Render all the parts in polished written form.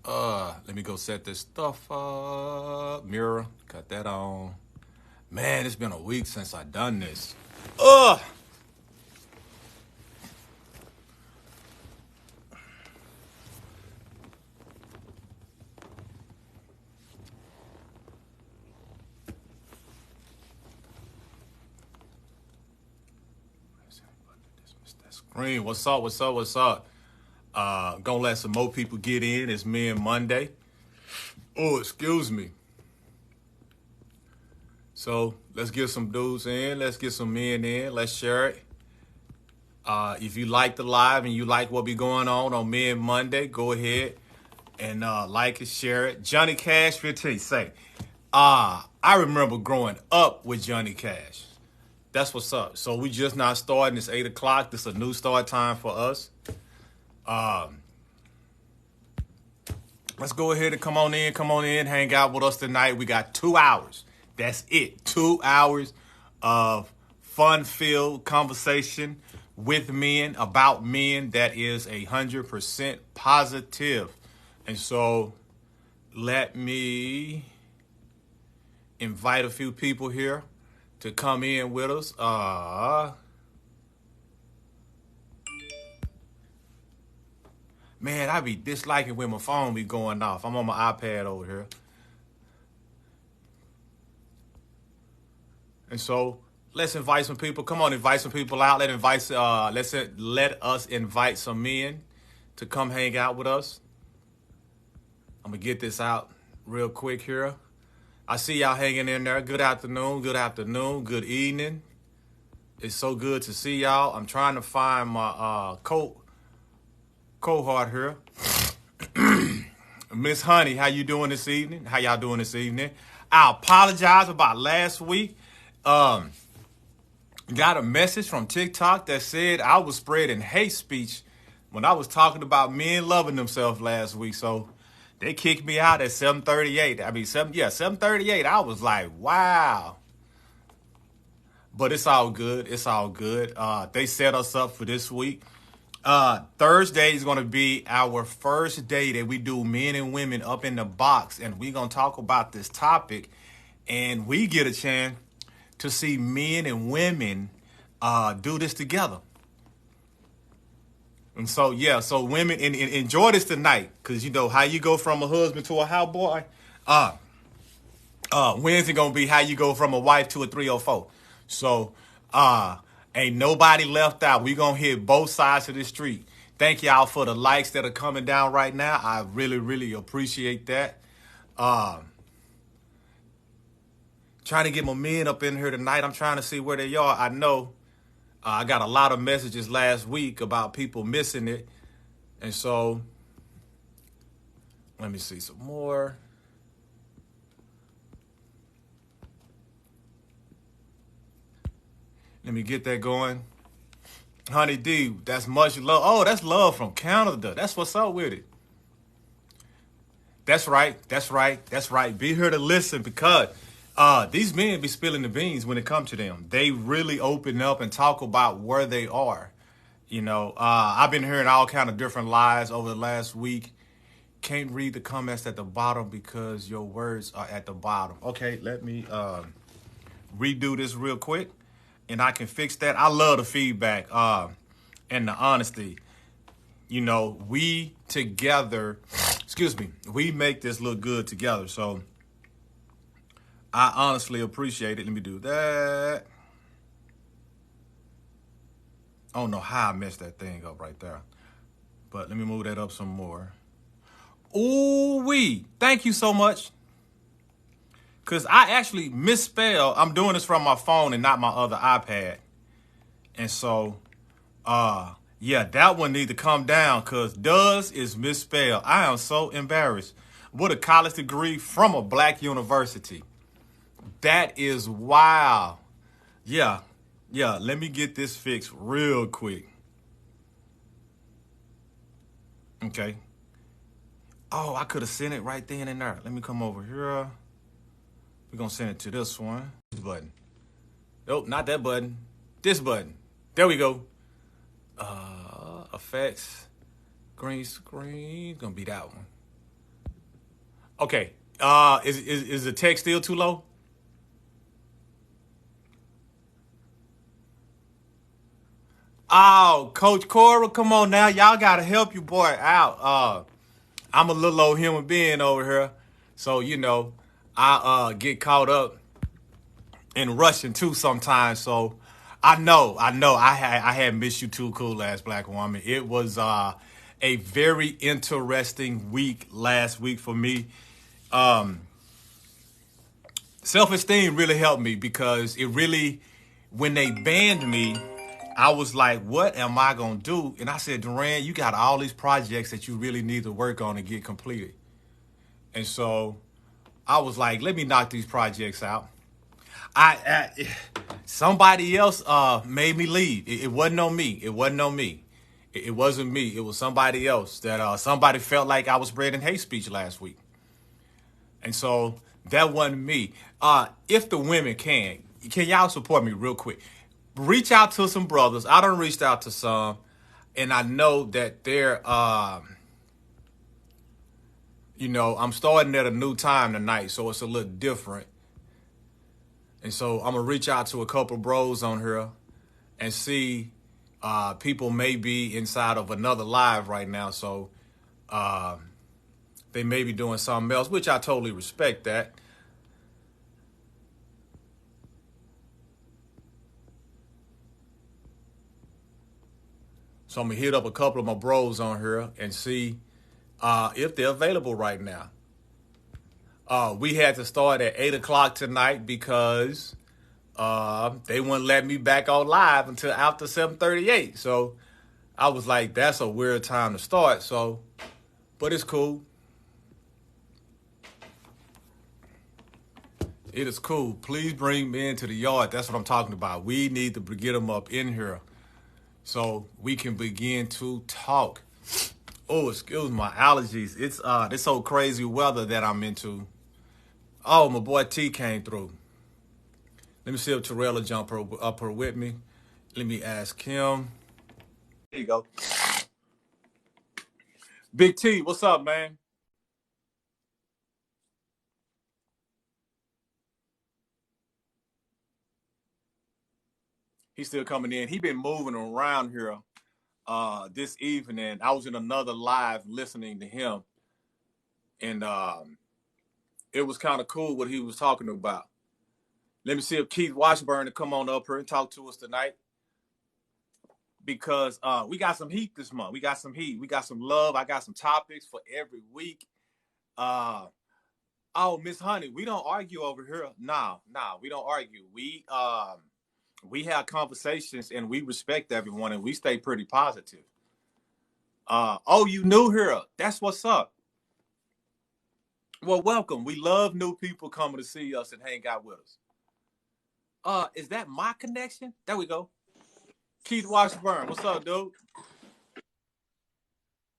Let me go set this stuff up. Mirror, cut that on. Man, it's been a week since I done this. Ugh. Screen. What's up? What's up? What's up? Gonna let some more people get in. It's Men Monday. Oh, excuse me. So let's get some dudes in. Let's get some men in. Let's share it. If you like the live and you like what be going on Men Monday, go ahead and like it, share it. Johnny Cash 15 say, I remember growing up with Johnny Cash. That's what's up. So we just not starting. It's 8 o'clock. This is a new start time for us. Let's go ahead and come on in, hang out with us tonight. We got 2 hours. That's it. 2 hours of fun-filled conversation with men, about men, that is 100% positive. And so let me invite a few people here to come in with us. Man, I be disliking when my phone be going off. I'm on my iPad over here. And so let's invite some people. Come on, invite some people out. Let us invite some men to come hang out with us. I'm gonna get this out real quick here. I see y'all hanging in there. Good afternoon, good evening. It's so good to see y'all. I'm trying to find my cohort here. Miss Honey, how you doing this evening? How y'all doing this evening? I apologize about last week. Got a message from TikTok that said I was spreading hate speech when I was talking about men loving themselves last week. So they kicked me out at 7:38. 7:38. I was like, wow. But it's all good. It's all good. They set us up for this week. Thursday is going to be our first day that we do men and women up in the box. And we're going to talk about this topic. And we get a chance to see men and women do this together. And so, yeah, so women, and enjoy this tonight. Because, you know, how you go from a husband to a house boy. Wednesday going to be how you go from a wife to a 304. So, ain't nobody left out. We going to hit both sides of the street. Thank y'all for the likes that are coming down right now. I really, really appreciate that. Trying to get my men up in here tonight. I'm trying to see where they are. I know I got a lot of messages last week about people missing it. And so, let me see some more. Let me get that going. Honey D, that's much love. Oh, that's love from Canada. That's what's up with it. That's right. Be here to listen, because these men be spilling the beans when it comes to them. They really open up and talk about where they are. You know, I've been hearing all kind of different lies over the last week. Can't read the comments at the bottom because your words are at the bottom. Okay, let me redo this real quick, and I can fix that. I love the feedback and the honesty. You know, we together, we make this look good together. So I honestly appreciate it. Let me do that. I don't know how I messed that thing up right there, but let me move that up some more. Ooh-wee. Thank you so much. Because I actually misspelled. I'm doing this from my phone and not my other iPad. And so, yeah, that one need to come down, because does is misspelled. I am so embarrassed. With a college degree from a black university. That is wild. Yeah, let me get this fixed real quick. Okay. Oh, I could have sent it right then and there. Let me come over here. We're going to send it to this one. This button. Nope, not that button. This button. There we go. Effects. Green screen. Gonna be that one. Okay. Is the text still too low? Oh, Coach Cora, come on now. Y'all gotta help your boy out. I'm a little old human being over here. So, I get caught up in rushing too sometimes. So I know I had missed you too, cool ass black woman. It was a very interesting week last week for me. Um Self-esteem really helped me because it really, when they banned me, I was like, what am I gonna do? And I said, Duran, you got all these projects that you really need to work on and get completed. And so I was like, let me knock these projects out. I somebody else made me leave. It wasn't on me. It wasn't on me. It wasn't me. It was somebody else that somebody felt like I was spreading hate speech last week. And so that wasn't me. If the women can y'all support me real quick? Reach out to some brothers. I done reached out to some, and I know that they're, I'm starting at a new time tonight, so it's a little different. And so I'm gonna reach out to a couple bros on here and see. People may be inside of another live right now, so uh, they may be doing something else, which I totally respect that. So I'm gonna hit up a couple of my bros on here and see if they're available right now. We had to start at 8 o'clock tonight because they wouldn't let me back on live until after 7:38. So I was like, that's a weird time to start. So, but it's cool. It is cool. Please bring me into the yard. That's what I'm talking about. We need to get them up in here so we can begin to talk. Oh, excuse my allergies. It's this old crazy weather that I'm into. Oh, my boy T came through. Let me see if Terrell will jump up here with me. Let me ask him. There you go. Big T, what's up, man? He's still coming in. He been moving around here this evening. I was in another live listening to him, and it was kind of cool what he was talking about. Let me see if Keith Washburn to come on up here and talk to us tonight because we got some heat this month. We got some heat. We got some love. I got some topics for every week. Uh, oh, Miss Honey, we don't argue over here. No, we don't argue. We have conversations and we respect everyone and we stay pretty positive. Oh, you new here? That's what's up. Well, welcome. We love new people coming to see us and hang out with us. Is that my connection? There we go. Keith Washburn, what's up, dude?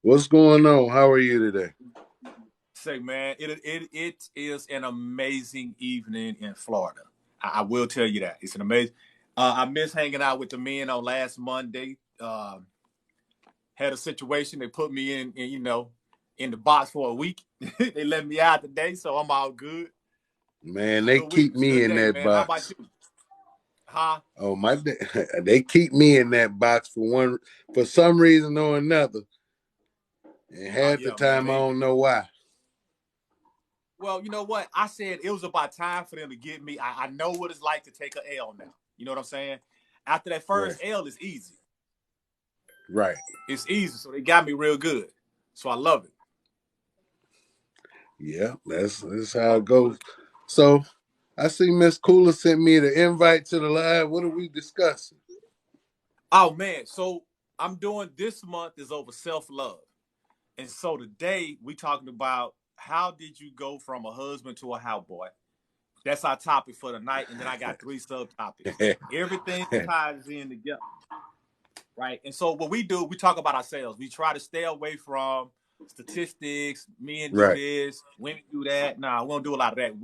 What's going on? How are you today? Say, man, it is an amazing evening in Florida. I will tell you that it's an amazing. I miss hanging out with the men on last Monday. Had a situation. They put me in the box for a week. They let me out today, so I'm all good. Man, It's a they good week. keep It's a me good in day, that man. How about box. you? Huh? Oh my, they keep me in that box for some reason or another, and half the Yeah, man. time I don't know why. Well, you know what? I said it was about time for them to get me. I know what it's like to take an L now. You know what I'm saying? After that Right, first L, it's easy. right. It's easy. So they got me real good. So I love it. Yeah, that's how Oh, it goes. So I see Miss Cooler sent me the invite to the live. What are we discussing? oh man. So I'm doing this month is over self-love. And so today we talking about how did you go from a husband to a house boy? That's our topic for the night. And then I got three subtopics. Everything ties in together. Right. And so what we do, we talk about ourselves. We try to stay away from statistics. Men do Right. this, women do that. Nah, we don't do a lot of that.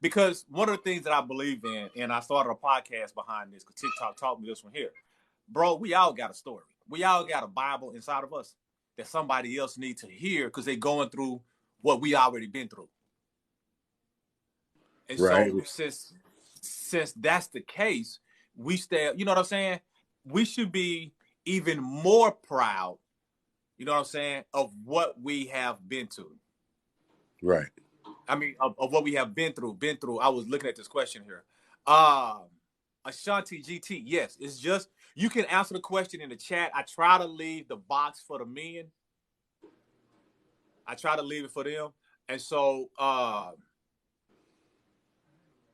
Because one of the things that I believe in, and I started a podcast behind this because TikTok taught me this one here. Bro, we all got a story. We all got a Bible inside of us that somebody else needs to hear because they're going through what we already been through. And Right. so since that's the case, we stay, you know what I'm saying? We should be even more proud, you know what I'm saying, of what we have been to. Right. I mean, of what we have been through. I was looking at this question here. Ashanti GT, yes, it's just you can answer the question in the chat. I try to leave the box for the men. I try to leave it for them. And so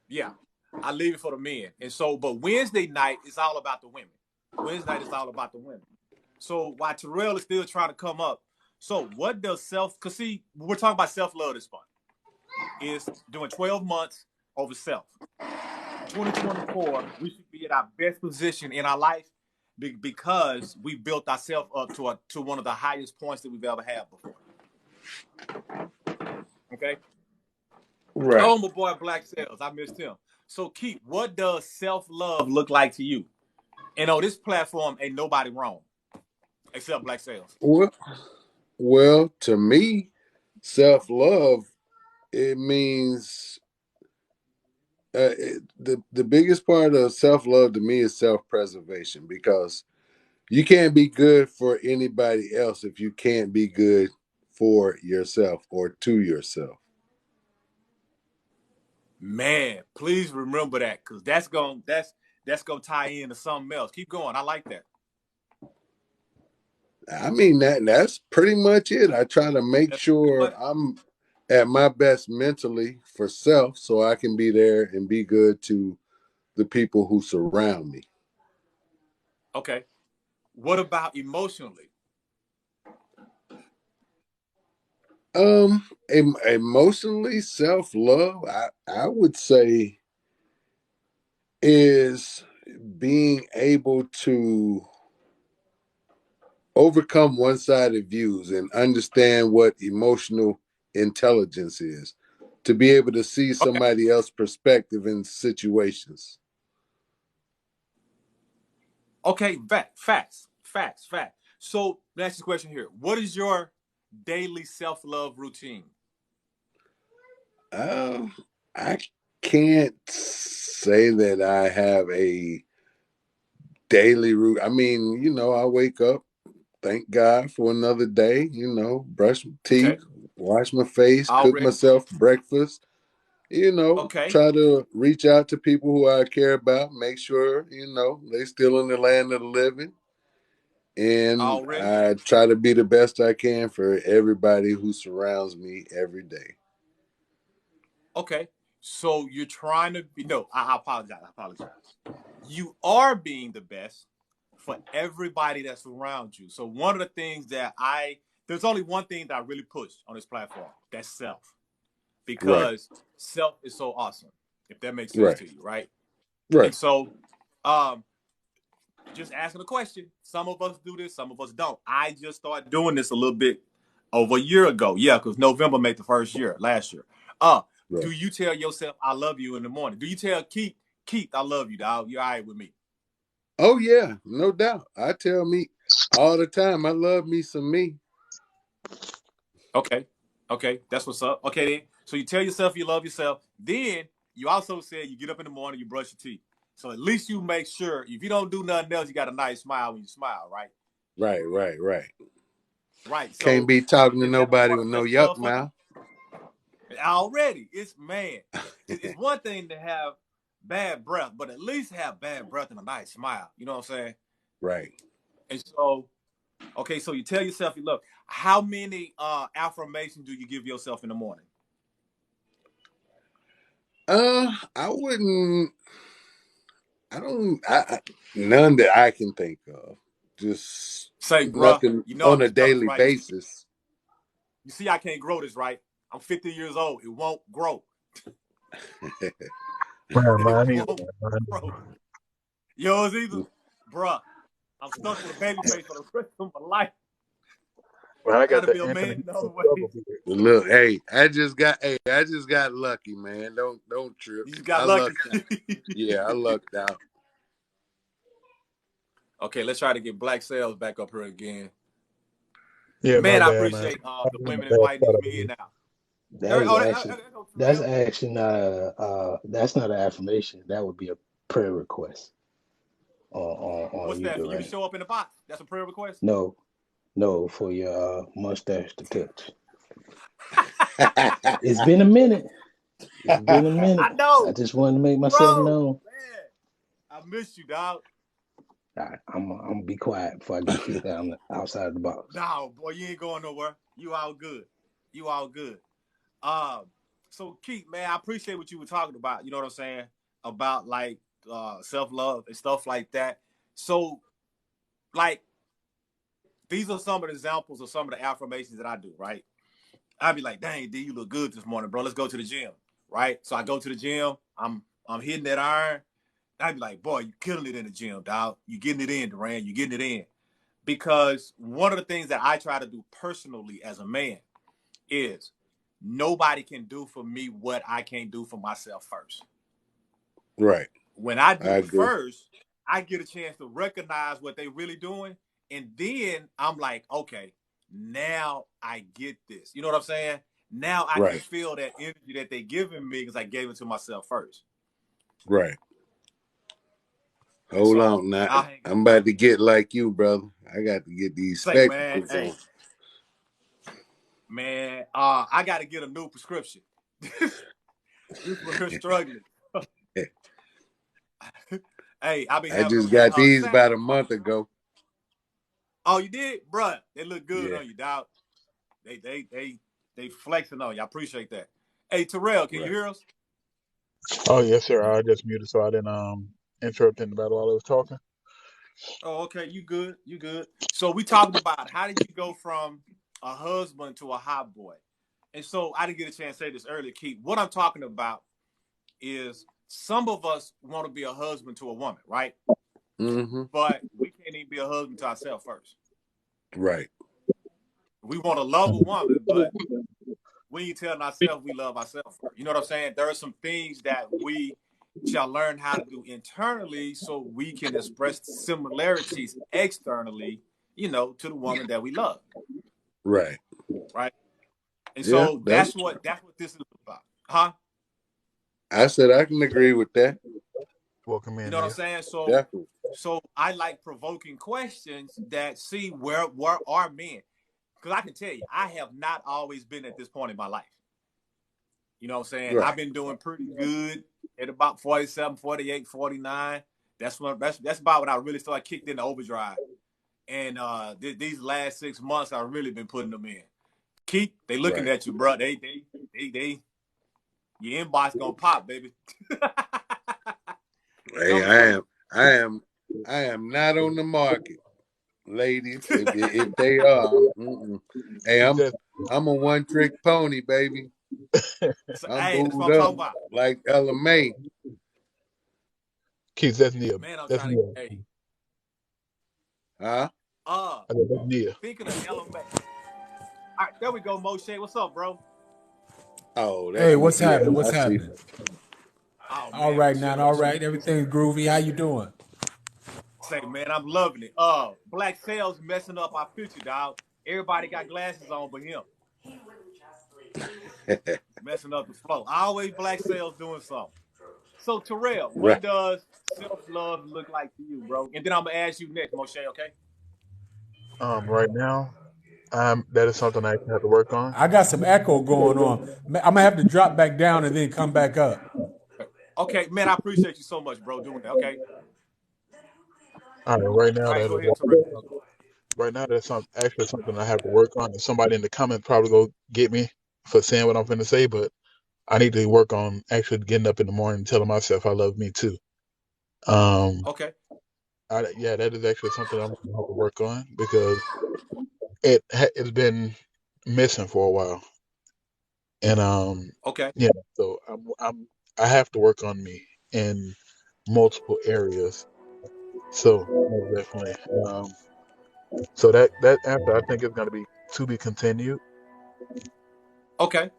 yeah, I leave it for the men. And so, but Wednesday night is all about the women. Wednesday night is all about the women. So while Terrell is still trying to come up, so what does because see, we're talking about self-love this month. Is doing 12 months over self. 2024, we should be at our best position in our life because we built ourselves up to one of the highest points that we've ever had before. Okay? Right. Oh, my boy Black Sales. I missed him. So, Keith, what does self-love look like to you? And on this platform, ain't nobody wrong except Black Sales. Well, to me, self-love, it means the biggest part of self-love to me is self-preservation, because you can't be good for anybody else if you can't be good for yourself or to yourself. Man, please remember that, because that's gonna tie into something else. Keep going. I like that. I mean, that's pretty much it. I try to make sure I'm at my best mentally for self, so I can be there and be good to the people who surround me. Okay. What about emotionally? Emotionally, self-love, I would say, is being able to overcome one-sided views and understand what emotional intelligence is, to be able to see somebody else's perspective in situations. Okay, facts. So next question here. What is your daily self-love routine? I can't say that I have a daily route. I mean, I wake up, thank God for another day, brush my teeth, wash my face, cook myself breakfast, try to reach out to people who I care about, make sure, they still in the land of the living. And I try to be the best I can for everybody who surrounds me every day. Okay. So you're trying to be, no, I apologize. You are being the best for everybody that's around you. So one of the things that there's only one thing that I really push on this platform. That's self. Because self is so awesome, if that makes sense to you, right? Right. And so, just asking a question. Some of us do this, some of us don't. I just started doing this a little bit over a year ago. Yeah, because November made the first year, last year. Do you tell yourself, I love you in the morning? Do you tell Keith, I love you, dog? You're all right with me? Oh, yeah, no doubt. I tell me all the time, I love me some me. Okay, that's what's up. Okay, then. So you tell yourself you love yourself. Then you also said you get up in the morning, you brush your teeth. So at least you make sure, if you don't do nothing else, you got a nice smile when you smile, right? Right. So can't be talking to nobody with no yuck mouth. Already, it's one thing to have bad breath, but at least have bad breath and a nice smile. You know what I'm saying? Right. And so, okay, so you tell yourself you love. How many affirmations do you give yourself in the morning? I wouldn't. None that I can think of. Just say, nothing on a daily basis. You see, I can't grow this, right? I'm 50 years old. It won't grow. Yours either, bruh. I'm stuck with a baby face for the rest of my life. Well, I gotta be a man no way. Look, hey, I just got lucky, man. Don't trip. You just got lucky. Yeah, I lucked out. Okay, let's try to get Black Sales back up here again. Yeah, man, I appreciate the women inviting me in now. That is actually There go that's Terrell. actually not that's not an affirmation. That would be a prayer request on What's you, that for you to Durant. show up in the box? That's a prayer request. No, no, for your mustache to touch. It's been a minute. It's been a minute. I I know, just wanted to make myself bro. known. Man, I miss you, dog. All right, I'm gonna be quiet before I get kicked outside the box. No, boy, you ain't going nowhere. You all good. You all good. Um, so Keith, man, I appreciate what you were talking about. You know what I'm saying about like self love and stuff like that. So, like, these are some of the examples of some of the affirmations that I do. Right? I'd be like, "Dang, D, you look good this morning, bro. Let's go to the gym." Right? So I go to the gym. I'm hitting that iron. I'd be like, "Boy, you killing it in the gym, dog. You getting it in, Durant. You getting it in." Because one of the things that I try to do personally as a man is nobody can do for me what I can't do for myself first. Right. When I I do it agree. first, I get a chance to recognize what they really doing. And then I'm like, okay, now I get this. You know what I'm saying? Now I can Right. feel that energy that they giving me because I gave it to myself first. Right. Hold So on now. I'll hang I'm about to get like you, brother. I got to get these say, man, spectacles hey, on. man, I got to get a new prescription. This we're struggling. Hey, I've been I having just them at got these Saturday. about a month ago. Oh, you did, bruh. They look good Yeah. on you, dog. They flexing on you. I appreciate that. Hey, Terrell, can you Right. hear us? Oh yes, sir. I just muted so I didn't interrupt anybody while I was talking. Oh, okay. You good? You good? So we talking about how did you go from a husband to a hot boy? And so I didn't get a chance to say this earlier, Keith. What I'm talking about is some of us want to be a husband to a woman, right? Mm-hmm. But we can't even be a husband to ourselves first. Right. We want to love a woman, but we ain't telling ourselves we love ourselves first. You know what I'm saying? There are some things that we shall learn how to do internally so we can express similarities externally, to the woman that we love. Right. Right. And Yeah, so that's true. that's what this is about. Huh? I said I can agree with that. Welcome You in, know what I'm Nia. saying? So Definitely. so I like provoking questions that see where are men. Because I can tell you, I have not always been at this point in my life. You know what I'm saying? I've Right. been doing pretty good at about 47, 48, 49. That's about when I really started kicked into overdrive. And these last 6 months, I've really been putting them in. Keith, they looking Right. at you, bro. They your inbox gonna pop, baby. They Hey, coming for you. I am not on the market, ladies. If they are, hey, Keith, that's I'm a one trick pony, baby. So, I'm hey, that's what booed I'm up talking about. like Ella May. Keith, that's Nia. Man, I'm That's trying to. Nia. Hey, Huh? uh, I said, that's Nia. thinking of LMA. All right, there we go, Moshe. What's up, bro? Oh, Hey, that's what's Miguel. happening? I What's see. happening? Oh All man, we right now, chilling. We all chilling. right. Everything's groovy. How you doing? Say, man, I'm loving it. Black Sails messing up our picture, dog. Everybody got glasses on but him. Messing up the flow. Always Black Sails doing something. So, Terrell, what Right. does self-love look like to you, bro? And then I'm gonna ask you next, Moshe, okay? Right now, that is something I actually have to work on. I got some echo going on. I'm gonna have to drop back down and then come back up. Okay, man, I appreciate you so much, bro, doing that, okay? All right, right now All right, that go is ahead, Terrell. right now that's actually something I have to work on. And somebody in the comments probably go get me for saying what I'm going to say, but I need to work on actually getting up in the morning and telling myself I love me too. Um, Okay, yeah, that is actually something I'm going to have to work on because it's been missing for a while, and okay, yeah, so I have to work on me in multiple areas. So most definitely, so that answer I think is going to be to be continued. okay,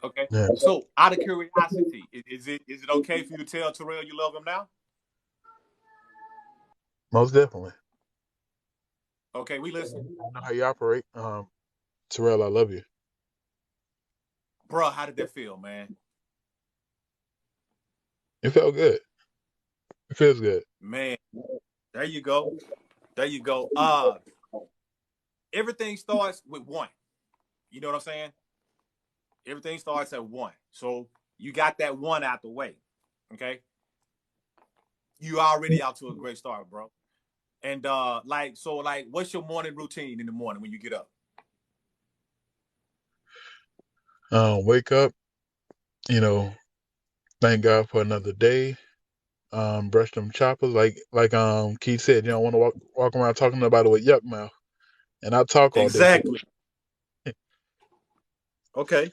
okay. Yeah, So, out of curiosity, is it okay for you to tell Terrell you love him now? most definitely. Okay, we listening. I know how you operate. Terrell, I love you. Bro, how did that feel, man? It felt good. It feels good. Man, there you go. There you go. Everything starts with one. You know what I'm saying? Everything starts at one. So you got that one out the way. Okay. You already out to a great start, bro. And what's your morning routine in the morning when you get up? Wake up, you know, thank God for another day. Brush them choppers, like Keith said, you don't want to walk around talking to nobody with yuck mouth. And I talk all day. Exactly. Okay.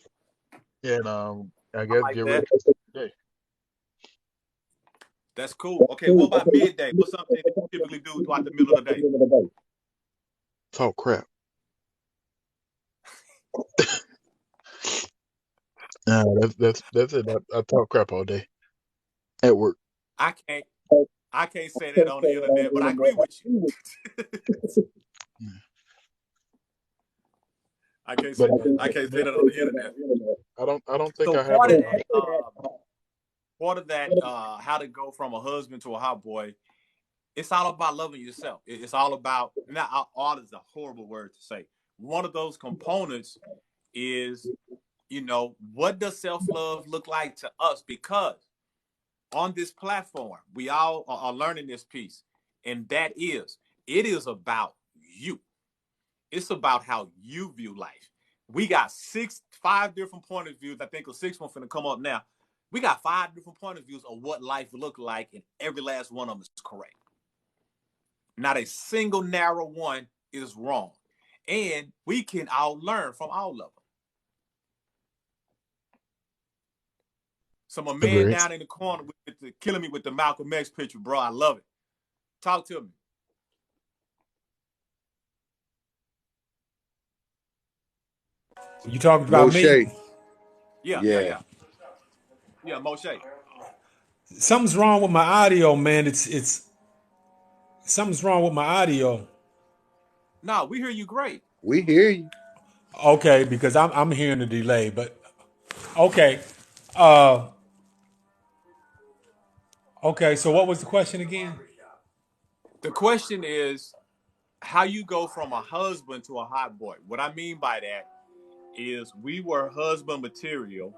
And I I guess like get ready that. for the day. That's cool. Okay, what about midday? What's something that you typically do throughout the middle of the day? Talk crap. That's it. I talk crap all day at work. I can't say that on the internet, but I agree with you. I can't say But that on the internet. I don't think So I have part of that, how to go from a husband to a hot boy, it's all about loving yourself. It's all about, not all is a horrible word to say. One of those components is, what does self-love look like to us? Because on this platform, we all are learning this piece. And it is about you. It's about how you view life. We got 5 different point of views. I think a sixth one finna come up now. We got 5 different point of views of what life look like, and every last one of them is correct. Not a single narrow one is wrong. And we can all learn from all of them. So my man down in the corner killing me with the Malcolm X picture, bro. I love it. Talk to me. You talking about Moshe. me? Yeah, Moshe. Something's wrong with my audio, man. It's something's wrong with my audio. No, we hear you great. We hear you. Okay, because I'm hearing the delay, but okay. Okay, so what was the question again? The question is how you go from a husband to a hot boy. What I mean by that is we were husband material.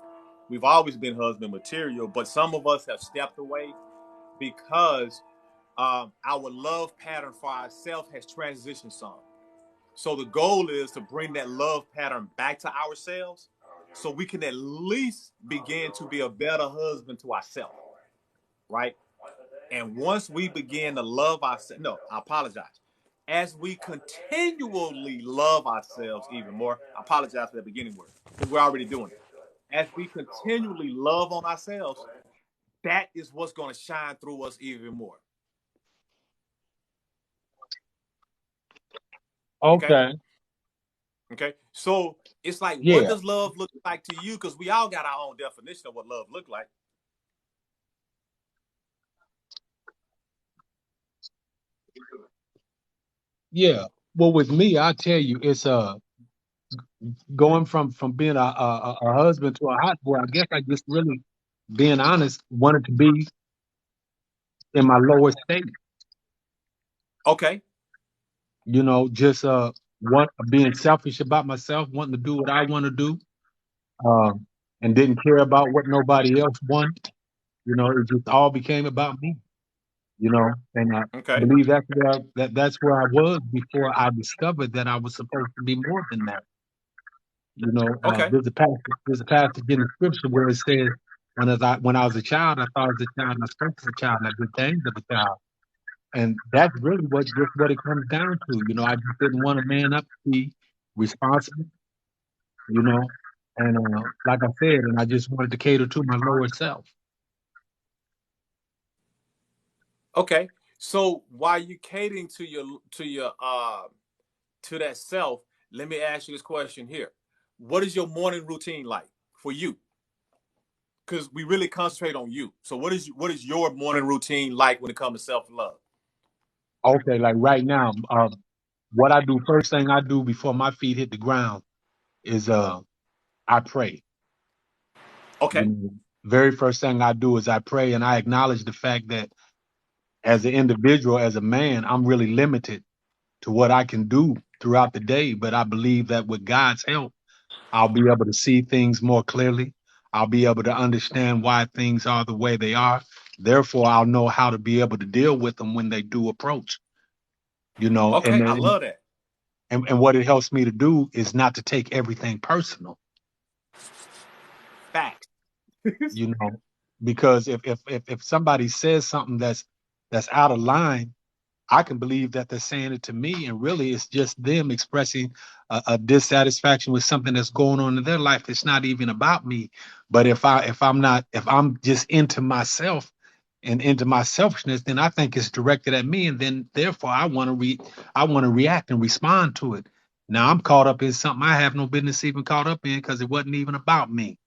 We've always been husband material, but some of us have stepped away because our love pattern for ourselves has transitioned some. So the goal is to bring that love pattern back to ourselves so we can at least begin to be a better husband to ourselves, right? And once we begin to love ourselves, no, I apologize. As we continually love ourselves even more, I apologize for that beginning word, because we're already doing it. As we continually love on ourselves, that is what's going to shine through us even more. Okay. Okay. So it's like, Yeah. what does love look like to you? Because we all got our own definition of what love look like. Yeah. Well, with me, I tell you, it's going from being a husband to a hot boy. I guess I just really, being honest, wanted to be in my lowest state. Okay. Just being selfish about myself, wanting to do what I want to do, and didn't care about what nobody else wanted. It just all became about me. And I Okay. believe that's where I was before I discovered that I was supposed to be more than that. Okay. There's a passage in the scripture where it says, when I was a child, I thought as a child, and I spoke as a child, and I did things of a child. And that's really what it comes down to. I just didn't want to man up to be responsible, and like I said, and I just wanted to cater to my lower self. Okay. So while you catering to that self, let me ask you this question here. What is your morning routine like for you? Because we really concentrate on you. So what is your morning routine like when it comes to self-love? Okay, like right now, what I do, first thing I do before my feet hit the ground is I pray. Okay. Very first thing I do is I pray and I acknowledge the fact that as an individual, as a man, I'm really limited to what I can do throughout the day. But I believe that with God's help, I'll be able to see things more clearly. I'll be able to understand why things are the way they are. Therefore, I'll know how to be able to deal with them when they do approach. Okay. I love that. And what it helps me to do is not to take everything personal. Fact. Because if somebody says something that's out of line, I can believe that they're saying it to me, and really it's just them expressing a dissatisfaction with something that's going on in their life. It's not even about me. But if I'm just into myself and into my selfishness, then I think it's directed at me, and then therefore I want to react and respond to it. Now I'm caught up in something I have no business even caught up in because it wasn't even about me.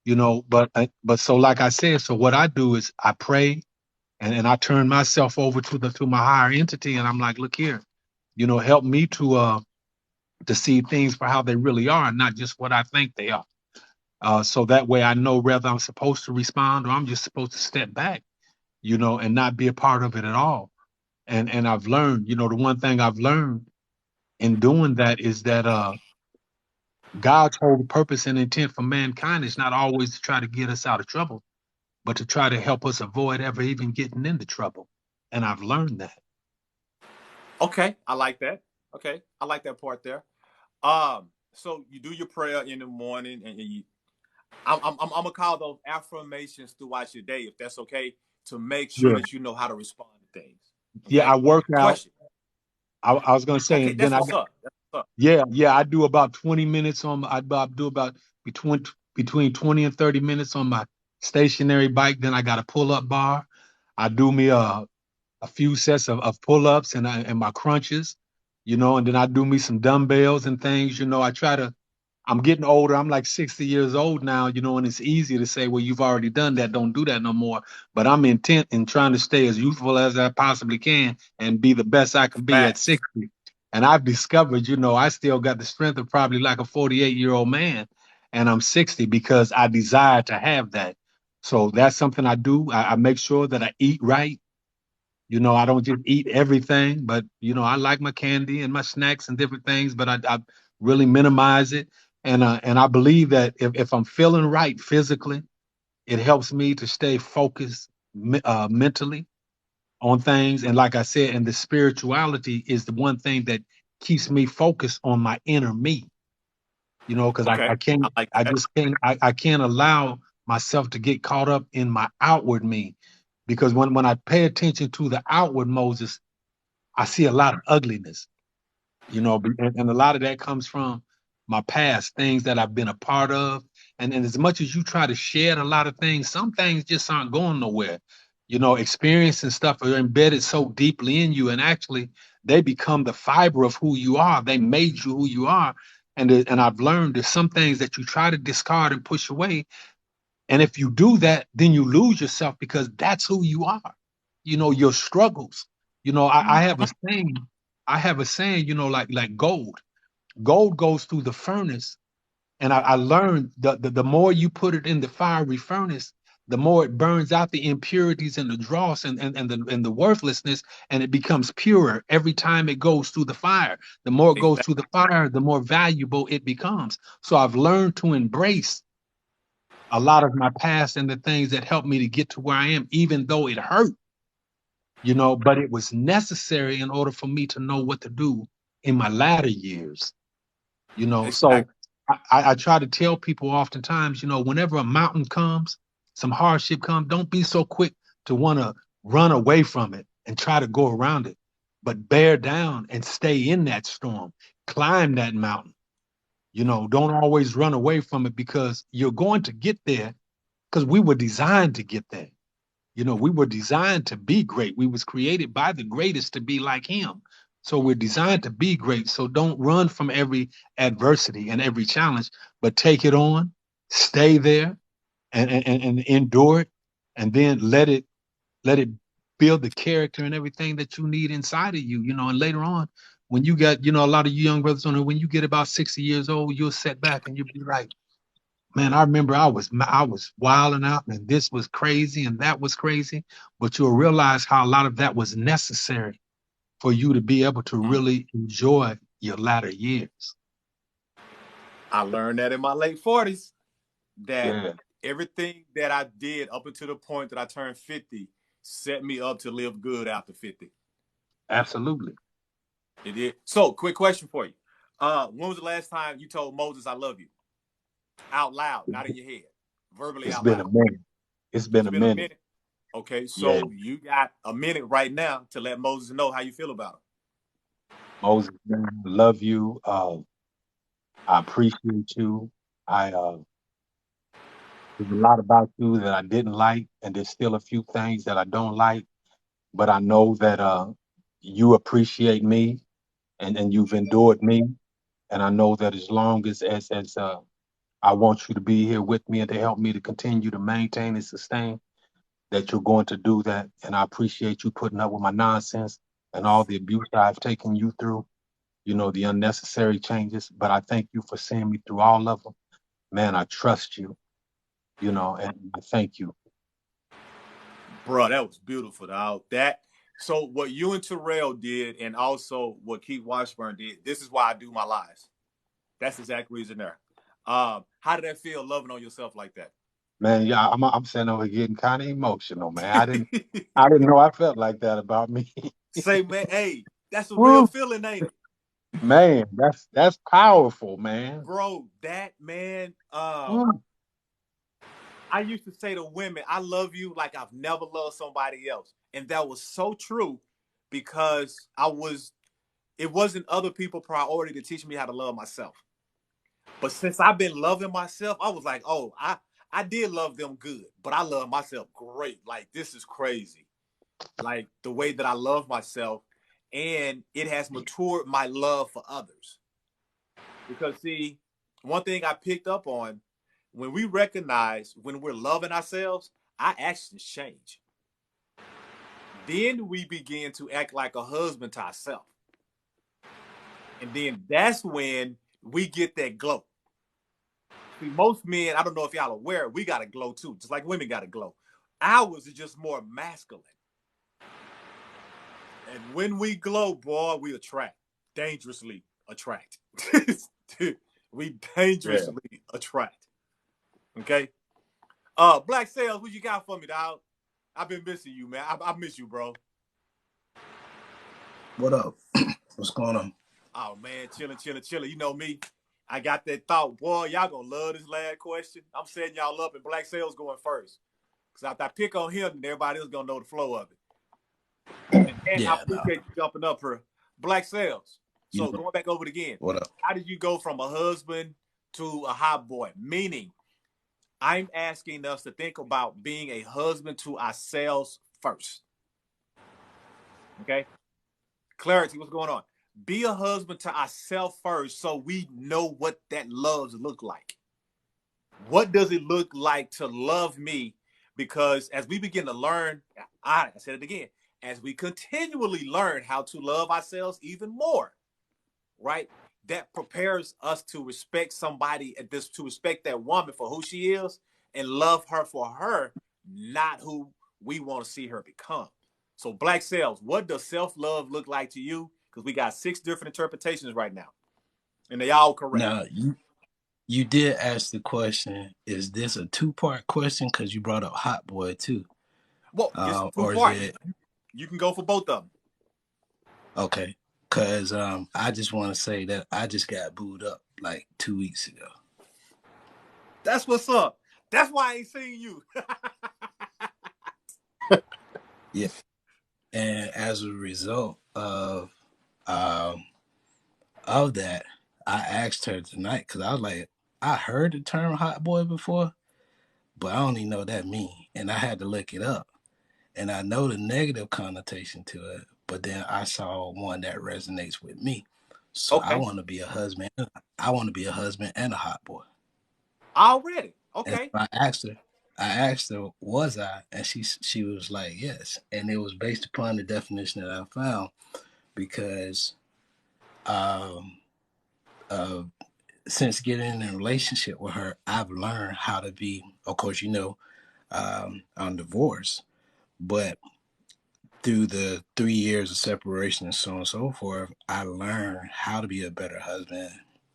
But so like I said, so what I do is I pray and I turn myself over to my higher entity, and I'm like, look here, help me to see things for how they really are, and not just what I think they are. So that way I know whether I'm supposed to respond or I'm just supposed to step back, and not be a part of it at all. And I've learned, the one thing I've learned in doing that is that God's whole purpose and intent for mankind is not always to try to get us out of trouble, but to try to help us avoid ever even getting into trouble. And I've learned that. Okay, I like that. Okay, I like that part there. So you do your prayer in the morning, and I'm gonna call those affirmations throughout your day, if that's okay, to make sure Yeah. that you know how to respond to things. Okay? Yeah, I work out. Question. I was gonna say, Okay, and that's then what's up. That's what's up. yeah, I do about 20 minutes I do about between 20 and 30 minutes on my stationary bike. Then I got a pull-up bar. I do me a few sets of pull-ups and my crunches, and then I do me some dumbbells and things. I'm getting older. I'm like 60 years old now, and it's easy to say, well, you've already done that. Don't do that no more. But I'm intent in trying to stay as youthful as I possibly can and be the best I can be at Facts. 60. And I've discovered, I still got the strength of probably like a 48-year-old man. And I'm 60 because I desire to have that. So that's something I do. I make sure that I eat right. I don't just eat everything, but I like my candy and my snacks and different things, but I really minimize it. And I believe that if I'm feeling right physically, it helps me to stay focused mentally on things. And like I said, and the spirituality is the one thing that keeps me focused on my inner me. Because Okay, I can't, I like I that. just can't, I can't allow myself to get caught up in my outward me. Because when I pay attention to the outward Moses, I see a lot of ugliness, and a lot of that comes from my past, things that I've been a part of. And as much as you try to shed a lot of things, some things just aren't going nowhere. Experience and stuff are embedded so deeply in you, and actually they become the fiber of who you are. They made you who you are. And I've learned there's some things that you try to discard and push away. And if you do that, then you lose yourself because that's who you are. Your struggles. I have a saying. I have a saying, like gold. Gold goes through the furnace. And I learned the more you put it in the fiery furnace, the more it burns out the impurities and the dross and the worthlessness, and it becomes purer every time it goes through the fire. The more it goes Exactly. through the fire, the more valuable it becomes. So I've learned to embrace a lot of my past and the things that helped me to get to where I am, even though it hurt, but it was necessary in order for me to know what to do in my latter years. So Exactly. I try to tell people oftentimes, whenever a mountain comes, some hardship comes, don't be so quick to want to run away from it and try to go around it, but bear down and stay in that storm, climb that mountain. Don't always run away from it because you're going to get there because we were designed to get there. We were designed to be great. We was created by the greatest to be like him. So we're designed to be great. So don't run from every adversity and every challenge, but take it on, stay there and endure it, and then let it build the character and everything that you need inside of you, and later on, when you got, a lot of you young brothers on here, when you get about 60 years old, you'll sit back and you'll be like, man, I remember I was wilding out, and this was crazy, and that was crazy. But you'll realize how a lot of that was necessary for you to be able to really enjoy your latter years. I learned that in my late 40s, that Yeah, everything that I did up until the point that I turned 50 set me up to live good after 50. absolutely. It did. So, quick question for you. When was the last time you told Moses I love you? Out loud, not in your head. Verbally It's out been a loud. minute. It's been It's a been a minute. minute. Okay, Yeah, so you got a minute right now to let Moses know how you feel about him. Moses, man, I love you. I appreciate you. There's a lot about you that I didn't like, and there's still a few things that I don't like. But I know that you appreciate me, and you've endured me, and I know that as long as I want you to be here with me and to help me to continue to maintain and sustain, that you're going to do that. And I appreciate you putting up with my nonsense and all the abuse I've taken you through, the unnecessary changes. But I thank you for seeing me through all of them. Man, I trust you, and I thank you. Bro, that was beautiful, dog. So what you and Terrell did, and also what Keith Washburn did, this is why I do my lives. That's the exact reason there. How did that feel loving on yourself like that? Man, yeah, I'm sitting over getting kind of emotional, man. I didn't know I felt like that about me. Say, man, hey, that's a real Woo, feeling, ain't it? man, that's powerful, man. Bro, that man, Woo. I used to say to women, I love you like I've never loved somebody else. And that was so true because it wasn't other people's priority to teach me how to love myself. But since I've been loving myself, I was like, oh, I did love them good, but I love myself great. Like, this is crazy. Like, the way that I love myself, and it has matured my love for others. Because, see, one thing I picked up on, when we recognize when we're loving ourselves, our actions change. Then we begin to act like a husband to ourselves. And then that's when we get that glow. See, most men, I don't know if y'all are aware, we got a glow too, just like women got a glow. Ours is just more masculine. And when we glow, boy, we attract, dangerously attract. We Yeah. dangerously attract. Okay? Black Sales, what you got for me, dog? I've been missing you, man. I miss you, bro. What up? What's going on? Oh, man, chilling. You know me. I got that thought, boy, y'all gonna love this last question. I'm setting y'all up, and Black Sales going first. Because after I pick on him, everybody else gonna know the flow of it. And I Yeah, no. appreciate you jumping up here. Black Sales. You So going back over it again, what up? how did you go from a husband to a hot boy? Meaning, I'm asking us to think about being a husband to ourselves first. Okay? Clarity, what's going on? Be a husband to ourselves first so we know what that loves look like. What does it look like to love me? Because as we begin to learn, I said it again, as we continually learn how to love ourselves even more, right? That prepares us to respect somebody, to respect that woman for who she is and love her for her, not who we want to see her become. So, Black Sales, what does self-love look like to you? Because we got 6 different interpretations right now, and they all correct. Now you did ask the question, is this a two-part question? Because you brought up Hot Boy too. Well, it's two Or is parts. it You can go for both of them. okay? Because I just want to say that I just got booed up like 2 weeks ago. That's what's up. That's why I ain't seen you. Yeah. And as a result of that, I asked her tonight because I was like, I heard the term hot boy before, but I don't even know what that means. And I had to look it up. And I know the negative connotation to it, but then I saw one that resonates with me. So I Okay. want to be a husband. I want to be a husband and a hot boy. Already. And Okay. so I asked her, was I? And she was like, yes. And it was based upon the definition that I found because since getting in a relationship with her, I've learned how to be, of course, I'm divorced, but through the 3 years of separation and so on and so forth, I learned how to be a better husband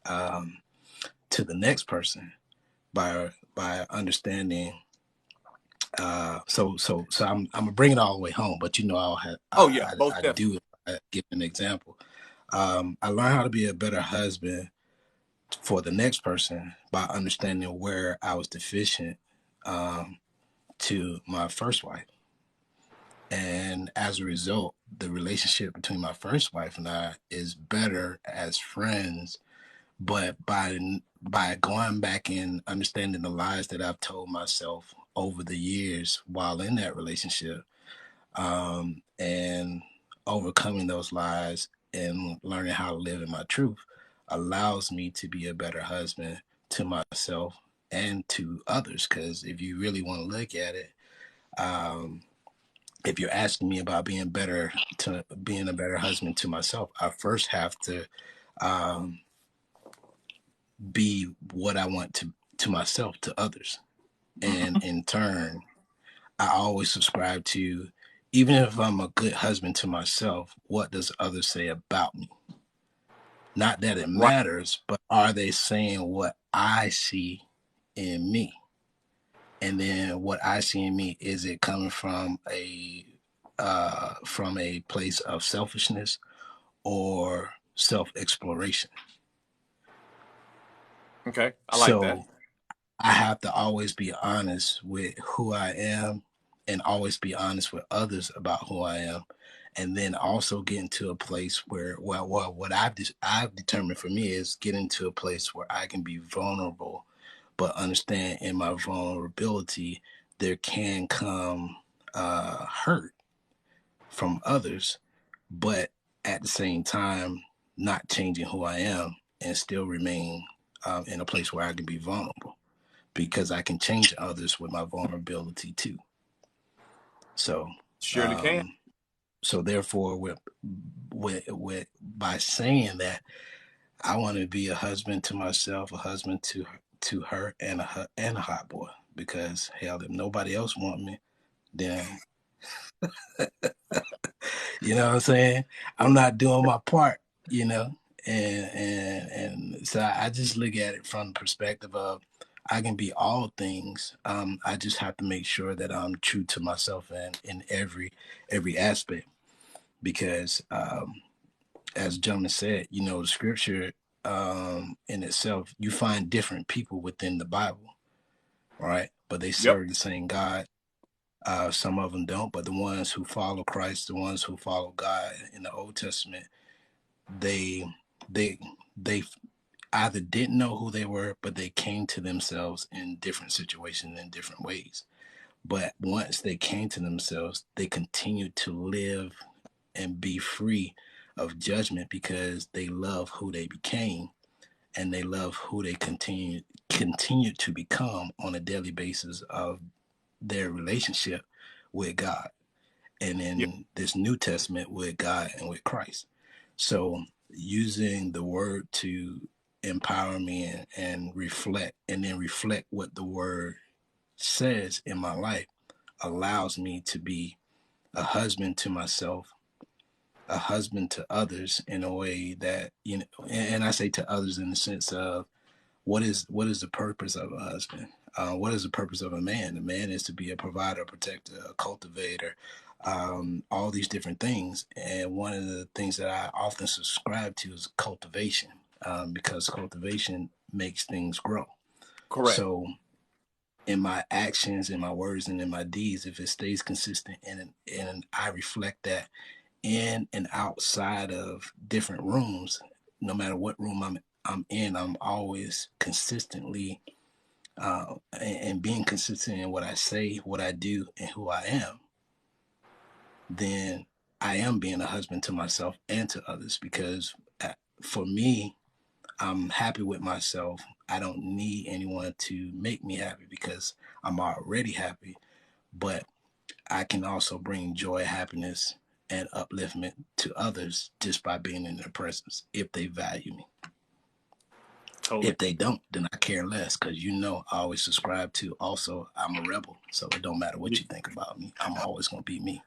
to the next person by understanding. So I'm gonna bring it all the way home, but I do give an example. I learned how to be a better husband for the next person by understanding where I was deficient to my first wife. And as a result, the relationship between my first wife and I is better as friends. But by going back and understanding the lies that I've told myself over the years while in that relationship, and overcoming those lies and learning how to live in my truth allows me to be a better husband to myself and to others. Because if you really want to look at it, if you're asking me about being a better husband to myself, I first have to be what I want to myself to others. And in turn, I always subscribe to, even if I'm a good husband to myself, what does others say about me? Not that it matters, but are they saying what I see in me? And then what I see in me, is it coming from a place of selfishness or self-exploration? Okay, I like that. I have to always be honest with who I am and always be honest with others about who I am. And then also get into a place where, what I've determined for me is get into a place where I can be vulnerable, but understand in my vulnerability, there can come hurt from others, but at the same time, not changing who I am and still remain in a place where I can be vulnerable, because I can change others with my vulnerability too. So surely can. So therefore, with by saying that, I want to be a husband to myself, a husband to her, and a hot boy. Because hell, if nobody else want me, then you know what I'm saying, I'm not doing my part. And so I just look at it from the perspective of, I can be all things. I just have to make sure that I'm true to myself in every aspect. Because as Jonah said, the scripture in itself, you find different people within the Bible, right? But they serve the same God. Some of them don't, but the ones who follow Christ, the ones who follow God in the Old Testament, they either didn't know who they were, but they came to themselves in different situations in different ways. But once they came to themselves, they continued to live and be free of judgment, because they love who they became, and they love who they continue to become on a daily basis of their relationship with God, and in this New Testament with God and with Christ. So using the word to empower me and reflect, and then reflect what the word says in my life, allows me to be a husband to myself, a husband to others, in a way that, and I say to others in the sense of, what is the purpose of a husband? What is the purpose of a man? A man is to be a provider, a protector, a cultivator, all these different things. And one of the things that I often subscribe to is cultivation, because cultivation makes things grow. Correct. So in my actions, in my words, and in my deeds, if it stays consistent, and I reflect that in and outside of different rooms, no matter what room I'm in, I'm always consistently and being consistent in what I say, what I do, and who I am, then I am being a husband to myself and to others. Because for me, I'm happy with myself. I don't need anyone to make me happy, because I'm already happy. But I can also bring joy, happiness, and upliftment to others just by being in their presence, if they value me. Totally. If they don't, then I care less, because I always subscribe to. Also, I'm a rebel, so it don't matter what you think about me. I'm always gonna be me.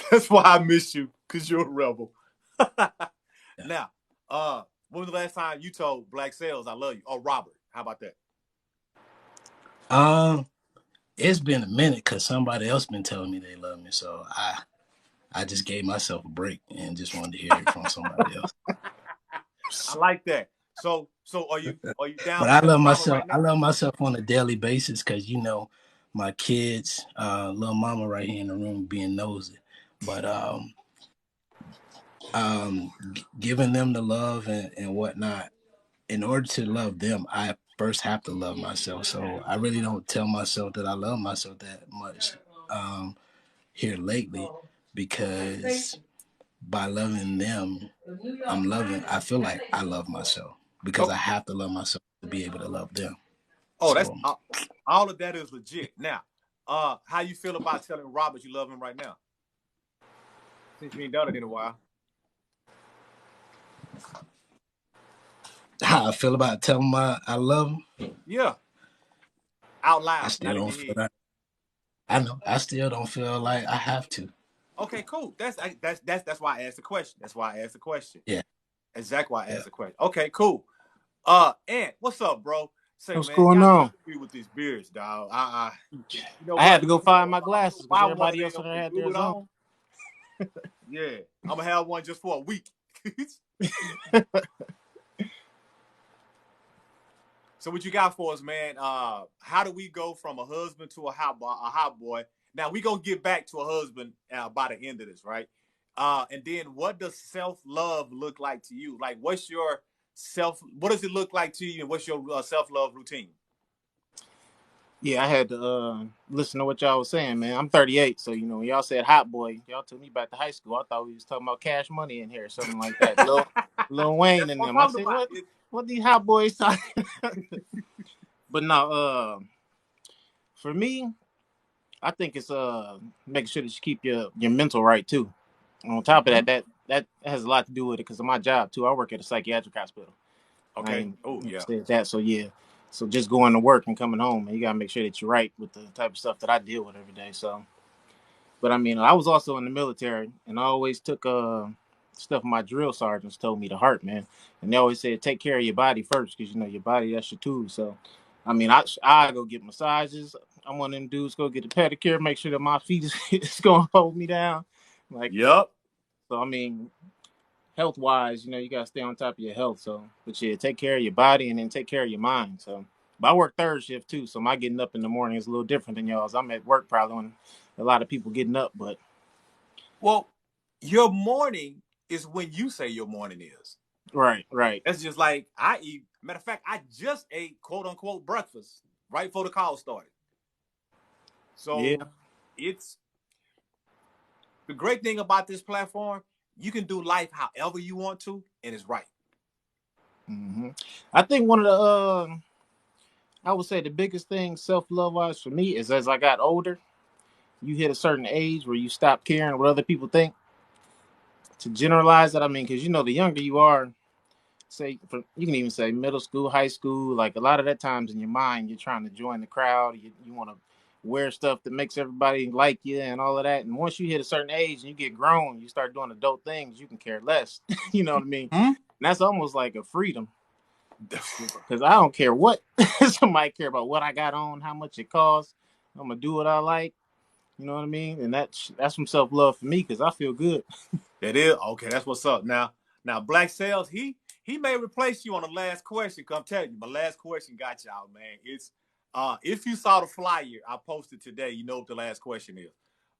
That's why I miss you, because you're a rebel. Now, when was the last time you told Black Sales I love you? Or Robert? How about that? It's been a minute because somebody else been telling me they love me, so I just gave myself a break and just wanted to hear it from somebody else. I like that. So are you down? But I love myself. Right I love myself on a daily basis because my kids, little mama right here in the room being nosy, but giving them the love and whatnot. In order to love them, I first have to love myself. So I really don't tell myself that I love myself that much here lately, because by loving them, I feel like I love myself, because I have to love myself to be able to love them. Oh, that's all of that is legit. Now, how you feel about telling Robert you love him right now? Since you ain't done it in a while. How I feel about telling I love him? Yeah. Out loud. I still don't feel that. I know. I still don't feel like I have to. Okay, cool. That's why I asked the question. Yeah. Exactly why I asked the question. Okay, cool. Ant, what's up, bro? Say, what's man, going on? With these beards, dog. I had to go find my glasses because everybody else had theirs on. Yeah, I'm gonna have one just for a week. So what you got for us, man? How do we go from a husband to a hot boy? Now we gonna get back to a husband by the end of this, right? And then what does self-love look like to you? Like, what does it look like to you, and what's your self-love routine? Yeah, I had to listen to what y'all was saying, man. I'm 38, so when y'all said hot boy, y'all took me back to high school. I thought we was talking about Cash Money in here or something like that. Lil Wayne and them. I said, what these hot boys talking? But no, for me, I think it's making sure that you keep your mental right too. On top of that has a lot to do with it because of my job too. I work at a psychiatric hospital. Okay. Oh yeah. Said that. So yeah. So just going to work and coming home, you gotta make sure that you're right with the type of stuff that I deal with every day. So, but I mean, I was also in the military, and I always took stuff my drill sergeants told me to heart, man. And they always said take care of your body first, because your body, that's your tool. So, I mean, I go get massages. I'm one of them dudes go get a pedicure, make sure that my feet is gonna hold me down. Like, yep. So I mean, health wise, you gotta stay on top of your health. So, but yeah, take care of your body and then take care of your mind. So, but I work third shift too, so my getting up in the morning is a little different than y'all's. I'm at work probably when a lot of people getting up, but your morning is when you say your morning is. Right. That's just like I eat. Matter of fact, I just ate quote unquote breakfast right before the call started. So yeah. It's the great thing about this platform. You can do life however you want to, and it's right. Mm-hmm. I think one of the I would say the biggest thing self-love wise for me is as I got older, you hit a certain age where you stop caring what other people think. To generalize that, I mean, because the younger you are, you can even say middle school, high school, like a lot of that times in your mind, you're trying to join the crowd. You want to wear stuff that makes everybody like you and all of that. And once you hit a certain age and you get grown, you start doing adult things, you can care less. You know what I mean? Mm-hmm. And that's almost like a freedom. Because I don't care what somebody care about what I got on, how much it costs. I'm going to do what I like. You know what I mean? And that's some self-love for me because I feel good. That is okay. That's what's up. Now Black Sales, he may replace you on the last question. Cause I'm telling you, my last question got y'all, man. It's if you saw the flyer I posted today, you know what the last question is.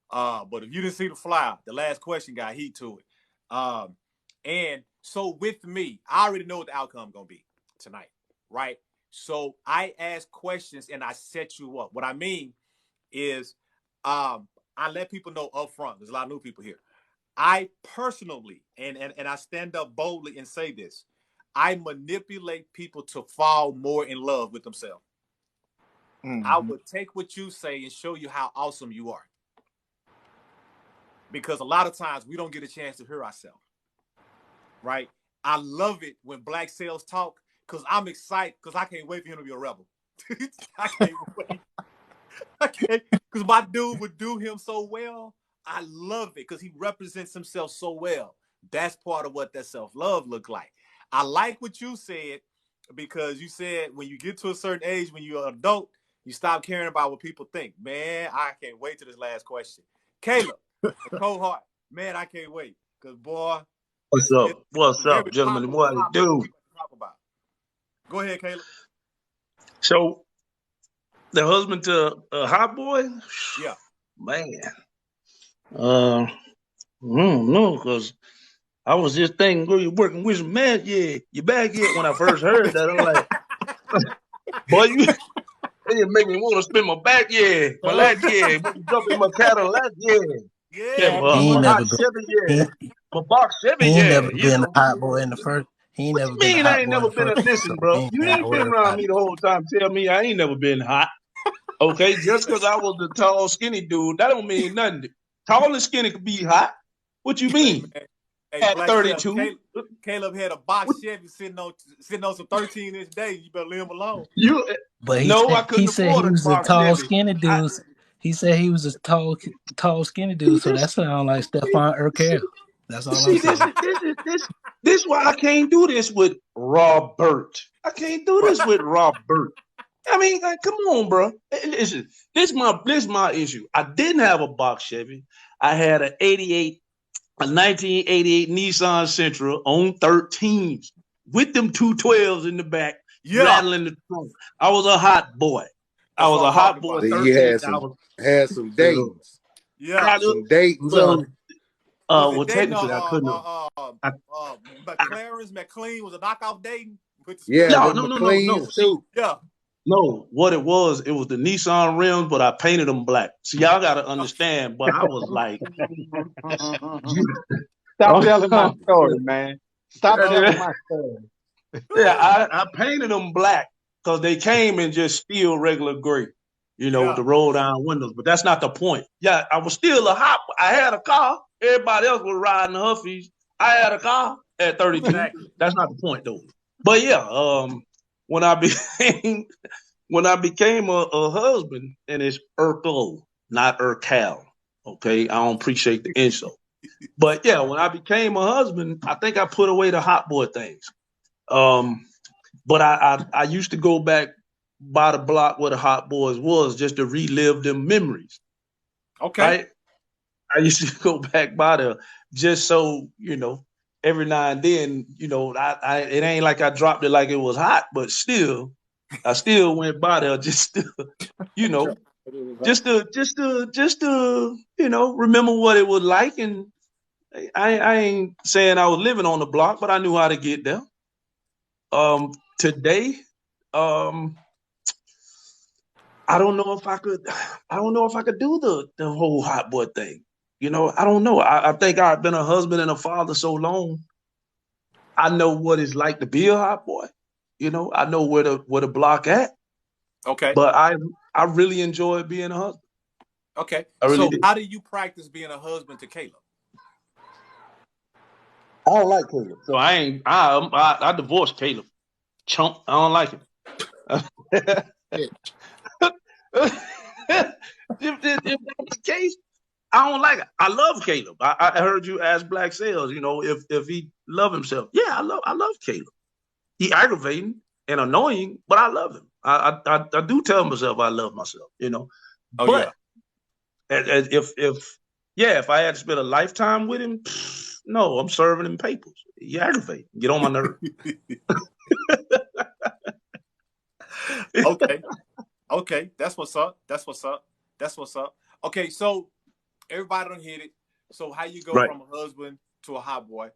But if you didn't see the flyer, the last question got heat to it. And so with me, I already know what the outcome gonna be tonight, right? So I ask questions and I set you up. What I mean is, I let people know up front. There's a lot of new people here. I personally, and I stand up boldly and say this, I manipulate people to fall more in love with themselves. Mm-hmm. I would take what you say and show you how awesome you are. Because a lot of times we don't get a chance to hear ourselves. Right? I love it when Black Sales talk because I'm excited because I can't wait for him to be a rebel. I can't wait. I can't, because my dude would do him so well. I love it because he represents himself so well. That's part of what that self-love look like. I like what you said because you said when you get to a certain age, when you're an adult, you stop caring about what people think. Man, I can't wait to this last question. Caleb, Cohort, man, I can't wait because boy, What's up? What's up, gentlemen? What it do? Go ahead, Caleb. So, the husband to a hot boy? Yeah. Man. I don't know, because I was just thinking, girl, you're working with some man. Yeah, you back yet? When I first heard that, I'm like, boy, you make me want to spin my back, yeah. My leg, yeah. Jump in my Cadillac, yeah. Yeah. My hot Chevy, yeah. My box Chevy, He yeah. ain't never been a hot boy in the first. He ain't never been a hot I ain't boy in never the been first. listen, bro. You ain't been around me the whole time. Tell me I ain't never been hot. Okay, just because I was the tall, skinny dude, that don't mean nothing. Tall and skinny could be hot. What you mean? Hey, at 32, Caleb had a box Chevy sitting on some 13-inch days. You better leave him alone. But I couldn't he said afford he was a box tall, Chevy. skinny dude. He said he was a tall, skinny dude. So that sounds like Stephon Urkel. That's all I'm saying. This why I can't do this with Robert. I can't do this with Robert. I mean, like, come on, bro. Listen, this my issue. I didn't have a box Chevy. I had a 1988 Nissan Sentra on 13s with them 212s in the back, rattling the trunk. I was a hot boy. I was a hot boy. You had some Daytons. Yeah, some Daytons on. Well, technically, I couldn't. McLaren's McLean was a knockoff Dayton. Yeah, no. Too. Yeah. No, what it was the Nissan rims, but I painted them black. So y'all got to understand, but I was like... Stop telling my story, man. Stop telling my story. Yeah, I painted them black because they came in just steel regular gray, with the roll down windows. But that's not the point. Yeah, I was still I had a car. Everybody else was riding Huffies. I had a car at 32. Exactly. That's not the point, though. But yeah, when I became a husband, and it's Urkel, not Urkel. Okay, I don't appreciate the insult. But yeah, when I became a husband, I think I put away the hot boy things. But I used to go back by the block where the hot boys was just to relive them memories. Okay. Right? I used to go back by there just so, every now and then, it ain't like I dropped it like it was hot, but still, I still went by there just to, just to, remember what it was like. And I ain't saying I was living on the block, but I knew how to get there. Today, I don't know if I could do the whole hot boy thing. I don't know. I think I've been a husband and a father so long. I know what it's like to be a hot boy. I know where the block at. Okay. But I really enjoy being a husband. Okay. So how do you practice being a husband to Caleb? I don't like Caleb. So I divorced Caleb. Chump. I don't like him. If that's the case, I don't like it. I love Caleb. I heard you ask Black Sales, if he love himself. Yeah, I love Caleb. He aggravating and annoying, but I love him. I do tell myself I love myself, Oh, but if I had to spend a lifetime with him, no, I'm serving him papers. You aggravate. Get on my nerve. Okay. That's what's up. Okay, so everybody don't hit it. So how you go from a husband to a hot boy,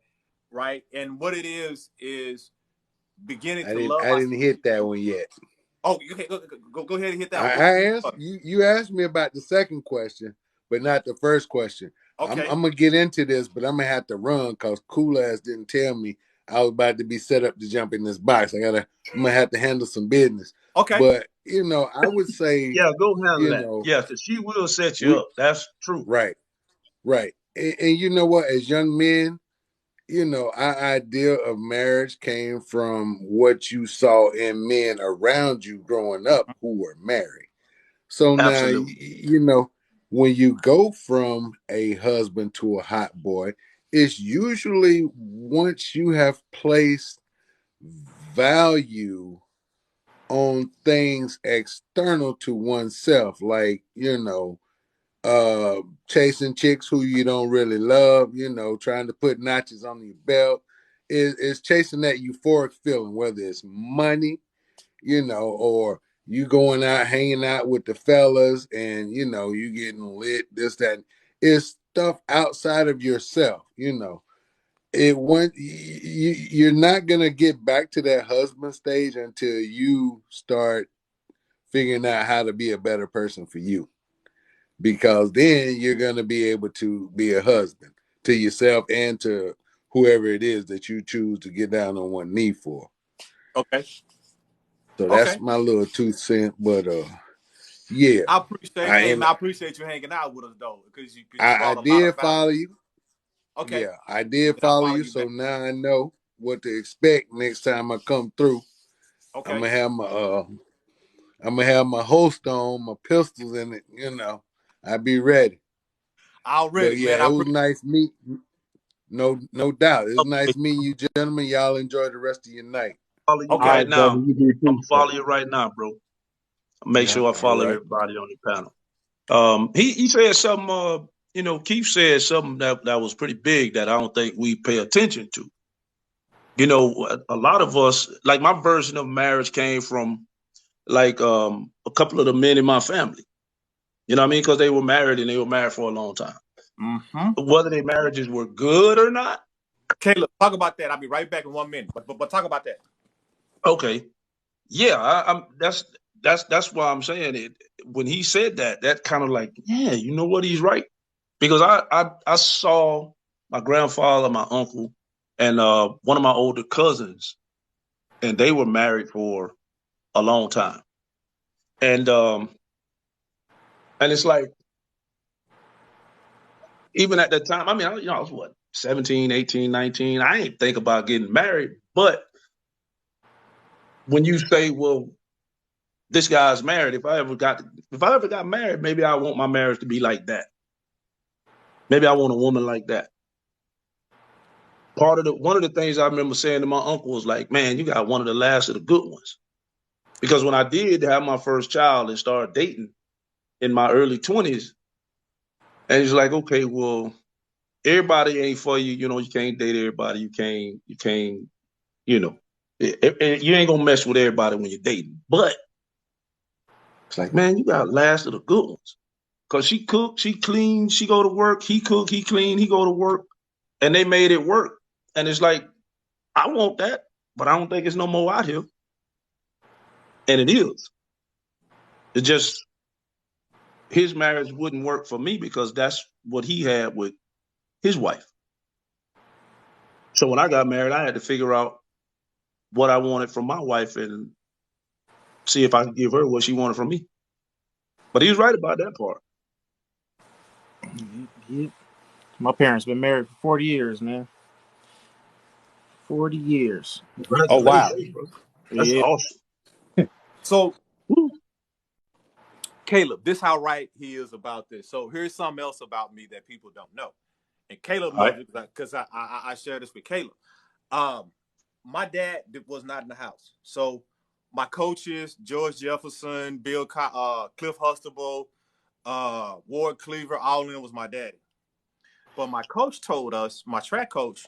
right? And what it is beginning to love. I didn't hit that one yet. Oh, okay. Go ahead and hit that one. I asked you asked me about the second question, but not the first question. Okay. I'm gonna get into this, but I'm gonna have to run because Cool Ass didn't tell me I was about to be set up to jump in this box. I'm gonna have to handle some business. Okay. But I would say go handle that. Yeah, because she will set you up. That's true. Right. And you know what? As young men, our idea of marriage came from what you saw in men around you growing up who were married. So now, Absolutely. when you go from a husband to a hot boy, it's usually once you have placed value on things external to oneself, like, chasing chicks who you don't really love, trying to put notches on your belt, is chasing that euphoric feeling, whether it's money, or you going out hanging out with the fellas and you getting lit, this, that. It's stuff outside of yourself, you're not gonna get back to that husband stage until you start figuring out how to be a better person for you, because then you're going to be able to be a husband to yourself and to whoever it is that you choose to get down on one knee for. Okay. So that's Okay. my little 2 cents. But yeah, I appreciate I hey and man, I appreciate you hanging out with us though, because you I brought a lot of did value. follow you. Okay. Yeah, I did Then I'll follow follow you. you So back. now I know what to expect next time I come through. I'm Okay. gonna have my holster on, my pistols in it. I'll be ready. But Already, yeah, man. I it was appreciate nice meeting. No doubt. It's nice Okay. meeting you, gentlemen. Y'all enjoy the rest of your night. Follow you All Okay. right right, brother. now. You do I'm too, gonna sir. follow you right now, bro. Make Yeah. sure I All follow right. everybody on the panel. He said something. Keith said something that was pretty big that I don't think we pay attention to. A lot of us, like my version of marriage came from like a couple of the men in my family. You know what I mean? Because they were married and they were married for a long time. Mm-hmm. Whether their marriages were good or not, Caleb, talk about that. I'll be right back in 1 minute. But talk about that. okay, yeah, I'm that's why I'm saying it. When he said that, that kind of like, yeah, you know what, he's right. Because I saw my grandfather, my uncle, and one of my older cousins, and they were married for a long time. And it's like, even at that time, I mean, I was what, 17, 18, 19. I ain't think about getting married. But when you say, well, this guy's married, if I ever got married, maybe I want my marriage to be like that. Maybe I want a woman like that. One of the things I remember saying to my uncle was like, man, you got one of the last of the good ones. Because when I did have my first child and started dating in my early 20s, and he's like, okay, well, everybody ain't for you. You can't date everybody. You can't, you know, you ain't gonna mess with everybody when you're dating. But it's like, man, you got last of the good ones. Cause she cook, she clean, she go to work. He cook, he clean, he go to work, and they made it work. And it's like, I want that, but I don't think it's no more out here. And it is. It's just his marriage wouldn't work for me because that's what he had with his wife. So when I got married, I had to figure out what I wanted from my wife and see if I could give her what she wanted from me. But he was right about that part. Yeah. My parents been married for 40 years, man. 40 years. Oh wow. Congratulations, bro. That's Yeah. awesome. So Woo. Caleb, this how right he is about this. So here's something else about me that people don't know. And Caleb All right. knows it because I share this with Caleb. My dad was not in the house. So my coaches, George Jefferson, Cliff Hustable, Ward Cleaver, all of them was my daddy. But my coach told us, my track coach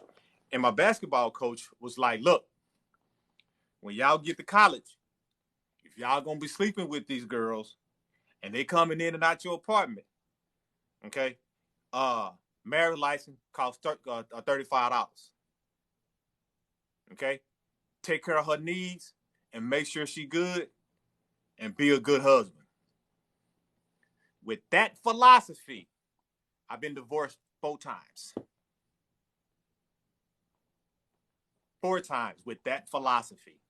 and my basketball coach was like, look, when y'all get to college, if y'all gonna be sleeping with these girls and they coming in and out your apartment, okay, marriage license costs $35. Okay, take care of her needs and make sure she good and be a good husband. With that philosophy, I've been divorced 4 times. 4 times with that philosophy.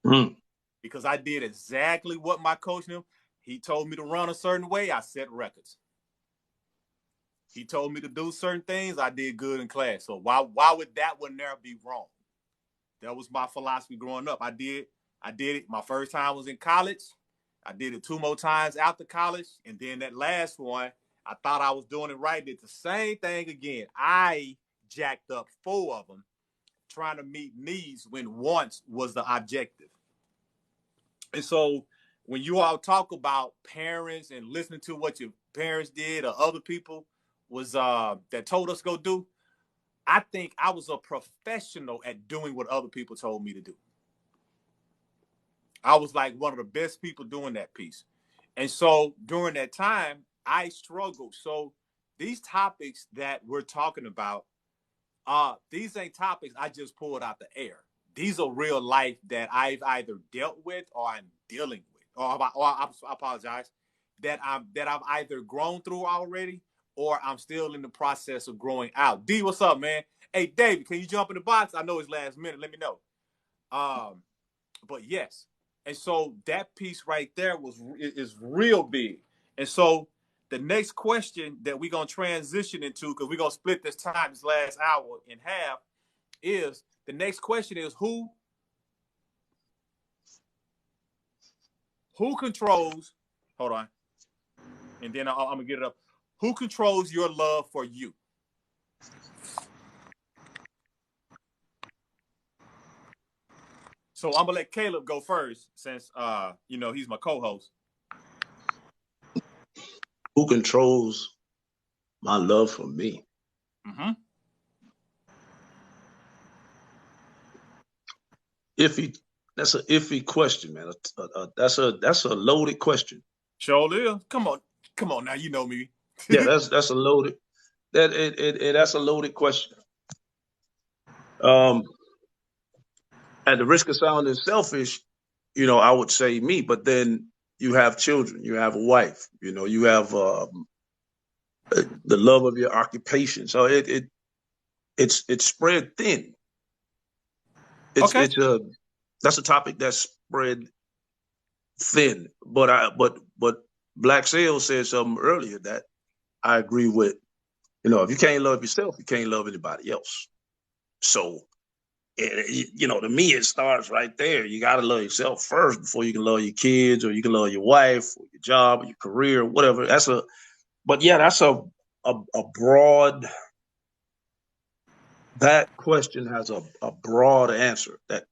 Mm. Because I did exactly what my coach knew. He told me to run a certain way. I set records. He told me to do certain things. I did good in class. So why would that one never be wrong? That was my philosophy growing up. I did it. My first time was in college. I did it 2 more times after college. And then that last one, I thought I was doing it right. Did the same thing again. I jacked up 4 of them trying to meet needs when once was the objective. And so when you all talk about parents and listening to what your parents did or other people was that told us to go do, I think I was a professional at doing what other people told me to do. I was like one of the best people doing that piece. And so during that time, I struggled. So these topics that we're talking about, these ain't topics I just pulled out the air. These are real life that I've either dealt with or I'm dealing with, or I apologize, that I've either grown through already or I'm still in the process of growing out. D, what's up, man? Hey, David, can you jump in the box? I know it's last minute. Let me know. But yes, and so that piece right there is real big. And so the next question that we're gonna transition into, because we're gonna split this time, this last hour in half, is the next question is who controls, hold on, and then I'm gonna get it up. Who controls your love for you? So I'm gonna let Caleb go first since he's my co-host. Who controls my love for me? Mm-hmm. That's an iffy question, man. That's a loaded question. Sure is. Come on now, you know me. Yeah, that's a loaded that's a loaded question. At the risk of sounding selfish, I would say me, but then you have children, you have a wife, you have the love of your occupation. So it's spread thin. That's a topic that's spread thin. But Black Sales said something earlier that I agree with. If you can't love yourself, you can't love anybody else. So, to me, it starts right there. You got to love yourself first before you can love your kids, or you can love your wife, or your job, or your career, whatever. That's a broad. That question has a broad answer that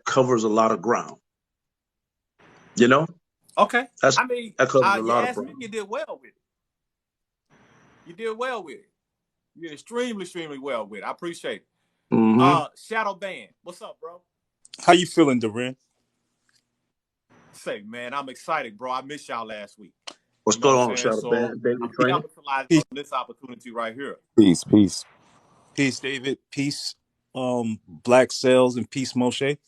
covers a lot of ground. Okay. That covers a lot of ground. Me, you did well with it. You did well with it. You did extremely, extremely well with it. I appreciate it. Mm-hmm. Shadow Band, what's up, bro? How you feeling, Duran? Say, man, I'm excited, bro. I missed y'all last week. What's going on, Shadow Band? I'm capitalizing on this opportunity right here. Peace. Peace, David. Peace, Black Sales, and peace, Moshe.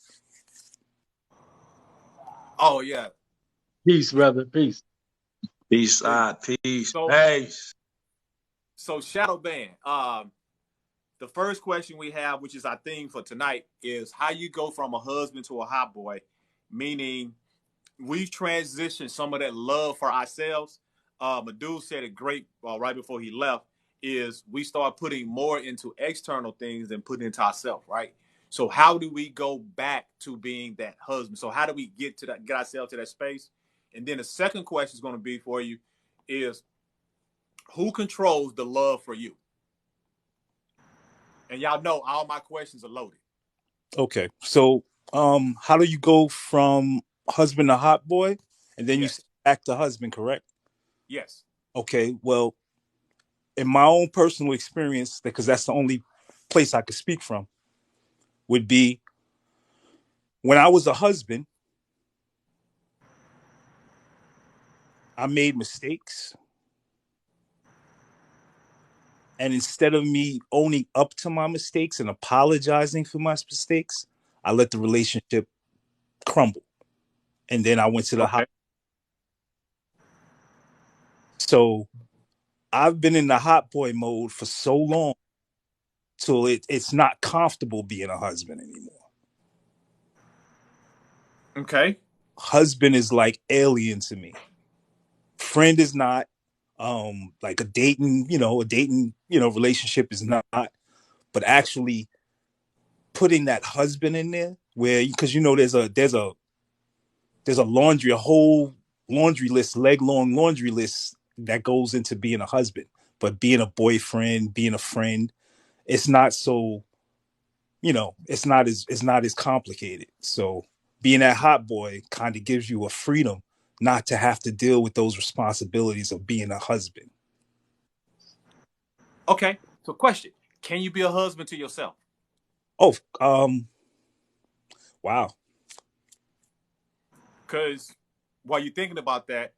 Oh yeah. Peace, brother. Peace. Peace. Peace. So Shadow Band, the first question we have, which is our theme for tonight, is how you go from a husband to a hot boy, meaning we've transitioned some of that love for ourselves. Madu said it great right before he left, is we start putting more into external things than putting into ourselves, right? So how do we go back to being that husband? So how do we get ourselves to that space? And then the second question is going to be for you is who controls the love for you? And y'all know all my questions are loaded. Okay. So how do you go from husband to hot boy? And then you back to husband, correct? Yes. Okay. Well, in my own personal experience, because that's the only place I could speak from, would be when I was a husband, I made mistakes. And instead of me owning up to my mistakes and apologizing for my mistakes, I let the relationship crumble. And then I went to the hot. So I've been in the hot boy mode for so long till it's not comfortable being a husband anymore. Okay. Husband is like alien to me. Friend is not. like a dating relationship is not, but actually putting that husband in there where, because there's a whole laundry list, leg long laundry list that goes into being a husband. But being a boyfriend, being a friend, it's not so, it's not as complicated. So being that hot boy kind of gives you a freedom not to have to deal with those responsibilities of being a husband. Okay. So question, can you be a husband to yourself? Oh, wow. Because while you're thinking about that,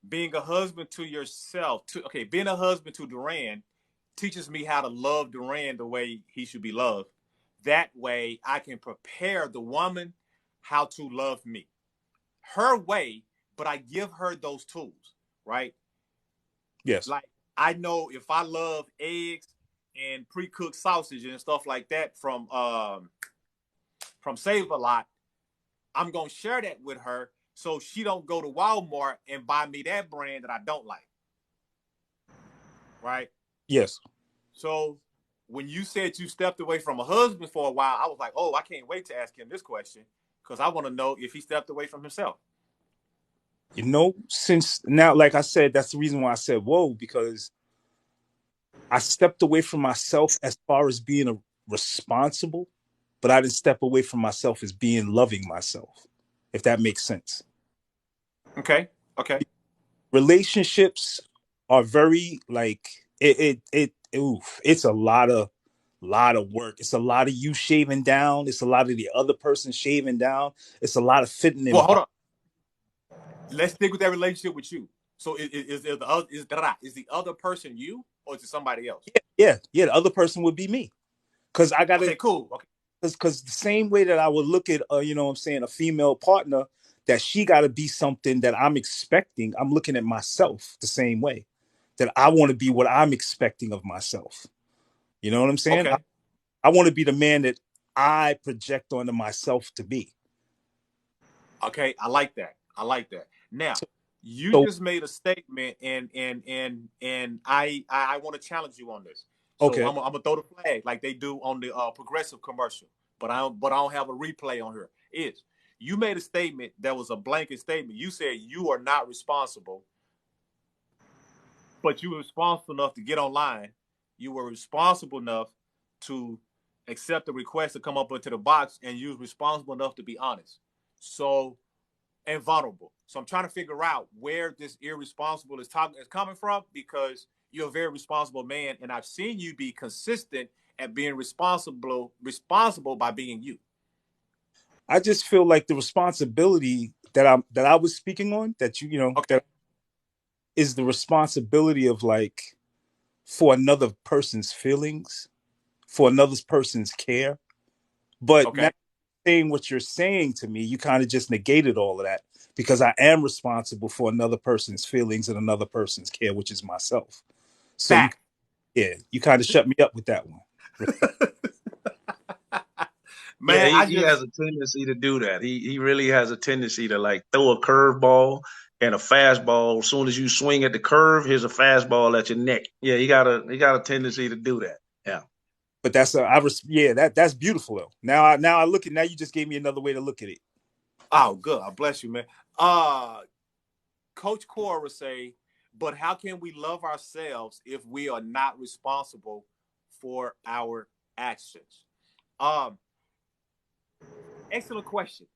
being a husband to yourself, being a husband to Duran teaches me how to love Duran the way he should be loved. That way I can prepare the woman how to love me. Her way, but I give her those tools, right? Yes. Like, I know if I love eggs and pre-cooked sausage and stuff like that from Save-A-Lot, I'm gonna share that with her so she don't go to Walmart and buy me that brand that I don't like. Right? Yes. So when you said you stepped away from a husband for a while, I was like, oh, I can't wait to ask him this question because I want to know if he stepped away from himself. Since now, like I said, that's the reason why I said whoa, because I stepped away from myself as far as being a responsible, but I didn't step away from myself as being loving myself, if that makes sense. Okay. Relationships are very it's a lot of work. It's a lot of you shaving down. It's a lot of the other person shaving down. It's a lot of fitting in. Well, hold on. Let's stick with that relationship with you. So is the other person you, or is it somebody else? Yeah. The other person would be me, because I got to. Okay, cool. Okay. Because the same way that I would look at, a female partner, that she got to be something that I'm expecting. I'm looking at myself the same way, that I want to be what I'm expecting of myself. You know what I'm saying? Okay. I want to be the man that I project onto myself to be. Okay, I like that. Now, you just made a statement, and I want to challenge you on this. So okay. I'm gonna throw the flag like they do on the Progressive commercial, but I don't have a replay on here. You made a statement that was a blanket statement. You said you are not responsible, but you were responsible enough to get online. You were responsible enough to accept the request to come up into the box, and you were responsible enough to be honest. So, and vulnerable. So I'm trying to figure out where this irresponsible is coming from, because you're a very responsible man, and I've seen you be consistent at being responsible by being you. I just feel like the responsibility that I was speaking on, that that is the responsibility of, like, for another person's feelings, for another person's care. But now saying what you're saying to me, you kind of just negated all of that, because I am responsible for another person's feelings and another person's care, which is myself. So you kind of shut me up with that one. Man, yeah, he has a tendency to do that. He really has a tendency to, like, throw a curveball and a fastball. As soon as you swing at the curve, here's a fastball at your neck. Yeah, he got a tendency to do that. Yeah. But that's beautiful though. Now I look at, now you just gave me another way to look at it. Oh, good. I bless you, man. Coach Cora say, but how can we love ourselves if we are not responsible for our actions? Excellent question.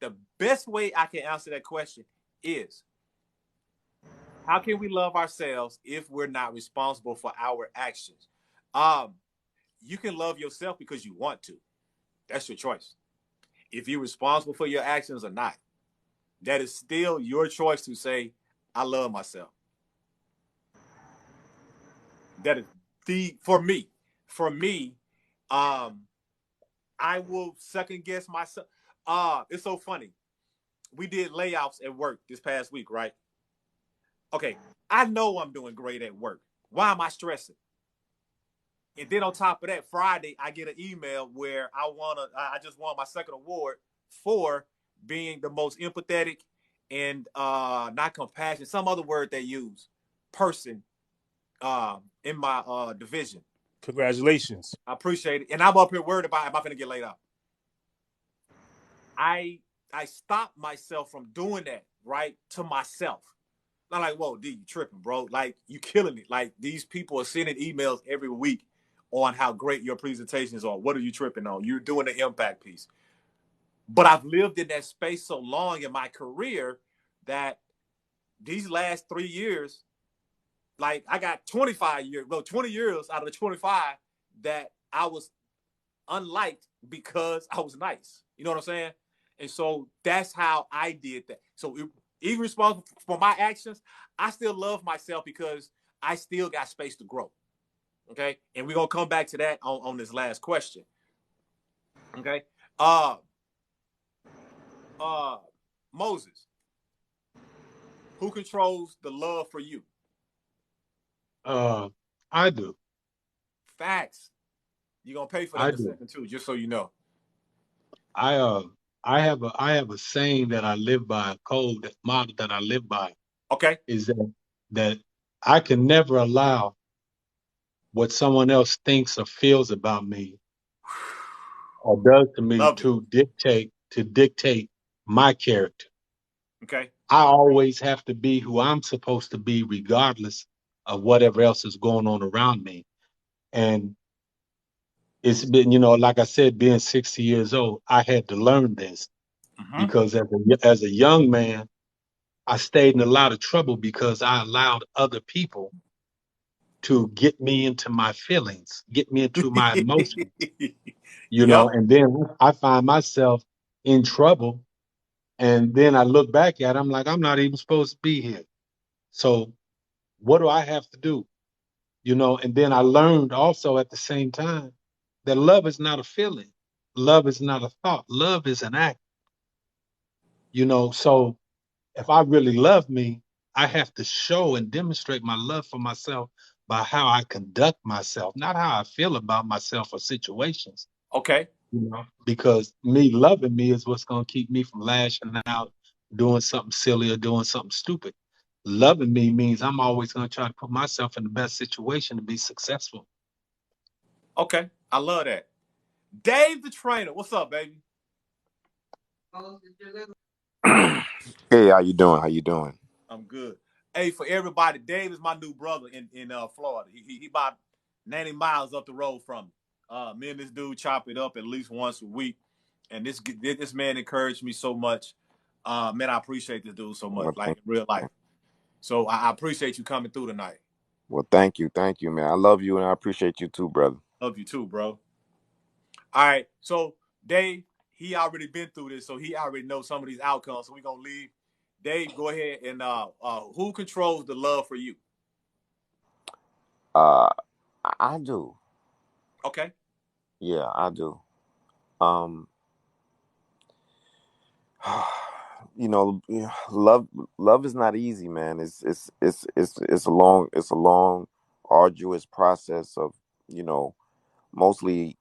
The best way I can answer that question is, how can we love ourselves if we're not responsible for our actions? You can love yourself because you want to. That's your choice. If you're responsible for your actions or not, that is still your choice to say, I love myself. That is for me, I will second guess myself. It's so funny. We did layoffs at work this past week, right? Okay, I know I'm doing great at work. Why am I stressing? And then on top of that, Friday, I get an email where I just won my second award for being the most empathetic and not compassion, some other word they use, person in my division. Congratulations. I appreciate it. And I'm up here worried about am I gonna get laid out. I stopped myself from doing that, right? To myself. Not like, whoa, D, you tripping, bro. Like, you killing it. Like, these people are sending emails every week on how great your presentations are. What are you tripping on? You're doing the impact piece. But I've lived in that space so long in my career that these last 3 years, like, I got 25 years, well, 20 years out of the 25 that I was unliked because I was nice. You know what I'm saying? And so that's how I did that. So even responsible for my actions, I still love myself because I still got space to grow. Okay. And we're gonna come back to that on this last question. Okay. Moses, who controls the love for you? I do. Facts. You're gonna pay for that I in a do. second too, just so you know. I I have a saying that I live by, a code, that model that I live by, Okay. is that I can never allow what someone else thinks or feels about me or does to me Love it. to dictate my character. Okay. I always have to be who I'm supposed to be, regardless of whatever else is going on around me. And it's been, like I said, being 60 years old, I had to learn this Mm-hmm. because as a young man, I stayed in a lot of trouble because I allowed other people to get me into my feelings, get me into my emotions, Yep. and then I find myself in trouble. And then I look back at it, I'm like, I'm not even supposed to be here. So what do I have to do? And then I learned also at the same time that love is not a feeling. Love is not a thought. Love is an act, So if I really love me, I have to show and demonstrate my love for myself by how I conduct myself, not how I feel about myself or situations, Okay. because me loving me is what's going to keep me from lashing out, doing something silly or doing something stupid. Loving me means I'm always going to try to put myself in the best situation to be successful. Okay. I love that. Dave the trainer. What's up, baby? Hey, how you doing? How you doing? I'm good. Hey, for everybody, Dave is my new brother in Florida. He about 90 miles up the road from me. Me and this dude chop it up at least once a week. And this man encouraged me so much. Man, I appreciate this dude so much, Well, like thank, in real life. So I appreciate you coming through tonight. well, thank you, man. I love you and I appreciate you too, brother. Love you too, bro. All right. So Dave, he already been through this, so he already knows some of these outcomes. So we're gonna leave. Dave, go ahead and who controls the love for you? Uh, I do. Okay. Yeah, I do. Um, love is not easy, man. It's a long, arduous process of, you know, mostly,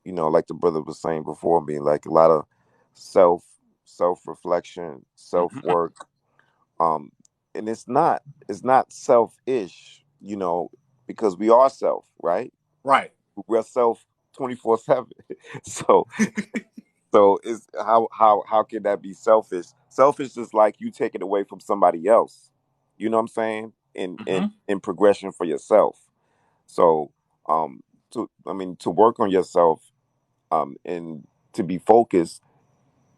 like the brother was saying before me, like a lot of self self reflection, self Mm-hmm. work. um and it's not selfish, because we are self, right? Right. We're self 24/7. so so it's how can that be selfish? Selfish is like you take it away from somebody else, you know what I'm saying, Mm-hmm. in progression for yourself. So to work on yourself, and to be focused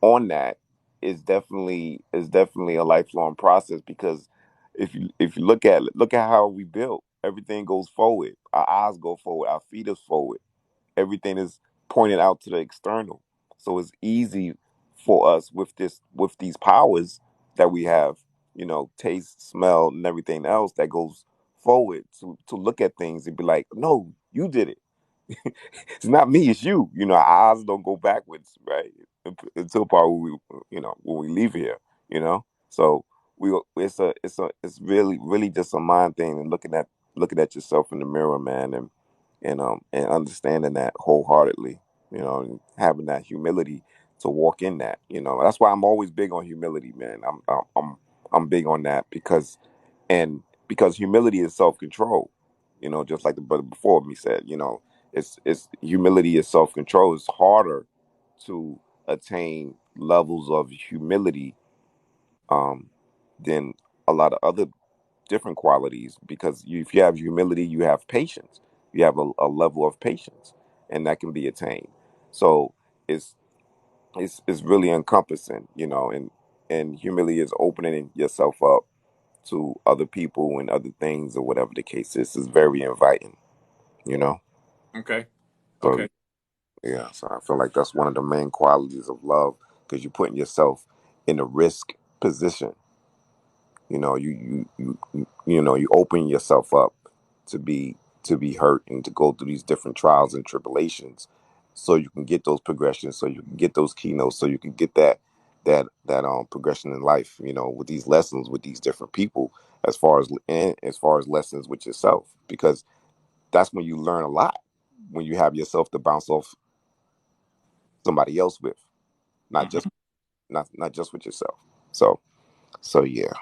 on that is definitely a lifelong process, because if you look at how we built, everything goes forward. Our eyes go forward, our feet is forward. Everything is pointed out to the external. So it's easy for us with these powers that we have, taste, smell, and everything else that goes forward, to look at things and be like, no, you did it. It's not me, it's you. Our eyes don't go backwards, right? Until part when we leave here, So it's really, really just a mind thing, and looking at yourself in the mirror, man, and understanding that wholeheartedly, and having that humility to walk in that. That's why I'm always big on humility, man. I'm big on that because humility is self-control. Just like the brother before me said. It's humility is self-control. It's harder to attain levels of humility than a lot of other different qualities, because if you have humility, you have patience. You have a level of patience, and that can be attained. So it's it's really encompassing, and humility is opening yourself up to other people and other things, or whatever the case is. Is very inviting, you know. Okay. So Okay. yeah, so I feel like that's one of the main qualities of love, because you're putting yourself in a risk position. You open yourself up to be hurt and to go through these different trials and tribulations, so you can get those progressions, so you can get those keynotes, so you can get that progression in life. With these lessons with these different people, as far as lessons with yourself, because that's when you learn a lot, when you have yourself to bounce off somebody else with, not Mhm. just not just with yourself. So yeah.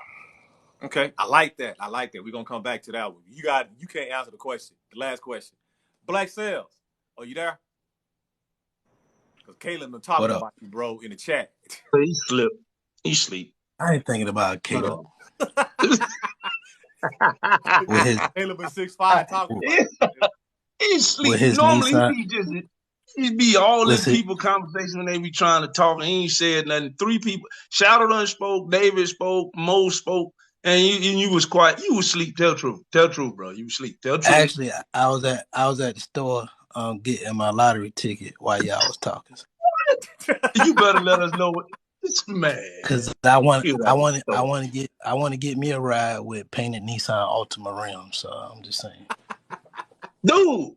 Okay. I like that. We're gonna come back to that one. You can't answer the question. The last question. Black Cells. Are you there? Because Caleb been What talking up? about you, bro, in the chat. He slipped. He sleep. I ain't thinking about Hold Caleb on. with his Caleb been 6'5" talking about He with sleep. his knee Normally side. he be all this Listen, people conversation when they be trying to talk, and he ain't said nothing. Three people, Shadow done spoke, David spoke, Mo spoke, and you was quiet. You was asleep. Tell truth. Tell truth, bro. You was asleep. Tell truth. actually, I was at the store getting my lottery ticket while y'all was talking, You better let us know what this man. cause I want Get I out want the I door. want to get me a ride with painted Nissan Altima rims. So I'm just saying. Dude,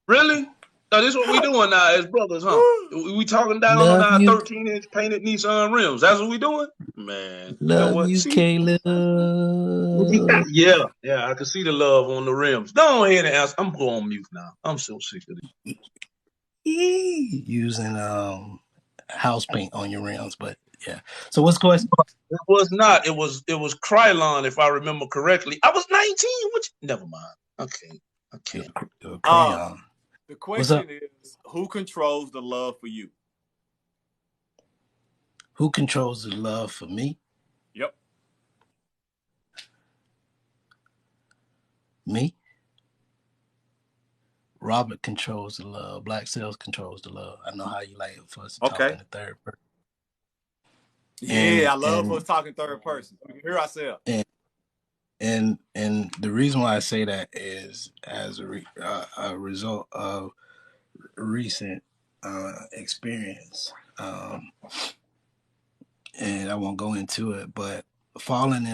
really? Now this is what we doing now as brothers, huh? We talking down on Love our you, 13-inch painted Nissan rims. That's what we doing? Man, you know love what? you, See? Caleb. Yeah, I can see the love on the rims. Go ahead and ask. I'm going on mute now. I'm so sick of it. Using house paint on your rims, but yeah. So what's the question? It was not. It was Krylon, if I remember correctly. I was 19. Never mind. I can't. Crayon. the What's up? question is, who controls the love for you? Who controls the love for me? Yep. Me. Robert controls the love. Black Cells controls the love. I know how you like it for us to talk Okay. in the third person. Yeah, I love us talking third person. We can hear ourselves. And the reason why I say that is as a result of recent experience, and I won't go into it, but falling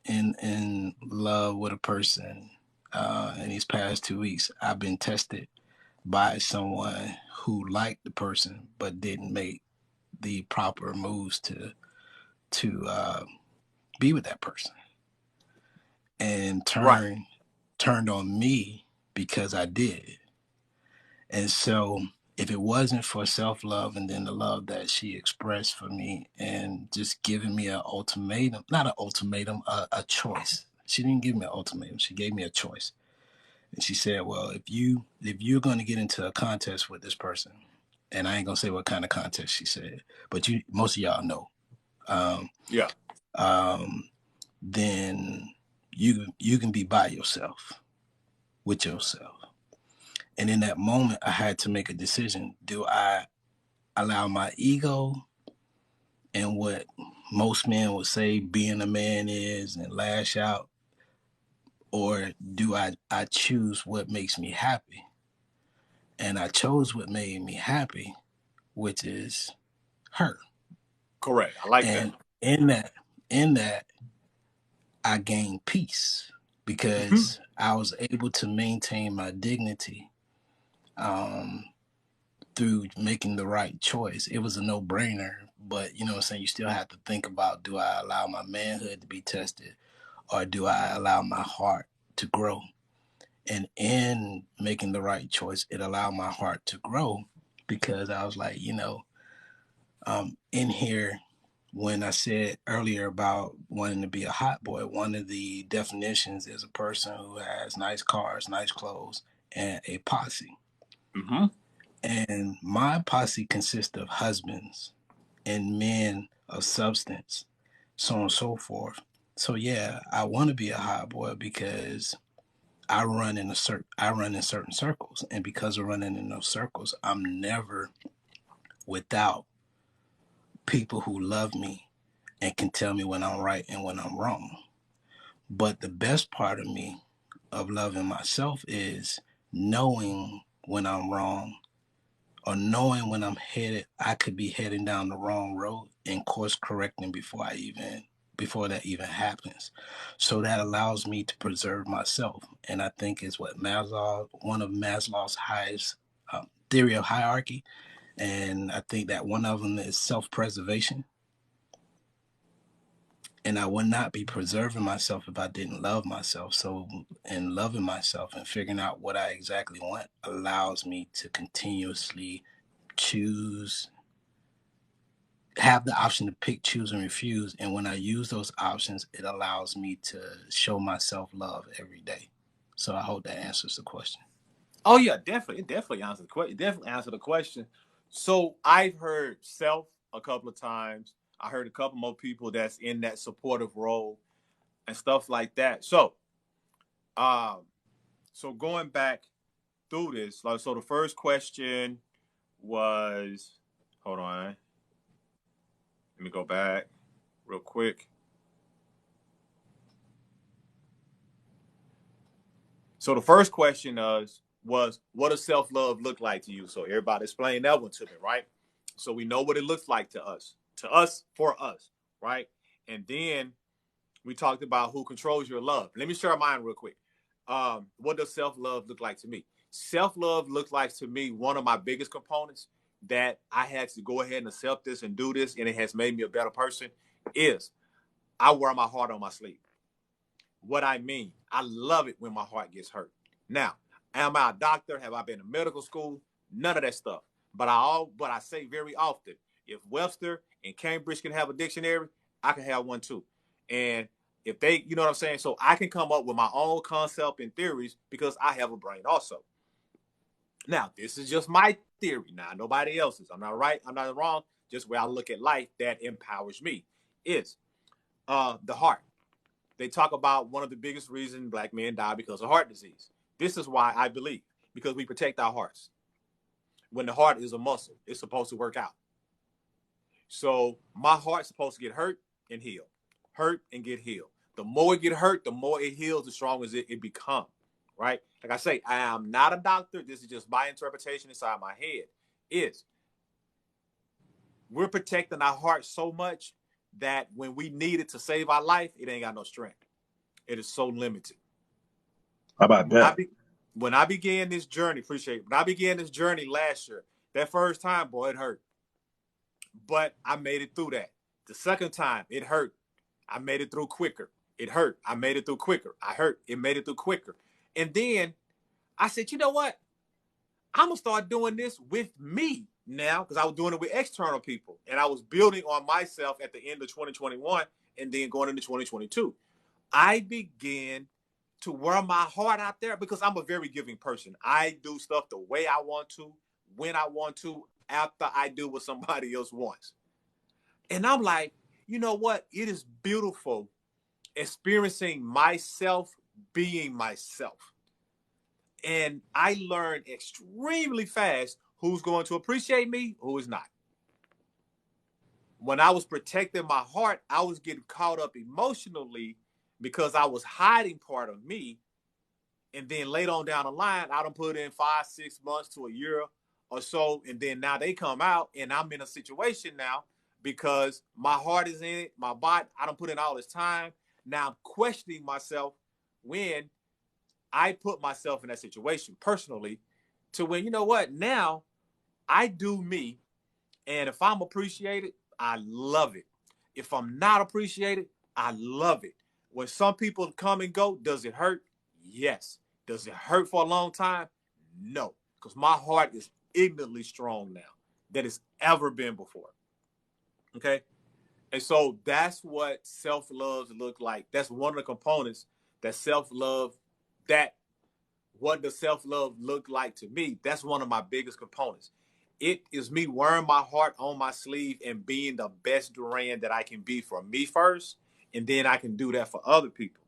in love with a person in these past 2 weeks, I've been tested by someone who liked the person but didn't make the proper moves to be with that person, and Right. turned on me because I did. And so if it wasn't for self-love and then the love that she expressed for me and just giving me an ultimatum, not an ultimatum, a choice. She didn't give me an ultimatum. She gave me a choice. And she said, well, if you're going to get into a contest with this person, and I ain't going to say what kind of contest she said, but most of y'all know, Yeah. then you can be by yourself, with yourself. And in that moment, I had to make a decision. Do I allow my ego and what most men would say being a man is and lash out? Or do I choose what makes me happy? And I chose what made me happy, which is her. Correct. I like that. And in that, I gained peace because I was able to maintain my dignity through making the right choice. It was a no-brainer, but you know what I'm saying, you still have to think about, do I allow my manhood to be tested or do I allow my heart to grow? And in making the right choice, it allowed my heart to grow because I was like, In here, when I said earlier about wanting to be a hot boy, one of the definitions is a person who has nice cars, nice clothes, and a posse. Mm-hmm. And my posse consists of husbands and men of substance, so on and so forth. So yeah, I want to be a hot boy because I run in certain circles, and because of running in those circles, I'm never without people who love me and can tell me when I'm right and when I'm wrong. But the best part of me, of loving myself, is knowing when I'm wrong, or knowing when I could be heading down the wrong road and course correcting before that even happens. So that allows me to preserve myself. And I think is what one of Maslow's highest theory of hierarchy. And I think that one of them is self-preservation. And I would not be preserving myself if I didn't love myself. So, in loving myself and figuring out what I exactly want allows me to continuously have the option to pick, choose, and refuse. And when I use those options, it allows me to show myself love every day. So I hope that answers the question. Oh yeah, definitely. It definitely answered the question. It definitely answered the question. So I've heard self a couple of times. I heard a couple more people that's in that supportive role and stuff like that. So going back through this, like, so the first question was, hold on, let me go back real quick. So the first question was what does self-love look like to you? So everybody explain that one to me, right? So we know what it looks like to us, for us, right? And then we talked about who controls your love. Let me share mine real quick. What does self-love look like to me? Self-love looks like to me one of my biggest components that I had to go ahead and accept this and do this, and it has made me a better person, is I wear my heart on my sleeve. What I mean, I love it when my heart gets hurt. Now, am I a doctor? Have I been in medical school? None of that stuff. But I say very often, if Webster and Cambridge can have a dictionary, I can have one too. And if they, you know what I'm saying? So I can come up with my own concept and theories because I have a brain also. Now, this is just my theory. Now, nobody else's. I'm not right. I'm not wrong. Just where I look at life that empowers me is the heart. They talk about one of the biggest reasons black men die because of heart disease. This is why I believe, because we protect our hearts. When the heart is a muscle, it's supposed to work out. So my heart's supposed to get hurt and heal, hurt and get healed. The more it get hurt, the more it heals, the stronger it becomes, right? Like I say, I am not a doctor. This is just my interpretation inside my head. Is we're protecting our heart so much that when we need it to save our life, it ain't got no strength. It is so limited. How about that? When I began this journey, appreciate it. When I began this journey last year, that first time, boy, it hurt. But I made it through that. The second time, it hurt. I made it through quicker. It hurt. I made it through quicker. I hurt. It made it through quicker. And then I said, you know what? I'm going to start doing this with me now, because I was doing it with external people. And I was building on myself at the end of 2021 and then going into 2022. I began to wear my heart out there because I'm a very giving person. I do stuff the way I want to, when I want to, after I do what somebody else wants. And I'm like, you know what? It is beautiful experiencing myself being myself. And I learned extremely fast who's going to appreciate me, who is not. When I was protecting my heart, I was getting caught up emotionally because I was hiding part of me. And then later on down the line, I done put in 5-6 months to a year or so. And then now they come out and I'm in a situation now because my heart is in it, my body, I done put in all this time. Now I'm questioning myself when I put myself in that situation personally to when, you know what, now I do me. And if I'm appreciated, I love it. If I'm not appreciated, I love it. When some people come and go, does it hurt? Yes. Does it hurt for a long time? No. Because my heart is ignorantly strong now than it's ever been before. Okay. And so that's what self-love look like. That's one of the components that self-love, that what does self-love look like to me? That's one of my biggest components. It is me wearing my heart on my sleeve and being the best Duran that I can be for me first, and then I can do that for other people.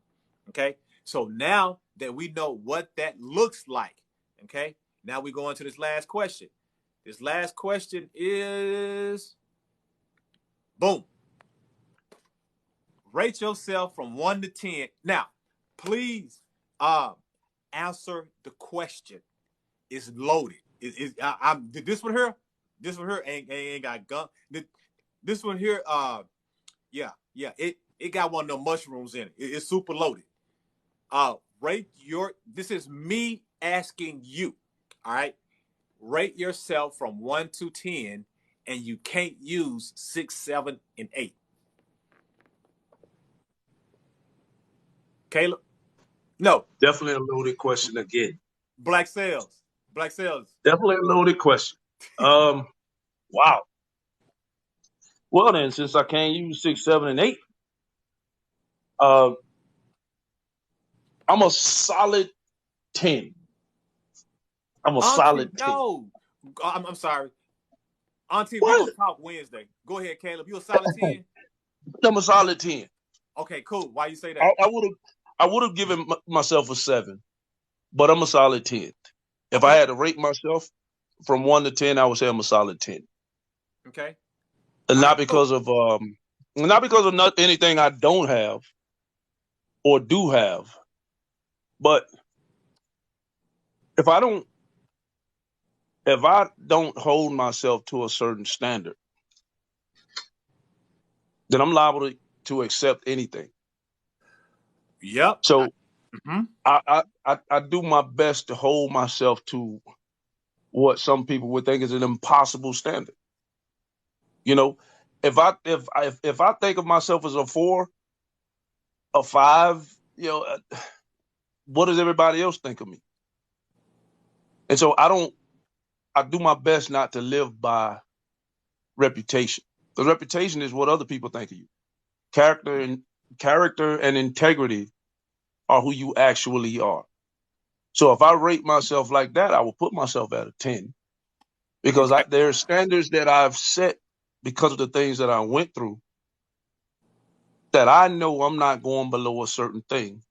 Okay. So now that we know what that looks like, okay, now we go into this last question. This last question is boom. Rate yourself from 1 to 10. Now, please answer the question. It's loaded. This one here, ain't got gun. This one here, yeah. It got one of them mushrooms in it. It's super loaded. This is me asking you, all right? Rate yourself from 1 to 10, and you can't use 6, 7, and 8. Caleb? No. Definitely a loaded question again. Black Sales. Definitely a loaded question. Wow. Well then, since I can't use 6, 7, and 8, I'm a solid 10. I'm a solid 10. No. I'm sorry. Auntie, we're What? going to talk Wednesday. Go ahead, Caleb. You a solid 10? I'm a solid 10. Okay, cool. Why you say that? I would have given myself a 7, but I'm a solid 10. If I had to rate myself from 1 to 10, I would say I'm a solid 10. Okay. And not because of anything I don't have or do have, but if I don't hold myself to a certain standard, then I'm liable to accept anything. Yep. So I do my best to hold myself to what some people would think is an impossible standard. You know, if I think of myself as a 4, a 5, what does everybody else think of me? And so I do my best not to live by reputation. Because reputation is what other people think of you. Character and integrity are who you actually are. So if I rate myself like that, I will put myself at a 10. Because there are standards that I've set because of the things that I went through that I know I'm not going below a certain thing.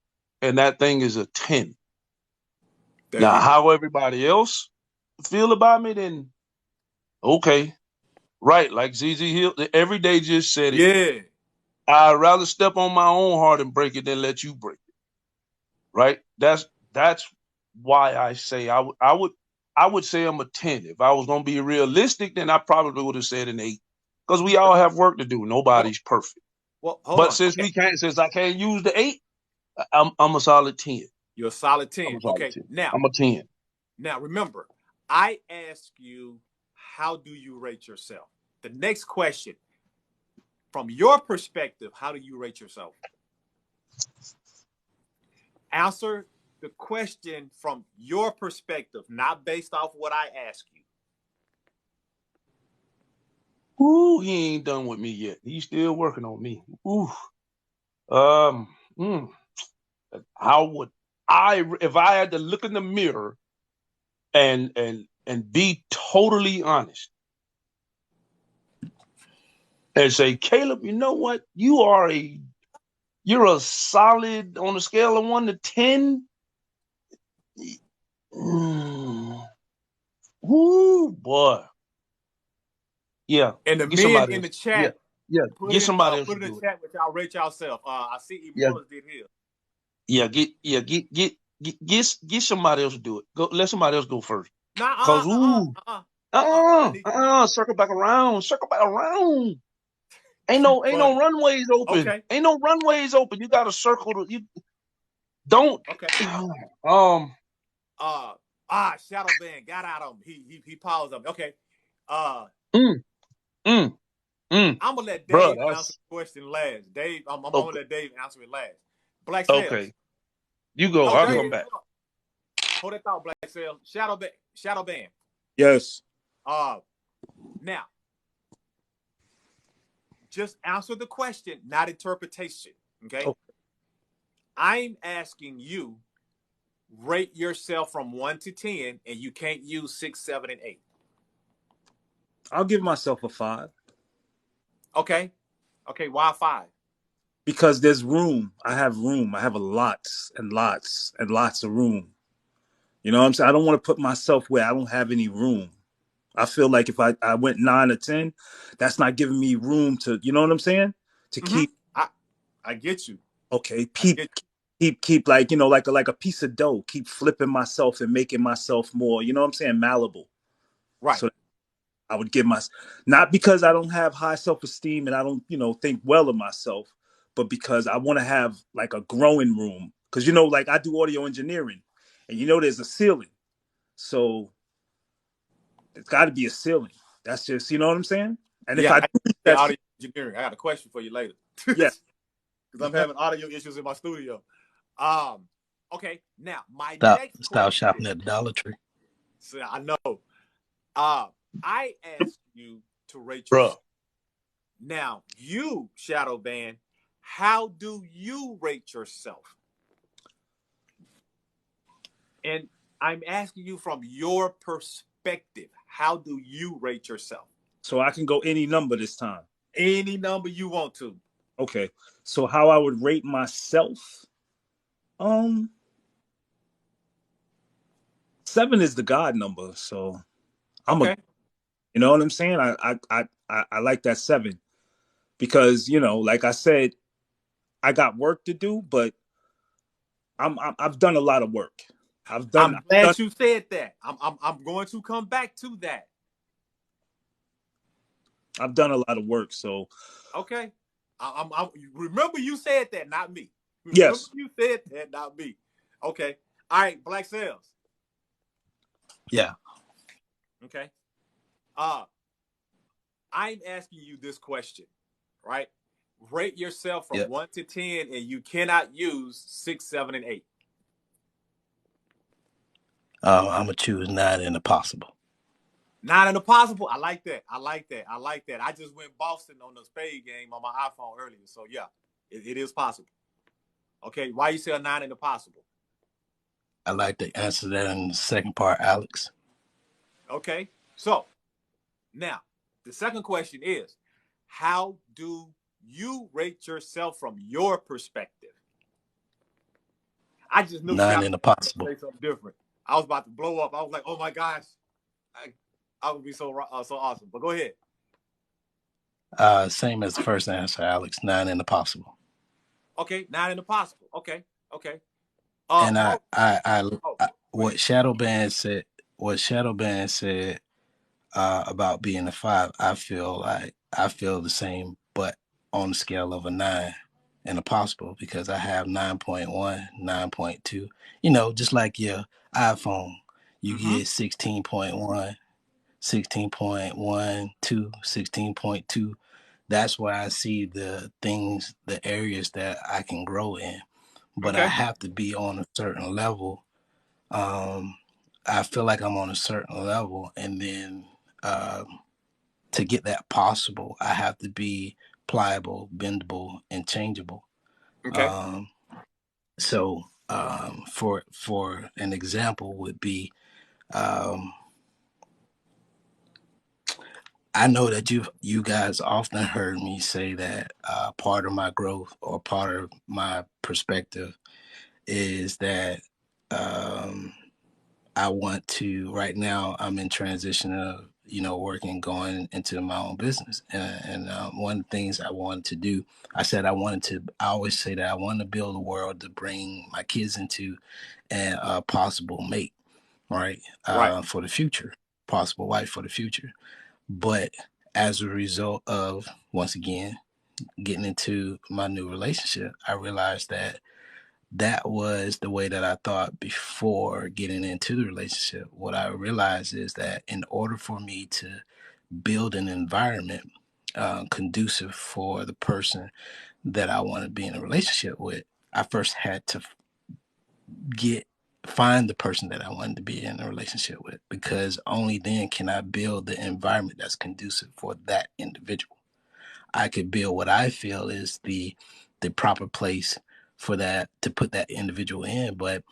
And that thing is a 10. Now, how everybody else feel about me, then okay. Right, like ZZ Hill, every day just said it. Yeah. I'd rather step on my own heart and break it than let you break it. Right? That's why I say I would say I'm a 10. If I was gonna be realistic, then I probably would have said an 8. Because we all have work to do. Nobody's perfect. Well, but since I can't use the 8, I'm a solid 10. You're a solid 10. I'm a solid Okay. 10. Now I'm a 10. Now remember, I ask you, how do you rate yourself? The next question, from your perspective, how do you rate yourself? Answer the question from your perspective, not based off what I ask you. Ooh, he ain't done with me yet. He's still working on me. Ooh. How would if I had to look in the mirror and be totally honest and say, Caleb, you know what? You're a solid on a scale of 1 to 10. Ooh, boy. Yeah. And the men in the chat, get somebody else put in the chat, which I'll rate yourself. I see Immortals did here. Get somebody else to do it. Let somebody else go first. Circle back around. Ain't no runways open. Okay. Ain't no runways open. You got to circle. You don't. Okay. Shadow Band got out of him. He paused up. Okay. I'm gonna let Dave answer the question last. Dave, I'm gonna let Dave answer it last. Black Sales. Okay. You go. I'll come back. Hold that thought, Black Sales. Shadow Band. Yes. Now, just answer the question, not interpretation. Okay. Oh, I'm asking you, rate yourself from 1 to 10, and you can't use 6, 7, and 8. I'll give myself a 5 Okay. Okay. Why 5? because there's room. I have room. I have a lots and lots and lots of room. You know what I'm saying? I don't want to put myself where I don't have any room. I feel like if I went 9 or 10, that's not giving me room to, you know what I'm saying? To keep, I get you. okay, I get keep like, you know, like a piece of dough, keep flipping myself and making myself more, you know what I'm saying? Malleable. Right. So I would give not because I don't have high self-esteem and I don't, you know, think well of myself, but because I want to have like a growing room. Because, you know, like I do audio engineering and, you know, there's a ceiling. So there's got to be a ceiling. That's just, you know what I'm saying? And if I do reach that audio engineering, I got a question for you later. yeah. Because I'm having audio issues in my studio. Okay, now my next stop shopping at the Dollar Tree. So I know. I asked you to rate yourself. Now, you, Shadow Band, how do you rate yourself? And I'm asking you from your perspective. How do you rate yourself? So I can go any number this time. Any number you want to. Okay. So how I would rate myself? 7 is the God number. So I'm okay. You know what I'm saying? I like that 7 because, you know, like I said, I got work to do, but I've done a lot of work. I'm glad you said that. I'm going to come back to that. I've done a lot of work, so okay. Remember you said that, not me. Yes, you said that, not me. Okay. All right, Black Sales. Yeah. Okay. I'm asking you this question, right? Rate yourself from 1 to 10, and you cannot use 6, 7, and 8. I'm gonna choose 9 and Impossible. 9 and Impossible. I like that. I just went Boston on the spade game on my iPhone earlier, so yeah, it is possible. Okay, why you say a 9 and Impossible? I like to answer that in the second part, Alex. Okay, so now the second question is, how do you rate yourself from your perspective? I just knew 9 and Impossible. Say something different. I was about to blow up. I was like, oh my gosh, I would be so awesome. But go ahead. Same as the first answer, Alex. 9 and Impossible. Okay, 9 and Impossible. Okay. And what Shadow Band said about being a 5, I feel the same, but on the scale of a 9 and Impossible, because I have 9.1, 9.2. You know, just like your iPhone, you get 16.1, 16.12, 16.2. That's where I see the areas that I can grow in. But I have to be on a certain level. I feel like I'm on a certain level, and then to get that possible, I have to be pliable, bendable, and changeable. Okay. So for an example would be, I know that you guys often heard me say that part of my growth or part of my perspective is that I want to, right now I'm in transition of, you know, working, going into my own business. And one of the things I wanted to do, I always say that I want to build a world to bring my kids into and a possible mate, right? For the future, possible wife for the future. But as a result of, once again, getting into my new relationship, I realized that was the way that I thought before getting into the relationship. What I realized is that in order for me to build an environment conducive for the person that I want to be in a relationship with, I first had to find the person that I wanted to be in a relationship with, because only then can I build the environment that's conducive for that individual. I could build what I feel is the proper place for that to put that individual in. But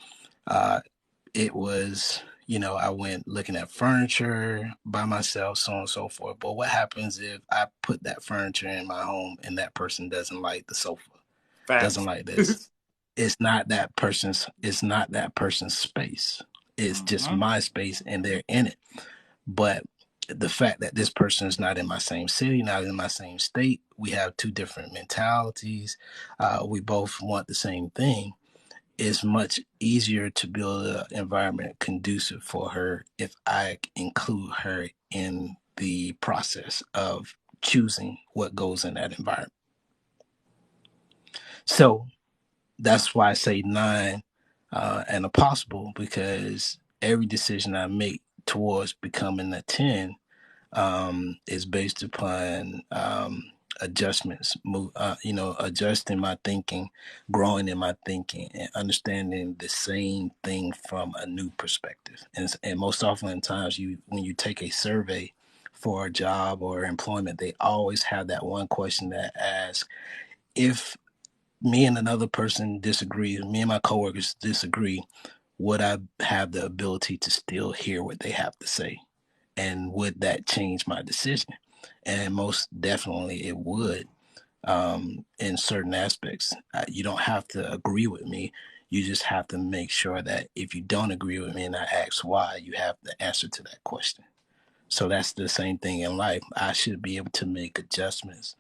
it was, I went looking at furniture by myself, so on and so forth. But what happens if I put that furniture in my home and that person doesn't like the sofa, doesn't Facts. like this? It's not that person's space. It's just my space and they're in it. But the fact that this person is not in my same city, not in my same state, we have two different mentalities. We both want the same thing. It's much easier to build an environment conducive for her if I include her in the process of choosing what goes in that environment. So that's why I say 9 and a possible, because every decision I make towards becoming a 10 is based upon adjustments, adjusting my thinking, growing in my thinking, and understanding the same thing from a new perspective. And most often times, when you take a survey for a job or employment, they always have that one question that asks, if me and another person disagree, me and my coworkers disagree, would I have the ability to still hear what they have to say? And would that change my decision? And most definitely it would. In certain aspects, you don't have to agree with me. You just have to make sure that if you don't agree with me and I ask why, you have the answer to that question. So that's the same thing in life. I should be able to make adjustments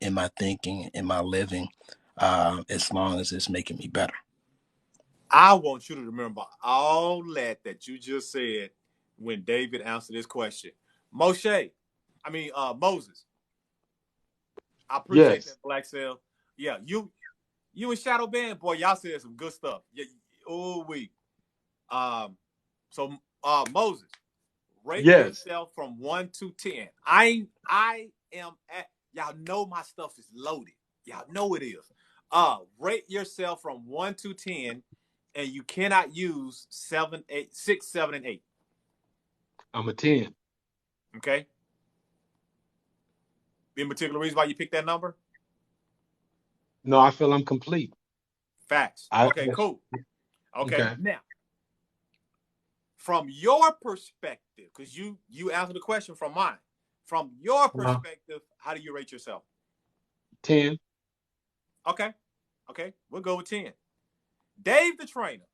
in my thinking, in my living, as long as it's making me better. I want you to remember all that you just said when David answered this question. Moses, I appreciate that, Black Cell. Yeah, you and Shadow Band, boy, y'all said some good stuff. Yeah, so Moses, rate yourself from 1 to 10. I am at, y'all know my stuff is loaded. Y'all know it is. Rate yourself from 1 to 10, and you cannot use 7, 8, 6, 7, and 8. I'm a 10. Okay. Any particular reason why you picked that number? No, I feel I'm complete. Facts. Okay, cool. Okay. Now, from your perspective, because you answered the question from mine. From your perspective, how do you rate yourself? 10. Okay. We'll go with 10. Dave the trainer.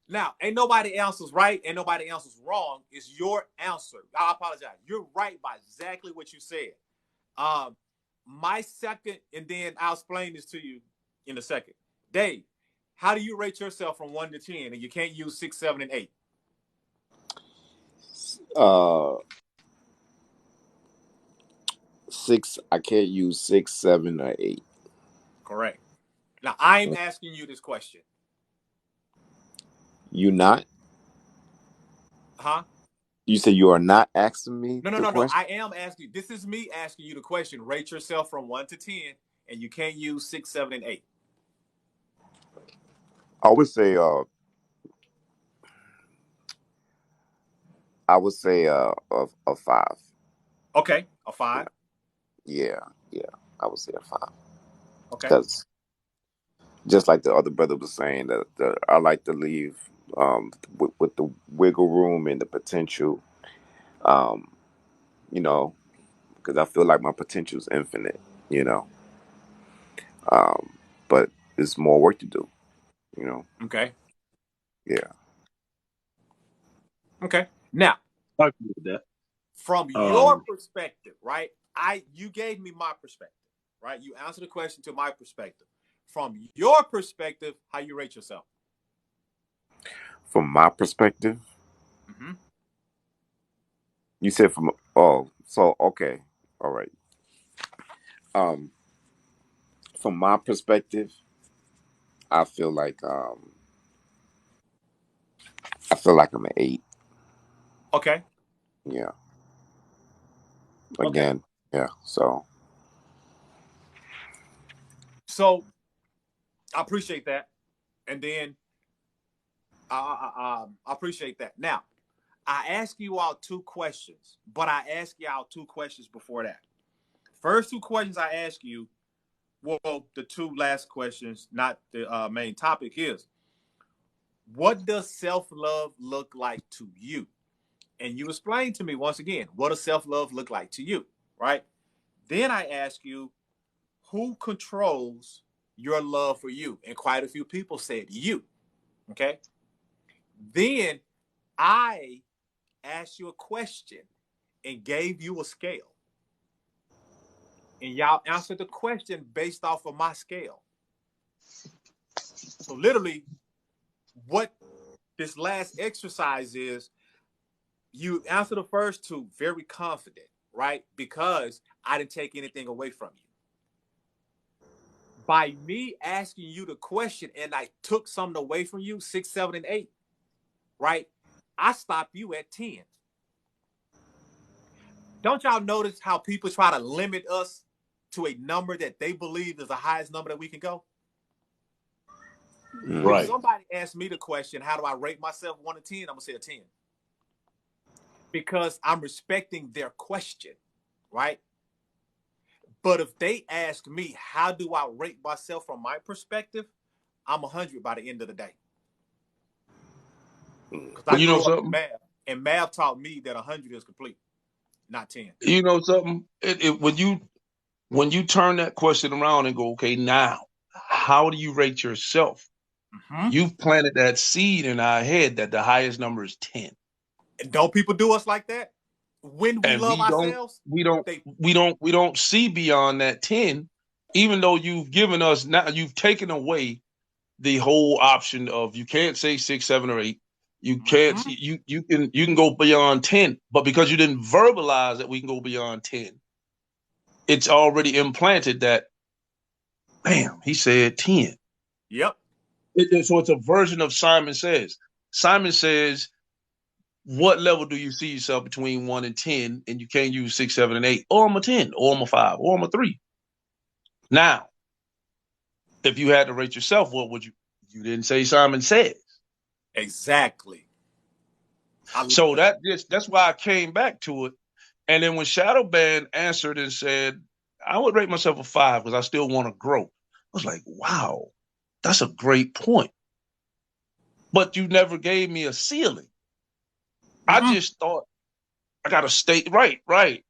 Now, ain't nobody answers right, ain't nobody answers wrong. It's your answer. I apologize. You're right by exactly what you said. My second, and then I'll explain this to you in a second. Dave, how do you rate yourself from 1 to 10? And you can't use 6, 7, and 8. 6. I can't use 6, 7, or 8. Correct. Now, I'm asking you this question. You not? Huh? You say you are not asking me? No. I am asking. This is me asking you the question. Rate yourself from 1 to 10, and you can't use 6, 7, and 8. I would say a 5. Okay, a 5. Yeah, I would say a 5. Okay. Because just like the other brother was saying, that I like to leave with the wiggle room and the potential, because I feel like my potential is infinite, but there's more work to do, Okay. Yeah. Okay. Now, from your perspective, right? You gave me my perspective, right? You answered the question to my perspective. From your perspective, how you rate yourself? From my perspective, you said okay, all right. From my perspective, I feel like I'm an 8. Okay. Yeah. Again, yeah. So I appreciate that, and then I appreciate that. Now, I ask you all 2 questions, but I ask y'all 2 questions before that. First 2 questions I ask you, well, the 2 last questions, not the main topic, is what does self-love look like to you? And you explain to me once again, what does self-love look like to you, right? Then I ask you, who controls your love for you? And quite a few people said you, okay? Then I asked you a question and gave you a scale. And y'all answered the question based off of my scale. So literally, what this last exercise is, you answer the first 2 very confident, right? Because I didn't take anything away from you. By me asking you the question and I took something away from you, 6, 7, and 8, right? I stopped you at 10. Don't y'all notice how people try to limit us to a number that they believe is the highest number that we can go? Right. If somebody asks me the question, how do I rate myself 1 to 10? I'm gonna say a 10. Because I'm respecting their question, right? But if they ask me, how do I rate myself from my perspective? I'm 100 by the end of the day. Because I You know grew up in something? math, and math taught me that 100 is complete, not 10. You know something? When you turn that question around and go, okay, now, how do you rate yourself? Mm-hmm. You've planted that seed in our head that the highest number is 10. And don't people do us like that? When we And love ourselves, we don't see beyond that 10, even though you've given us now, you've taken away the whole option of you can't say 6, 7, or 8. You can't you can go beyond 10, but because you didn't verbalize that we can go beyond 10, it's already implanted that, bam, he said 10. Yep. So it's a version of Simon Says. Simon Says, what level do you see yourself between 1 and 10? And you can't use 6, 7, and 8. Or I'm a 10, or I'm a 5, or I'm a 3. Now, if you had to rate yourself, what would you? You didn't say Simon Says. Exactly. So that's why I came back to it. And then when Shadow Band answered and said, I would rate myself a 5 because I still want to grow. I was like, wow, that's a great point. But you never gave me a ceiling. I just thought I got to stay right.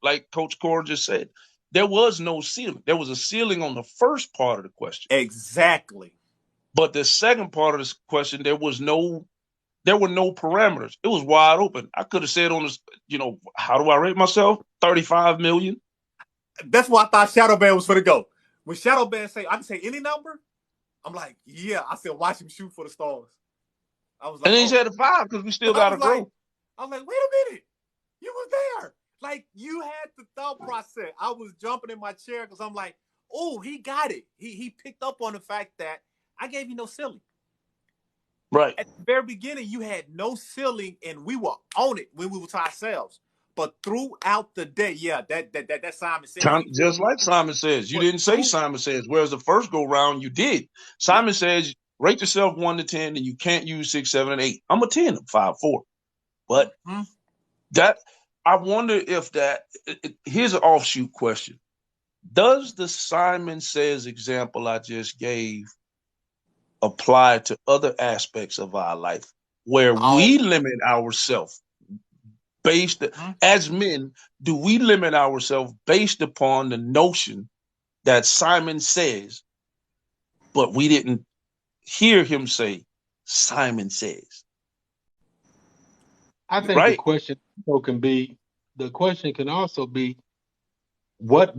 Like Coach Core just said, there was no ceiling. There was a ceiling on the first part of the question. Exactly. But the second part of this question, there were no parameters. It was wide open. I could have said on this, how do I rate myself? 35 million. That's why I thought Shadow Band was for the go. When Shadow Band say, I can say any number, I'm like, yeah. I said, watch him shoot for the stars. I was like, and then he said a 5 because we still got to grow. I was like, wait a minute. You was there. Like, you had the thought process. I was jumping in my chair because I'm like, oh, he got it. He picked up on the fact that I gave you no ceiling. Right. At the very beginning, you had no ceiling, and we were on it when we were to ourselves. But throughout the day, that Simon Says. Just like Simon Says. You didn't say Simon Says, whereas the first go round you did. Simon Says, rate yourself 1 to 10, and you can't use 6, 7, and 8. I'm a 10, I'm 5, 4. But that, I wonder if here's an offshoot question. Does the Simon Says example I just gave apply to other aspects of our life where we limit ourselves as men? Do we limit ourselves based upon the notion that Simon says, but we didn't hear him say Simon Says? I think the question can also be what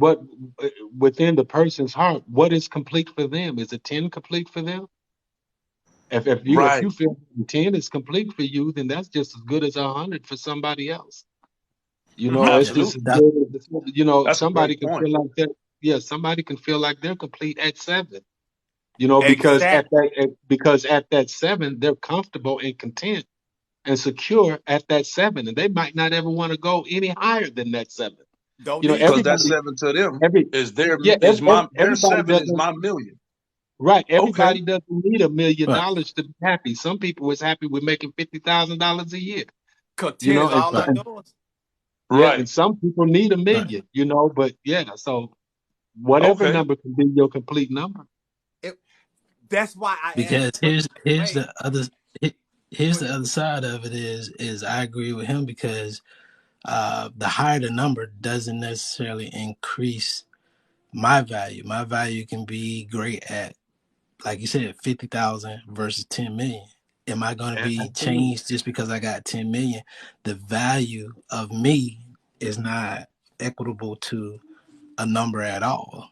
within the person's heart, what is complete for them? Is a 10 complete for them? If you feel 10 is complete for you, then that's just as good as 100 for somebody else. It's just as good as, somebody can feel like that. Yeah, somebody can feel like they're complete at 7. Because at that 7, they're comfortable and content and secure at that 7, and they might not ever want to go any higher than that 7. Because that 7 to them is their 7 is my million. Right. Everybody doesn't need $1 million to be happy. Some people is happy with making $50,000 a year. 'Cause You 10 know, is and, all Right. of and yours. yeah, Right. and some people need a Right. million, you know, but yeah, so whatever Okay. number can be your complete number. That's why I asked Because the question this way. here's Go the ahead. other side of it is I agree with him because the higher the number doesn't necessarily increase my value. My value can be great at, like you said, 50,000 versus 10 million. Am I going to be Absolutely. changed just because I got 10 million? The value of me is not equitable to a number at all,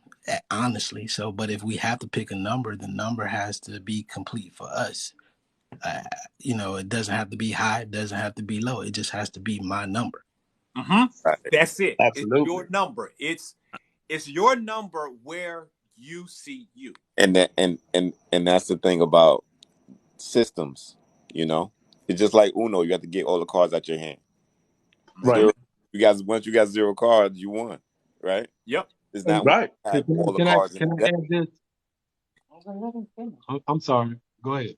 honestly. So, but if we have to pick a number, the number has to be complete for us. It doesn't have to be high, it doesn't have to be low. It just has to be my number. Mm-hmm. Right. That's it. It's Absolutely. your number. It's your number where you see you. And that's the thing about systems. It's just like Uno. You have to get all the cards out your hand. Right. Zero. Once you got 0 cards, you won. Right. Yep. It's Hey, not when Right. you have all the can I cards in can the I deck. add this? I'm sorry. Go ahead.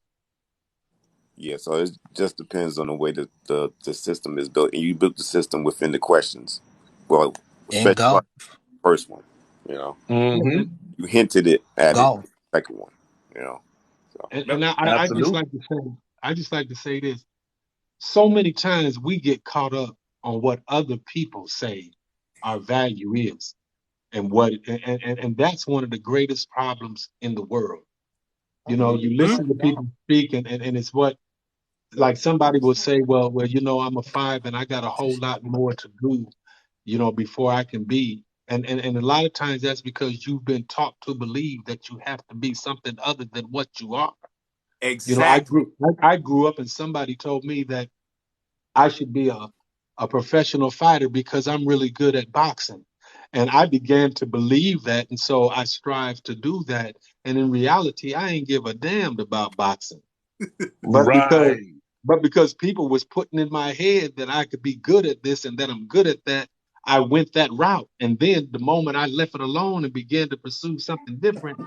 Yeah, so it just depends on the way that the system is built, and you built the system within the questions. Well, In especially golf, like the first one, you know, Mm-hmm. you hinted it at it. golf. Second one, you know. So And I just Absolutely. like to say, this. So many times we get caught up on what other people say our value is, and that's one of the greatest problems in the world. You know, you listen to people speak, and it's what, like, somebody will say, well, I'm a 5 and I got a whole lot more to do, before I can be. And a lot of times that's because you've been taught to believe that you have to be something other than what you are. You know, Exactly. I grew up and somebody told me that I should be a professional fighter because I'm really good at boxing. And I began to believe that. And so I strive to do that. And in reality, I ain't give a damn about boxing. But because Right. but because people was putting in my head that I could be good at this and that I'm good at that, I went that route. And then the moment I left it alone and began to pursue something different,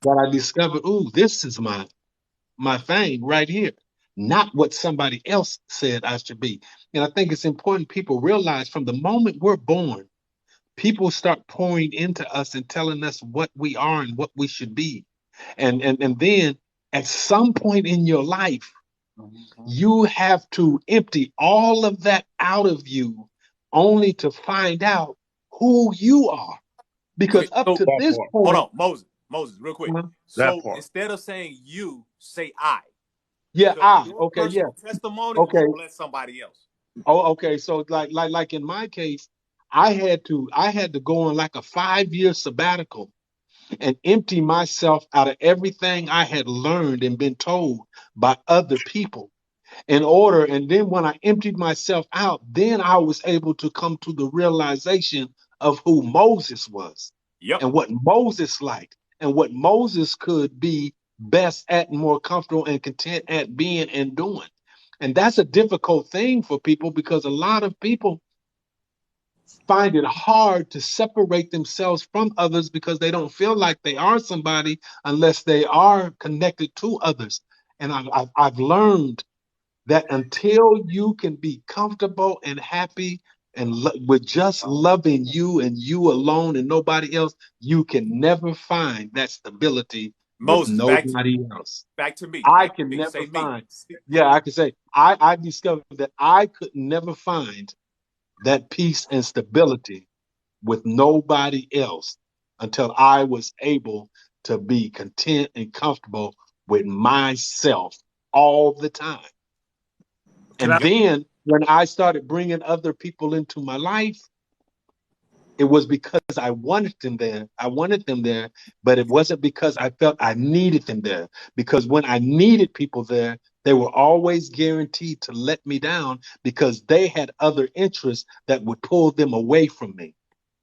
that I discovered, ooh, this is my thing right here, not what somebody else said I should be. And I think it's important people realize from the moment we're born, people start pouring into us and telling us what we are and what we should be. And then at some point in your life, you have to empty all of that out of you only to find out who you are. Because Okay. up So to That this part. hold point, on, Moses, real quick. uh, That So part. instead of saying you, say I. yeah, Because your okay, yeah, personal testimony okay. will bless somebody else. Oh, okay. So like in my case, I had to go on like a 5-year sabbatical and empty myself out of everything I had learned and been told by other people and then when I emptied myself out, then I was able to come to the realization of who Moses was Yep. and what Moses liked and what Moses could be best at and more comfortable and content at being and doing. And that's a difficult thing for people because a lot of people find it hard to separate themselves from others because they don't feel like they are somebody unless they are connected to others. And I've learned that until you can be comfortable and happy and with just loving you and you alone and nobody else, you can never find that stability with Moses, nobody else. back to me. I Back to can me. never Say me. find. Yeah, I can say I discovered that I could never find that peace and stability with nobody else until I was able to be content and comfortable with myself all the time. Can I? And then when I started bringing other people into my life, it was because I wanted them there. I wanted them there, but it wasn't because I felt I needed them there. Because when I needed people there, they were always guaranteed to let me down because they had other interests that would pull them away from me.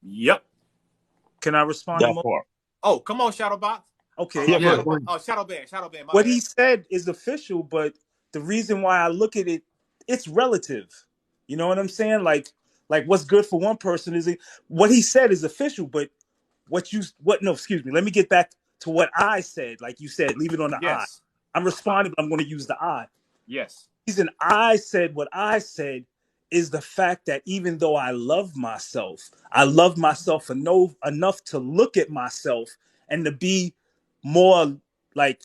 Yep. Can I respond to That Mo? part. Oh, come on, Shadowbox. Okay. Yeah, go Yeah, ahead. go ahead. Shadow Band, my What bad. he said is official, but the reason why I look at it, it's relative. You know what I'm saying? Like what's good for one person is what he said is official, but no, excuse me. Let me get back to what I said. Like you said, leave it on the I. I'm responding, but I'm going to use the I. Yes. The reason I said what I said is the fact that even though I love myself enough to look at myself and to be more like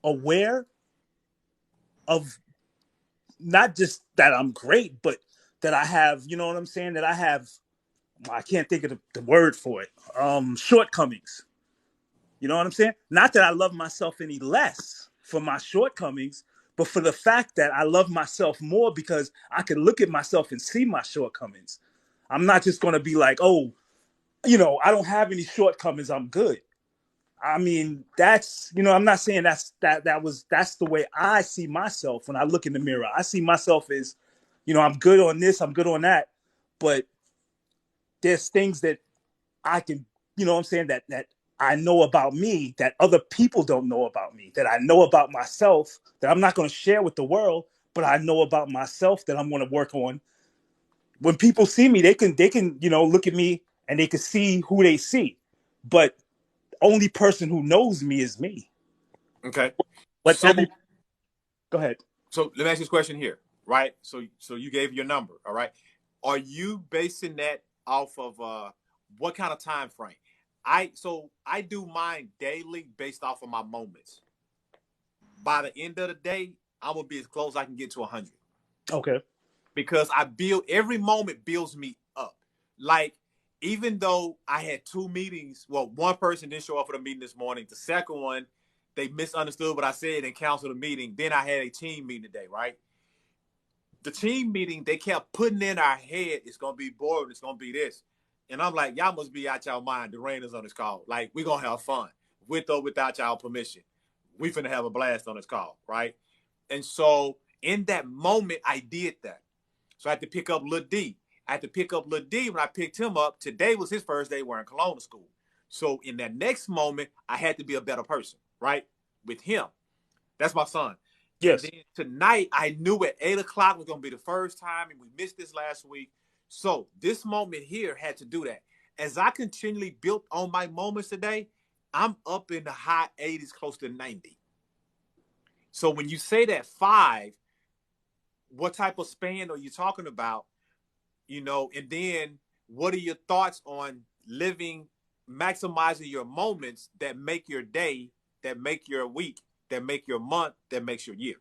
aware of not just that I'm great, but that I have, you know what I'm saying? That I can't think of the word for it. Shortcomings. You know what I'm saying? Not that I love myself any less for my shortcomings, but for the fact that I love myself more because I can look at myself and see my shortcomings. I'm not just going to be like, oh, I don't have any shortcomings. I'm good. I mean, that's, I'm not saying that's the way I see myself when I look in the mirror. I see myself as, I'm good on this, I'm good on that, but there's things that I can, what I'm saying, that I know about me that other people don't know about me, that I know about myself that I'm not going to share with the world, but I know about myself that I'm going to work on. When people see me, they can, look at me and they can see who they see, but only person who knows me is me. Okay. But go ahead. So let me ask you this question here, right? So you gave your number, all right? Are you basing that off of what kind of time frame? I do mine daily based off of my moments. By the end of the day, I'm gonna be as close as I can get to 100. Okay. Because every moment builds me up. Like, even though I had 2 meetings, well, one person didn't show up for the meeting this morning. The second one, they misunderstood what I said and canceled the meeting. Then I had a team meeting today, right? The team meeting, they kept putting in our head, it's going to be boring, it's going to be this. And I'm like, y'all must be out y'all mind. The rain is on this call. Like, we're going to have fun with or without y'all permission. We finna have a blast on this call, right? And so in that moment, I did that. So I had to pick up Lil D. I had to pick up Lil D when I picked him up. Today was his first day wearing cologne to school. So in that next moment, I had to be a better person, right? With him. That's my son. Yes. And then tonight, I knew at 8 o'clock was going to be the first time, and we missed this last week. So this moment here had to do that. As I continually built on my moments today, I'm up in the high 80s, close to 90. So when you say that 5, what type of span are you talking about? And then what are your thoughts on maximizing your moments that make your day, that make your week, that make your month, that makes your year?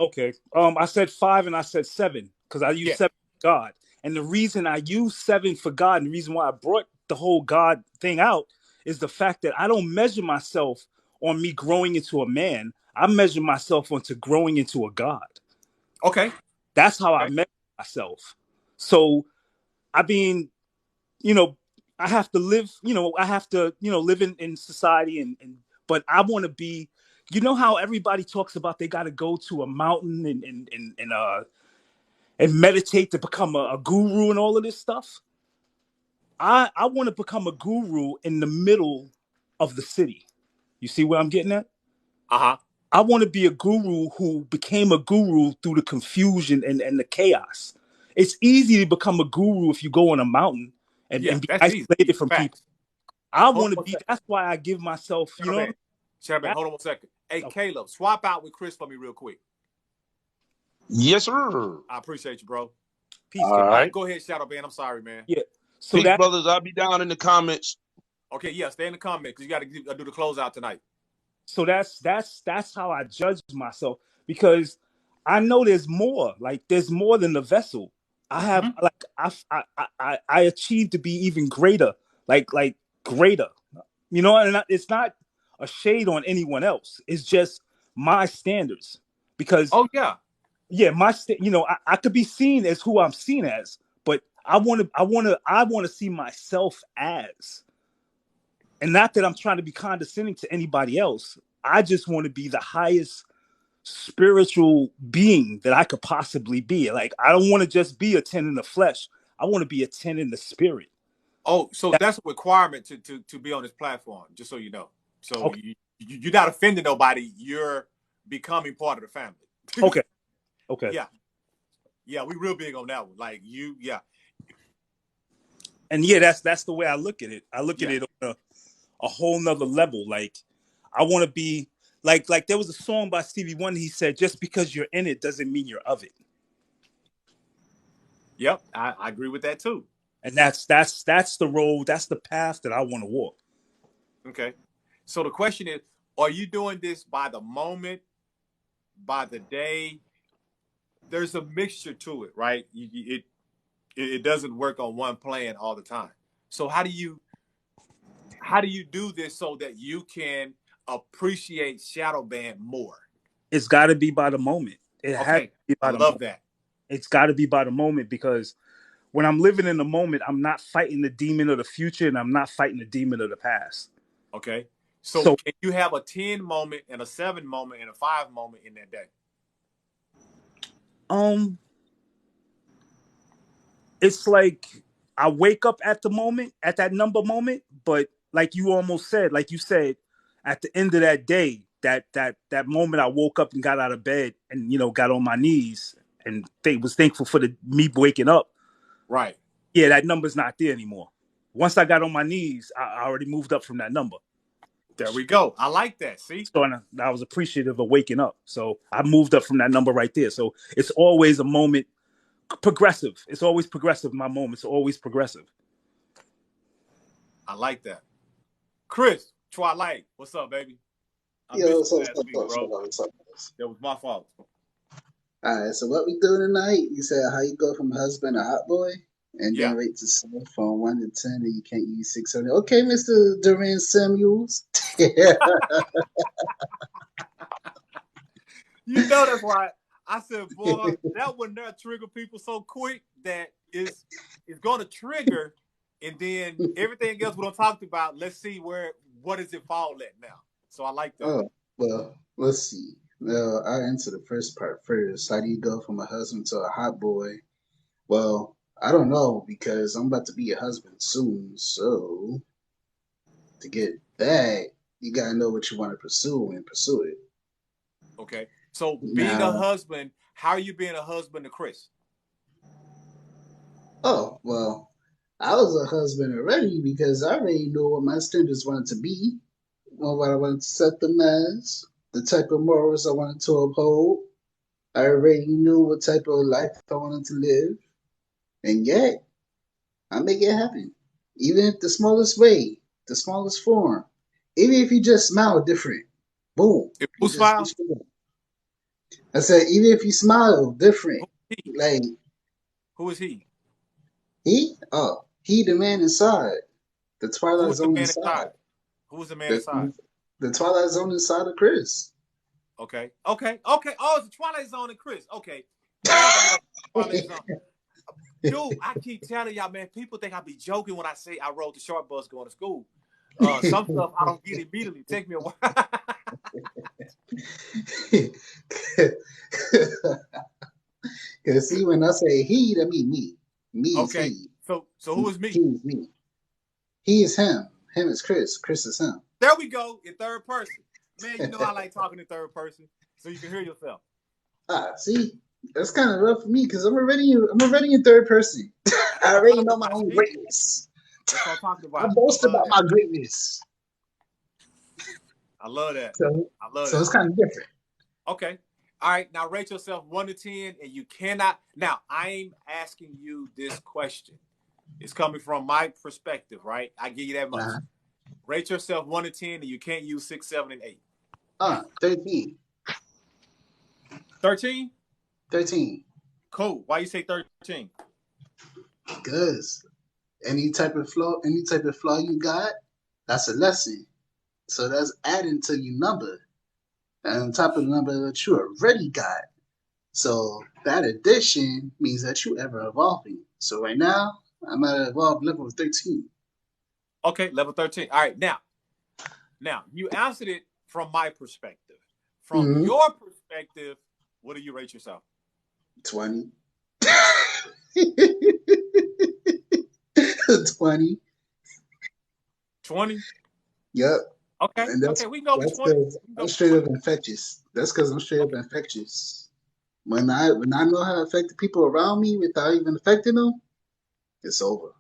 Okay. I said 5 and I said 7 because I use 7 for God. And the reason I use 7 for God and the reason why I brought the whole God thing out is the fact that I don't measure myself on me growing into a man. I measure myself onto growing into a God. Okay. That's how I measure myself. So, I mean, I have to live, live in society but I want to be, how everybody talks about they got to go to a mountain and meditate to become a guru and all of this stuff. I want to become a guru in the middle of the city. You see where I'm getting at? Uh-huh. I want to be a guru who became a guru through the confusion and the chaos. It's easy to become a guru if you go on a mountain and be isolated from people. I want to be. That's why I give myself. Shadow, hold on 1 second. Hey, okay. Caleb, swap out with Chris for me real quick. Yes, sir. I appreciate you, bro. Peace. All right. Go ahead, Shadow Man. I'm sorry, man. Yeah. So peace, brothers, I'll be down in the comments. Okay, yeah, stay in the comments because you got to do the closeout tonight. So that's how I judge myself, because I know there's more. Like, there's more than the vessel. I have I achieved to be even greater, like greater. And it's not a shade on anyone else. It's just my standards. Because I could be seen as who I'm seen as, but I want to see myself as. And not that I'm trying to be condescending to anybody else. I just want to be the highest spiritual being that I could possibly be. Like, I don't want to just be a 10 in the flesh. I want to be a 10 in the spirit. Oh, so that's a requirement to be on this platform, just so you know. So okay. You're not offending nobody. You're becoming part of the family. Okay. Okay. Yeah, we real big on that one. Like, And that's the way I look at it. I look at it on a whole nother level. Like, I want to be like there was a song by Stevie Wonder. He said, just because you're in it doesn't mean you're of it. Yep, I agree with that too. And that's the road, that's the path that I want to walk. Okay. So the question is, are you doing this by the moment, by the day? There's a mixture to it, right? It doesn't work on one plan all the time. So how do you do this so that you can appreciate shadow band more? It's got to be by the moment. It has to Okay, be I by the love moment. that. It's got to be by the moment, because when I'm living in the moment, I'm not fighting the demon of the future, and I'm not fighting the demon of the past. Okay. So So can you have a 10 moment and a 7 moment and a 5 moment in that day? it's like I wake up at the moment, at that number moment, but like you said, at the end of that day, that moment I woke up and got out of bed and got on my knees and was thankful for me waking up. Right. Yeah, that number's not there anymore. Once I got on my knees, I already moved up from that number. There we go. I like that. See? So I was appreciative of waking up. So I moved up from that number right there. So it's always a moment progressive. It's always progressive. My moment's always progressive. I like that. Chris, Twilight, what's up, baby? I Yo, missed you last week, bro. what's up? That was my fault. All right, so what we doing tonight? You said how you go from husband to hot boy, and Yeah. then rate to self from 1 to 10, and you can't use 600. Okay, Mr. Duran Samuels. You know that's why I said, boy, that would not trigger people so quick that it's going to trigger, and then everything else we don't talk about. Let's see what does it fall at now. So I like that. Oh, well, let's see. Well, I'll answer the first part first. How do you go from a husband to a hot boy? Well, I don't know, because I'm about to be a husband soon. So to get that, you gotta know what you want to pursue and pursue it. Okay. So being a husband, how are you being a husband to Chris? Oh, well, I was a husband already because I already knew what my standards wanted to be, what I wanted to set them as, the type of morals I wanted to uphold. I already knew what type of life I wanted to live. And yet, I make it happen. Even if the smallest way, the smallest form, even if you just smile different, boom. Who smile? I said, even if you smile different, like. Who is he? He? Oh, he the man inside. The Twilight Zone inside. Who is the man inside? The Twilight Zone inside of Chris. Okay. Oh, it's the Twilight Zone and Chris. Okay. Twilight Zone. Dude, I keep telling y'all, man, people think I be joking when I say I rode the short bus going to school. Some stuff I don't get immediately. Take me a while. Because see, when I say he, that mean me. Me okay. is he. So who is me? He is me. He is him. Him is Chris. Chris is him. There we go, in third person. Man, you know I like talking in third person, so you can hear yourself. See, that's kind of rough for me because I'm already in third person. I already know my own greatness. That's what I'm talking about. I boast about my greatness. I love that. So it's kind of different. Okay. All right. Now rate yourself 1 to 10, and you cannot. Now, I'm asking you this question. It's coming from my perspective, right? I give you that much. Rate yourself 1 to 10, and you can't use 6, 7, and 8. 13. 13? 13. Cool. Why you say 13? Because any type of flaw you got, that's a lesson. So that's adding to your number. And on top of the number that you already got. So that addition means that you ever evolving. So right now, I'm at evolved level 13. Okay, level 13. All right, now you answered it from my perspective. From your perspective, what do you rate yourself? 20. 20. 20? Yep. Okay. Okay, we can go with 20. I'm straight up infectious. That's because I'm straight up infectious. When I know how to affect the people around me without even affecting them, it's over.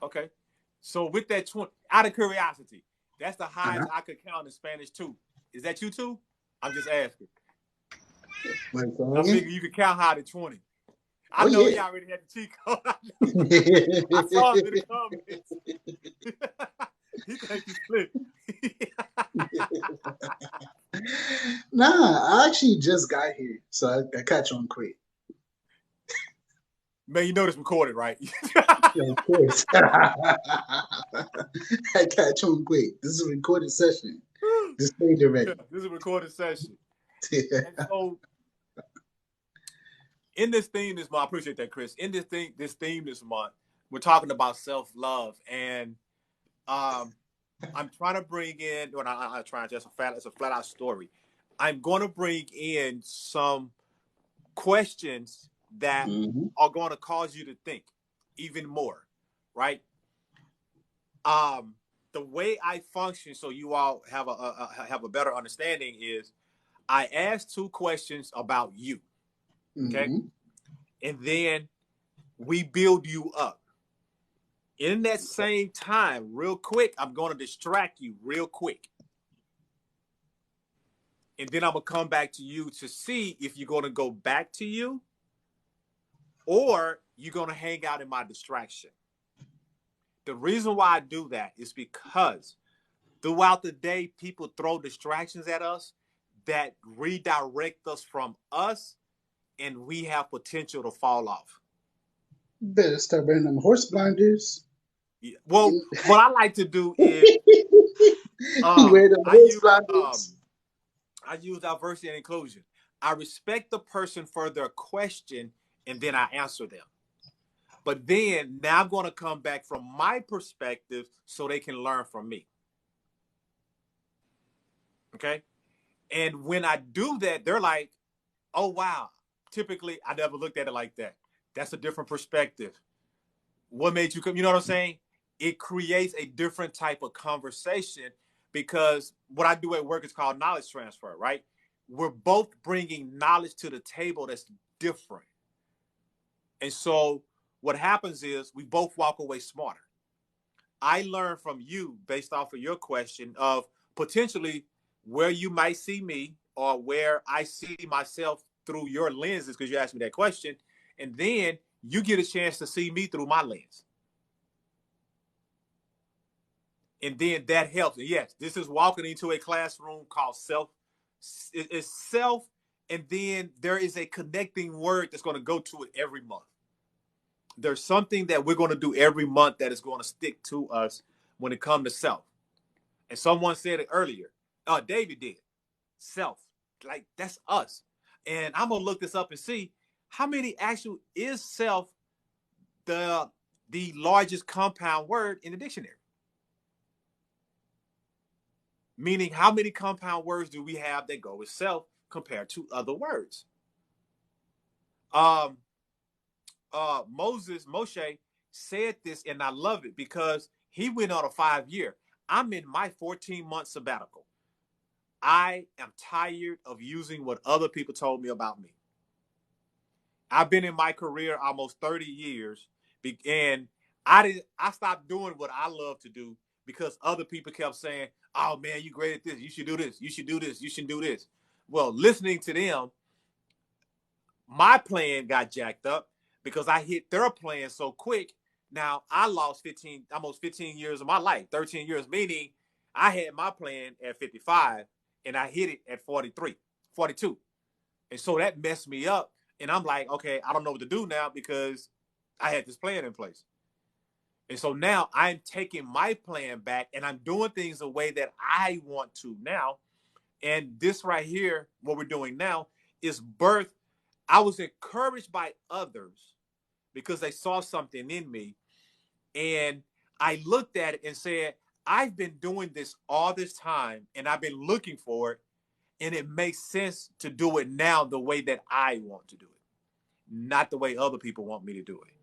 Okay. So with that 20, out of curiosity, that's the highest I could count in Spanish too. Is that you too? I'm just asking. I figure you could count high to 20. I Oh know yeah. he already had the cheat code. I saw him in the comments. He think he's slick. Nah, I actually just got here, so I catch on quick. Man, you know this recorded, right? Yeah, of course. I catch on quick. This is a recorded session. Just stay Yeah, ready. this is a recorded session. And so in this theme this month, I appreciate that, Chris. In this theme this month, we're talking about self-love. And I'm trying to bring in, when I'm trying, it's a flat out story. I'm going to bring in some questions that Mhm. are going to cause you to think even more, right? The way I function, so you all have a better understanding, is I ask two questions about you, okay, Mhm. and then we build you up. In that same time, real quick, I'm going to distract you real quick. And then I'm going to come back to you to see if you're going to go back to you or you're going to hang out in my distraction. The reason why I do that is because throughout the day, people throw distractions at us that redirect us from us, and we have potential to fall off. Better start wearing them horse blinders. Yeah. Well, what I like to do is Wear them I horse blinders. use diversity and inclusion. I respect the person for their question, and then I answer them. But then now I'm going to come back from my perspective so they can learn from me. Okay? And when I do that, they're like, oh, wow. Typically, I never looked at it like that. That's a different perspective. What made you come? You know what I'm saying? It creates a different type of conversation because what I do at work is called knowledge transfer, right? We're both bringing knowledge to the table that's different. And so what happens is we both walk away smarter. I learn from you based off of your question of potentially where you might see me or where I see myself through your lenses because you asked me that question. And then you get a chance to see me through my lens. And then that helps. And yes, this is walking into a classroom called self. It's self, and then there is a connecting word that's going to go to it every month. There's something that we're going to do every month that is going to stick to us when it comes to self. And someone said it earlier. David did. Self. Like, that's us. And I'm going to look this up and see how many actually is self the largest compound word in the dictionary. Meaning, how many compound words do we have that go with self compared to other words? Moshe said this, and I love it because he went on a 5-year. I'm in my 14-month sabbatical. I am tired of using what other people told me about me. I've been in my career almost 30 years, and I stopped doing what I love to do because other people kept saying, "Oh man, you great at this. You should do this. You should do this. You should do this." Well, listening to them, my plan got jacked up because I hit their plan so quick. Now I lost almost 15 years of my life, 13 years, meaning I had my plan at 55 and I hit it at 43, 42. And so that messed me up. And I'm like, okay, I don't know what to do now because I had this plan in place. And so now I'm taking my plan back and I'm doing things the way that I want to now. And this right here, what we're doing now, is birth. I was encouraged by others because they saw something in me. And I looked at it and said, I've been doing this all this time and I've been looking for it. And it makes sense to do it now the way that I want to do it, not the way other people want me to do it.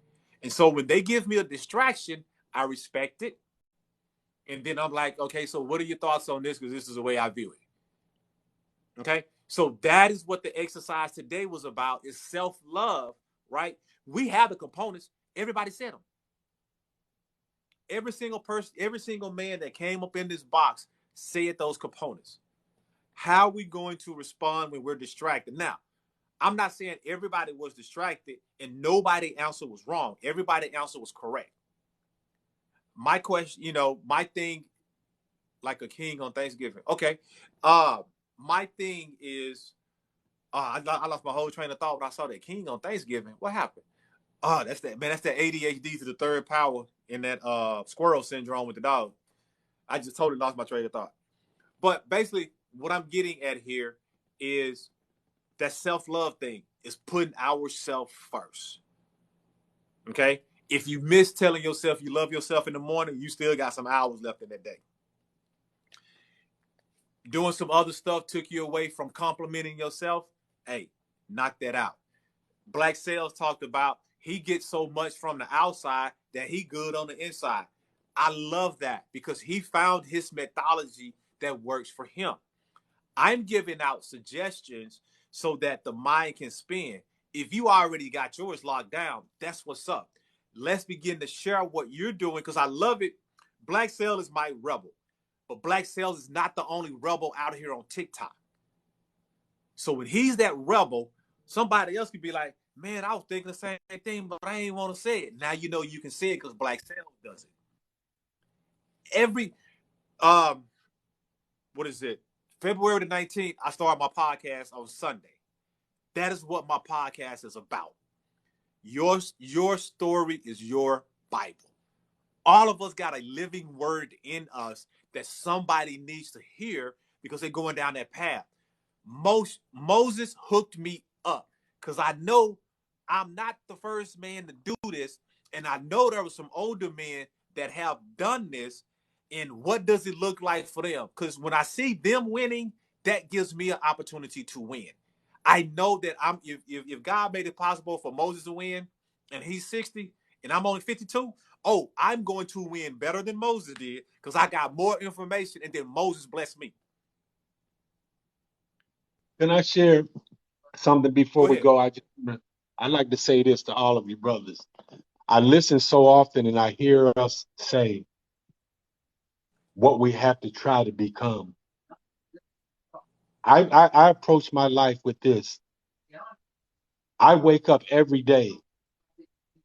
And so when they give me a distraction, I respect it. And then I'm like, okay, so what are your thoughts on this? Because this is the way I view it. Okay. So that is what the exercise today was about, is self-love, right? We have the components. Everybody said them. Every single person, every single man that came up in this box said those components. How are we going to respond when we're distracted? Now, I'm not saying everybody was distracted and nobody answer was wrong. Everybody answer was correct. My question, my thing, like a king on Thanksgiving. Okay. My thing is, I lost my whole train of thought when I saw that king on Thanksgiving. What happened? That's that ADHD to the third power in that squirrel syndrome with the dog. I just totally lost my train of thought. But basically, what I'm getting at here is that self-love thing is putting ourselves first. Okay? If you miss telling yourself you love yourself in the morning, you still got some hours left in that day. Doing some other stuff took you away from complimenting yourself. Hey, knock that out. Black Sales talked about he gets so much from the outside that he good on the inside. I love that because he found his methodology that works for him. I'm giving out suggestions so that the mind can spin. If you already got yours locked down, that's what's up. Let's begin to share what you're doing because I love it. Black Sale is my rebel, but Black Sales is not the only rebel out here on TikTok. So when he's that rebel, somebody else could be like, man, I was thinking the same thing, but I ain't want to say it. Now you know you can say it because Black Sales does it. What is it? February the 19th, I started my podcast on Sunday. That is what my podcast is about. Your story is your Bible. All of us got a living word in us that somebody needs to hear because they're going down that path. Moses hooked me up because I know I'm not the first man to do this. And I know there were some older men that have done this. And what does it look like for them? Because when I see them winning, that gives me an opportunity to win. I know that if God made it possible for Moses to win and he's 60 and I'm only 52, I'm going to win better than Moses did because I got more information and then Moses blessed me. Can I share something before Go we ahead. go? I'd like to say this to all of you brothers. I listen so often and I hear us say what we have to try to become. I approach my life with this. I wake up every day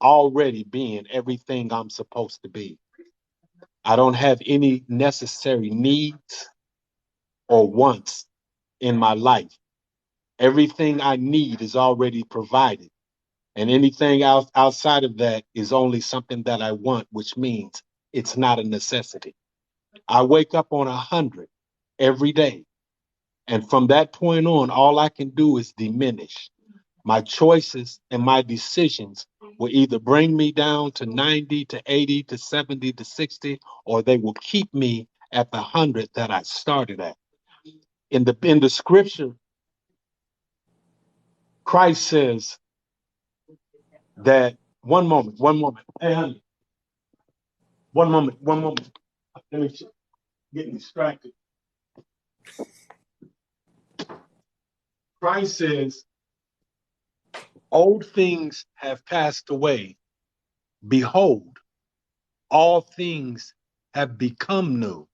already being everything I'm supposed to be. I don't have any necessary needs or wants in my life. Everything I need is already provided. And anything outside of that is only something that I want, which means it's not a necessity. I wake up on 100 every day. And from that point on, all I can do is diminish. My choices and my decisions will either bring me down to 90 to 80 to 70 to 60, or they will keep me at the 100 that I started at. In the scripture, Christ says that one moment. Hey, honey, one moment. Let me get distracted. Christ says, old things have passed away. Behold, all things have become new.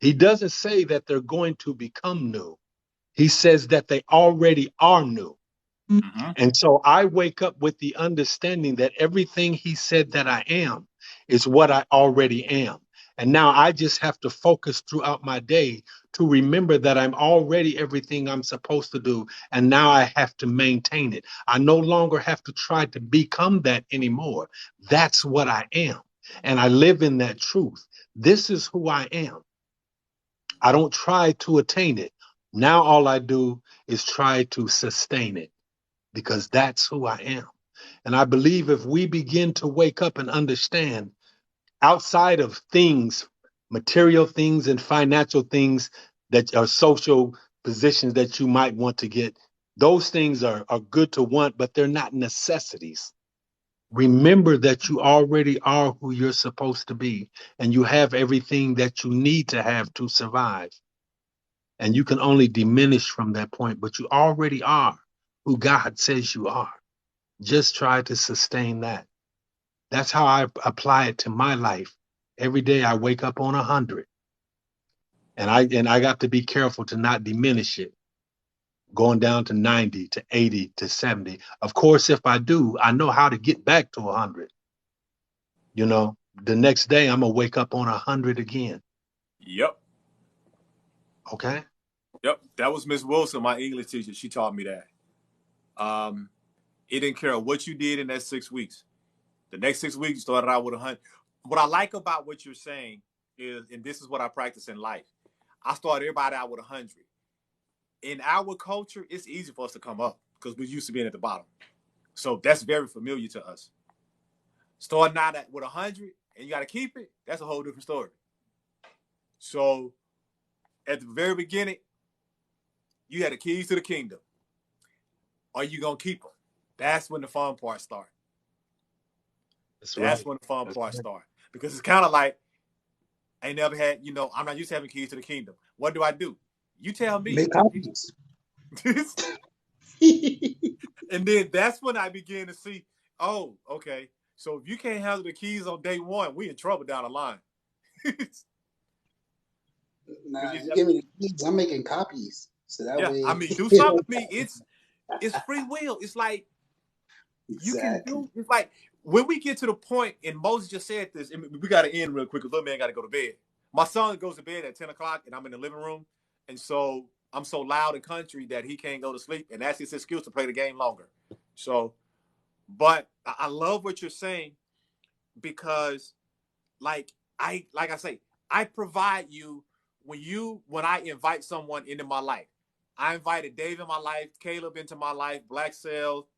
He doesn't say that they're going to become new. He says that they already are new. Mm-hmm. And so I wake up with the understanding that everything he said that I am is what I already am. And now I just have to focus throughout my day to remember that I'm already everything I'm supposed to do. And now I have to maintain it. I no longer have to try to become that anymore. That's what I am. And I live in that truth. This is who I am. I don't try to attain it. Now all I do is try to sustain it because that's who I am. And I believe if we begin to wake up and understand outside of things, material things and financial things that are social positions that you might want to get, those things are good to want, but they're not necessities. Remember that you already are who you're supposed to be, and you have everything that you need to have to survive. And you can only diminish from that point, but you already are who God says you are. Just try to sustain that. That's how I apply it to my life. Every day I wake up on 100. And I got to be careful to not diminish it. going down to 90, to 80, to 70. Of course, if I do, I know how to get back to 100. You know, the next day I'm gonna wake up on 100 again. Yep. Okay. Yep. That was Miss Wilson, my English teacher. She taught me that. It didn't care what you did in that 6 weeks. The next 6 weeks, you started out with 100. What I like about what you're saying is, and this is what I practice in life, I start everybody out with 100. In our culture, it's easy for us to come up because we're used to being at the bottom. So that's very familiar to us. Starting out with 100 and you got to keep it, that's a whole different story. So at the very beginning, you had the keys to the kingdom. Are you going to keep them? That's when the fun part starts. That's when the fun part starts. Because it's kind of like, I ain't never had, I'm not used to having keys to the kingdom. What do? You tell me. Make copies. And then that's when I began to see, oh, okay. So if you can't handle the keys on day one, we in trouble down the line. Nah, you give me the keys, I'm making copies. So that way, I mean, do something. I mean, it's free will. It's like you can do. It's like when we get to the point, and Moses just said this, and we got to end real quick because little man got to go to bed. My son goes to bed at 10 o'clock, and I'm in the living room, and so I'm so loud and country that he can't go to sleep, and that's his excuse to play the game longer. So, but I love what you're saying because, like I say, I provide you when I invite someone into my life. I invited Dave in my life, Caleb into my life, Black Cell,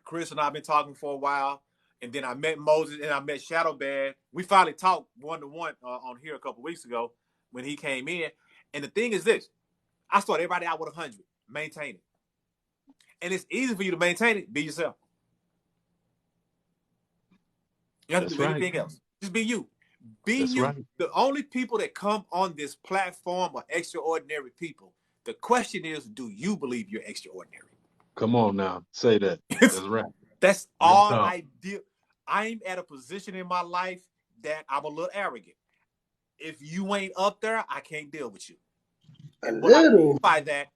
Chris and I have been talking for a while. And then I met Moses and I met Shadow Bad. We finally talked one-to-one on here a couple weeks ago when he came in. And the thing is this, I start everybody out with 100, maintain it. And it's easy for you to maintain it, be yourself. You don't have to do anything else. Just be you. Be you. Right. The only people that come on this platform are extraordinary people. The question is, do you believe you're extraordinary? Come on now. Say that. That's right. That's all I do. I'm at a position in my life that I'm a little arrogant. If you ain't up there, I can't deal with you. And what I mean by that,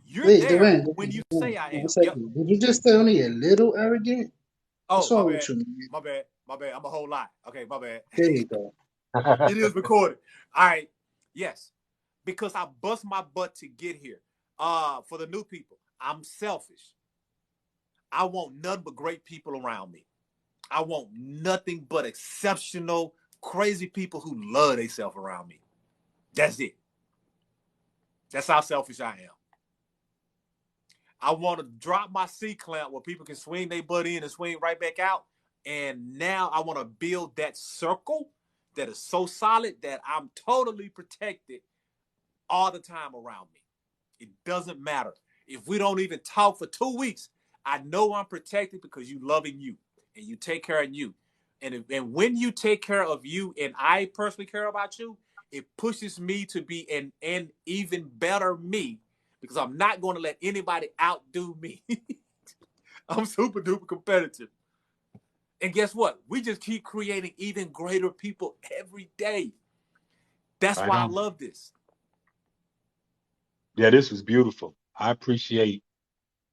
you're there Duran, when you say I am. Yep. Did you just tell me a little arrogant? Oh, my bad. I'm a whole lot. Okay, my bad. There you go. It is recorded. All right. Yes. Because I bust my butt to get here. For the new people, I'm selfish. I want nothing but great people around me. I want nothing but exceptional, crazy people who love themselves around me. That's it. That's how selfish I am. I want to drop my C-clamp where people can swing their butt in and swing right back out. And now I want to build that circle that is so solid that I'm totally protected all the time around me. It doesn't matter. If we don't even talk for 2 weeks, I know I'm protected because you loving you and you take care of you. And when you take care of you and I personally care about you, it pushes me to be an even better me because I'm not going to let anybody outdo me. I'm super duper competitive. And guess what? We just keep creating even greater people every day. That's why I love this. Yeah, this was beautiful. I appreciate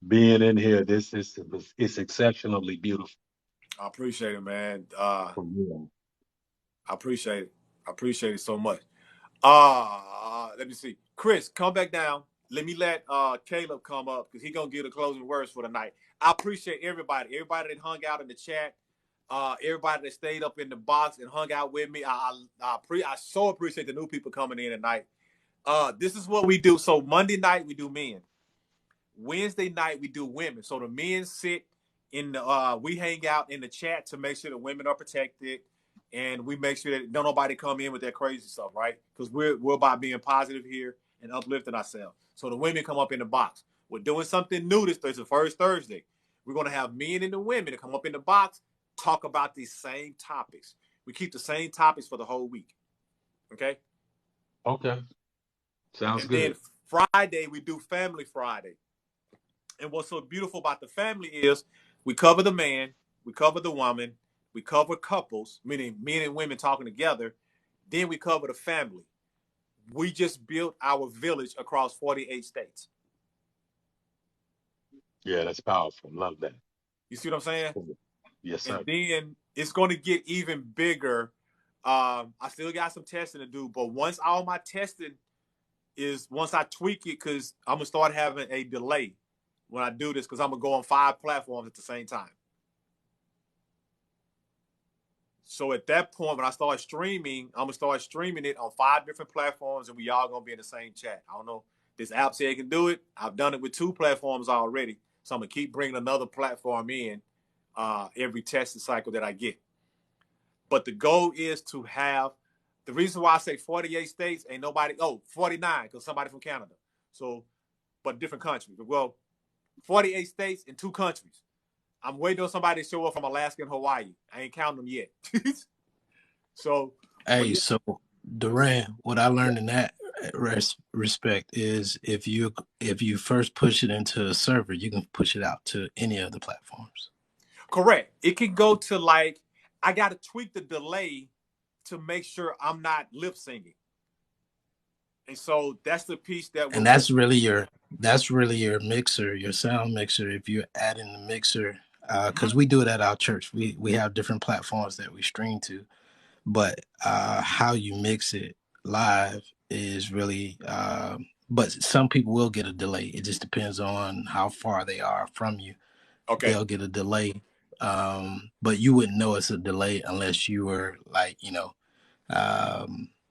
being in here. It's exceptionally beautiful. I appreciate it, man. I appreciate it. I appreciate it so much. Let me see. Chris, come back down. Let me let Caleb come up because he's gonna give the closing words for the night. I appreciate everybody that hung out in the chat, everybody that stayed up in the box and hung out with me. I so appreciate the new people coming in tonight. This is what we do. So Monday night we do men. Wednesday night we do women. So the men sit in the we hang out in the chat to make sure the women are protected. And we make sure that don't nobody come in with that crazy stuff, right? Because we're about being positive here and uplifting ourselves. So the women come up in the box. We're doing something new this Thursday, first Thursday. We're going to have men and the women to come up in the box, talk about these same topics. We keep the same topics for the whole week. Okay? Okay. Sounds good. And then Friday, we do Family Friday. And what's so beautiful about the family is we cover the man, we cover the woman, we cover couples, meaning men and women talking together. Then we cover the family. We just built our village across 48 states. Yeah, that's powerful. Love that. You see what I'm saying? Cool. Yes, And sir. then it's going to get even bigger. I still got some testing to do, but once all my testing once I tweak it, because I'm gonna start having a delay when I do this, because I'm gonna go on 5 platforms at the same time. So at that point, when I start streaming, I'm gonna start streaming it on 5 different platforms, and we all gonna be in the same chat. I don't know. This app said it can do it. I've done it with 2 platforms already, so I'm gonna keep bringing another platform in every testing cycle that I get. But the goal is to have, the reason why I say 48 states, ain't nobody, 49, because somebody from Canada. So, but different countries. Well, 48 states and 2 countries. I'm waiting on somebody to show up from Alaska and Hawaii. I ain't counting them yet. So, but Hey, yeah, so Duran, what I learned in that respect is if you first push it into a server, you can push it out to any of the platforms. correct. It can go to like, I got to tweak the delay to make sure I'm not lip syncing. And so that's the piece that And that's really your mixer, your sound mixer. If you're adding the mixer, because we do it at our church, we have different platforms that we stream to, but how you mix it live is really. But some people will get a delay. It just depends on how far they are from you. Okay. They'll get a delay, but you wouldn't know it's a delay unless you were like,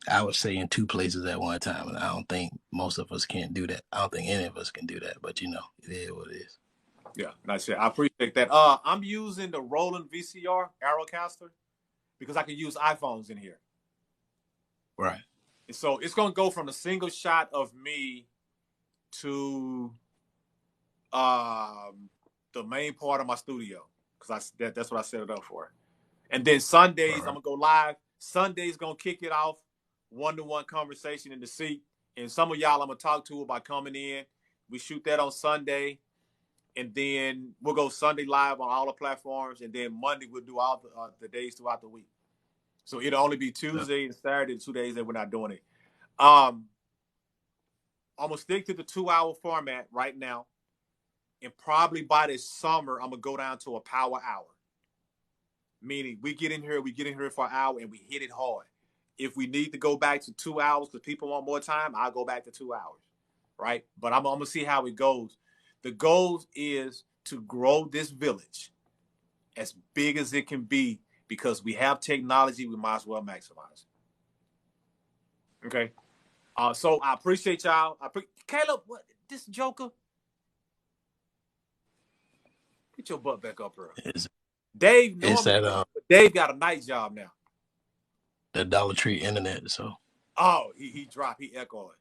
I would say in 2 places at one time, and I don't think most of us can't do that. I don't think any of us can do that, but it is what it is. Yeah, nice shit. I appreciate that. I'm using the Roland VCR Aerocaster because I can use iPhones in here. Right. And so it's gonna go from a single shot of me to the main part of my studio, because that's what I set it up for. And then Sundays, I'm gonna go live. Sunday's gonna kick it off, 1-to-1 conversation in the seat. And some of y'all I'm gonna talk to about coming in. We shoot that on Sunday, and then we'll go Sunday live on all the platforms, and then Monday we'll do all the days throughout the week. So it'll only be Tuesday and Saturday, 2 days that we're not doing it. I'm gonna stick to the 2-hour format right now, and probably by this summer I'm gonna go down to a power hour. Meaning we get in here for an hour and we hit it hard. If we need to go back to 2 hours because people want more time, I'll go back to 2 hours, right? But I'm gonna see how it goes. The goal is to grow this village as big as it can be, because we have technology, we might as well maximize it. Okay. So I appreciate y'all. Caleb, what this Joker? Get your butt back up here. Dave Dave got a night job now. The Dollar Tree internet, so. Oh, he dropped, he echoed.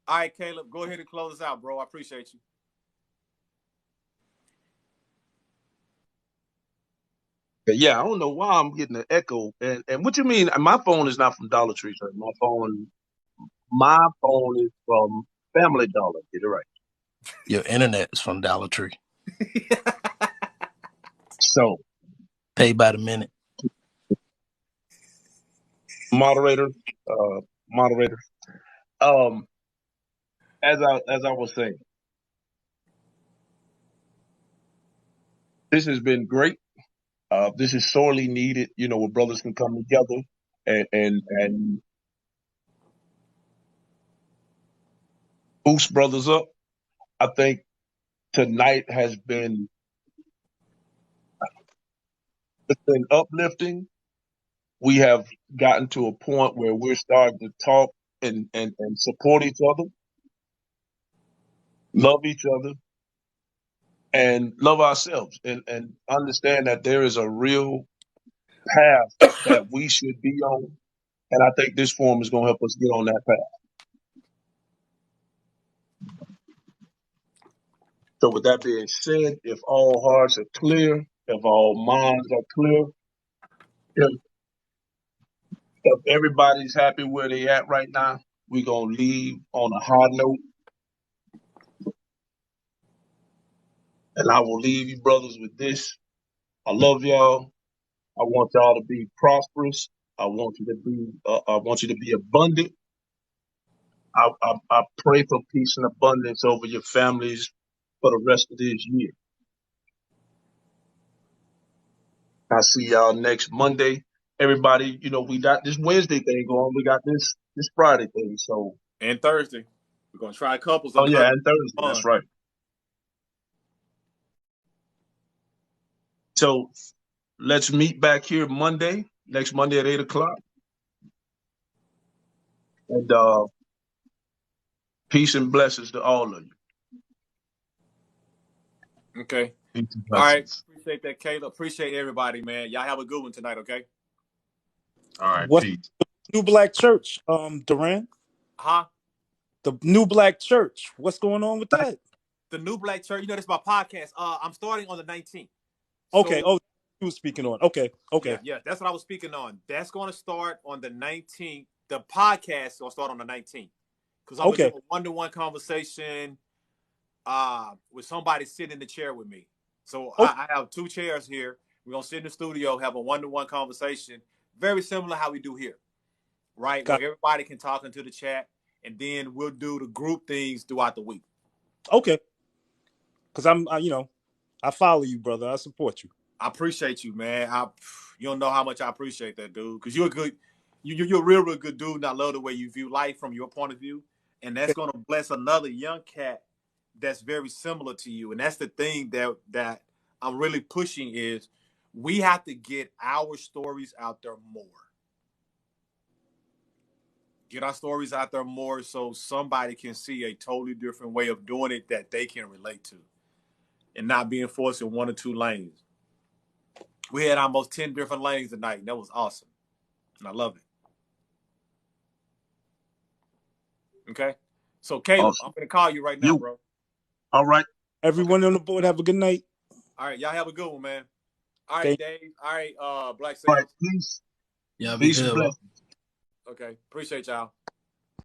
All right, Caleb, go ahead and close us out, bro. I appreciate you. Yeah, I don't know why I'm getting an echo. And what you mean? My phone is not from Dollar Tree, sir. My phone is from Family Dollar. Get it right. Your internet is from Dollar Tree. So, pay by the minute. Moderator. As I was saying, this has been great. This is sorely needed, where brothers can come together and boost brothers up. I think tonight has been uplifting. We have gotten to a point where we're starting to talk and support each other, love each other, and love ourselves, and understand that there is a real path that we should be on. And I think this forum is going to help us get on that path. So with that being said, if all hearts are clear, if all minds are clear, if everybody's happy where they at right now, we're going to leave on a high note. And I will leave you brothers with this. I love y'all. I want y'all to be prosperous. I want you to be abundant. I pray for peace and abundance over your families for the rest of this year. I see y'all next Monday. Everybody, we got this Wednesday thing going. We got this Friday thing. So, And Thursday. We're going to try couples oh and yeah, couples. and Thursday. That's right. So let's meet back here next Monday at 8:00. And peace and blessings to all of you. Okay. Peace and All right. blessings. Appreciate that, Caleb. Appreciate everybody, man. Y'all have a good one tonight, okay? All right, What's peace. the New Black Church, Duran? Huh? The New Black Church. What's going on with that? The New Black Church. That's my podcast. I'm starting on the 19th. Okay. So, Oh, you were speaking on. Okay. Yeah, that's what I was speaking on. That's going to start on the 19th. The podcast will start on the 19th. Because I'm going to do a one-to-one conversation with somebody sitting in the chair with me. So I have 2 chairs here. We're going to sit in the studio, have a one-to-one conversation, very similar to how we do here, right? Where everybody can talk into the chat, and then we'll do the group things throughout the week. Okay. Because I follow you, brother. I support you. I appreciate you, man. You don't know how much I appreciate that, dude. Because you're a real good dude, and I love the way you view life from your point of view. And that's going to bless another young cat that's very similar to you. And that's the thing that I'm really pushing is we have to get our stories out there more. Get our stories out there more so somebody can see a totally different way of doing it that they can relate to and not being forced in 1 or 2 lanes. We had almost 10 different lanes tonight, and that was awesome. And I love it. Okay? So, Caleb, Awesome. I'm going to call you right now, bro. All right. Everyone on the board, have a good night. All right. Y'all have a good one, man. All right, Dave. All right, Black Sales. All right, peace. Yeah, Peace and blessings. Okay. Appreciate y'all.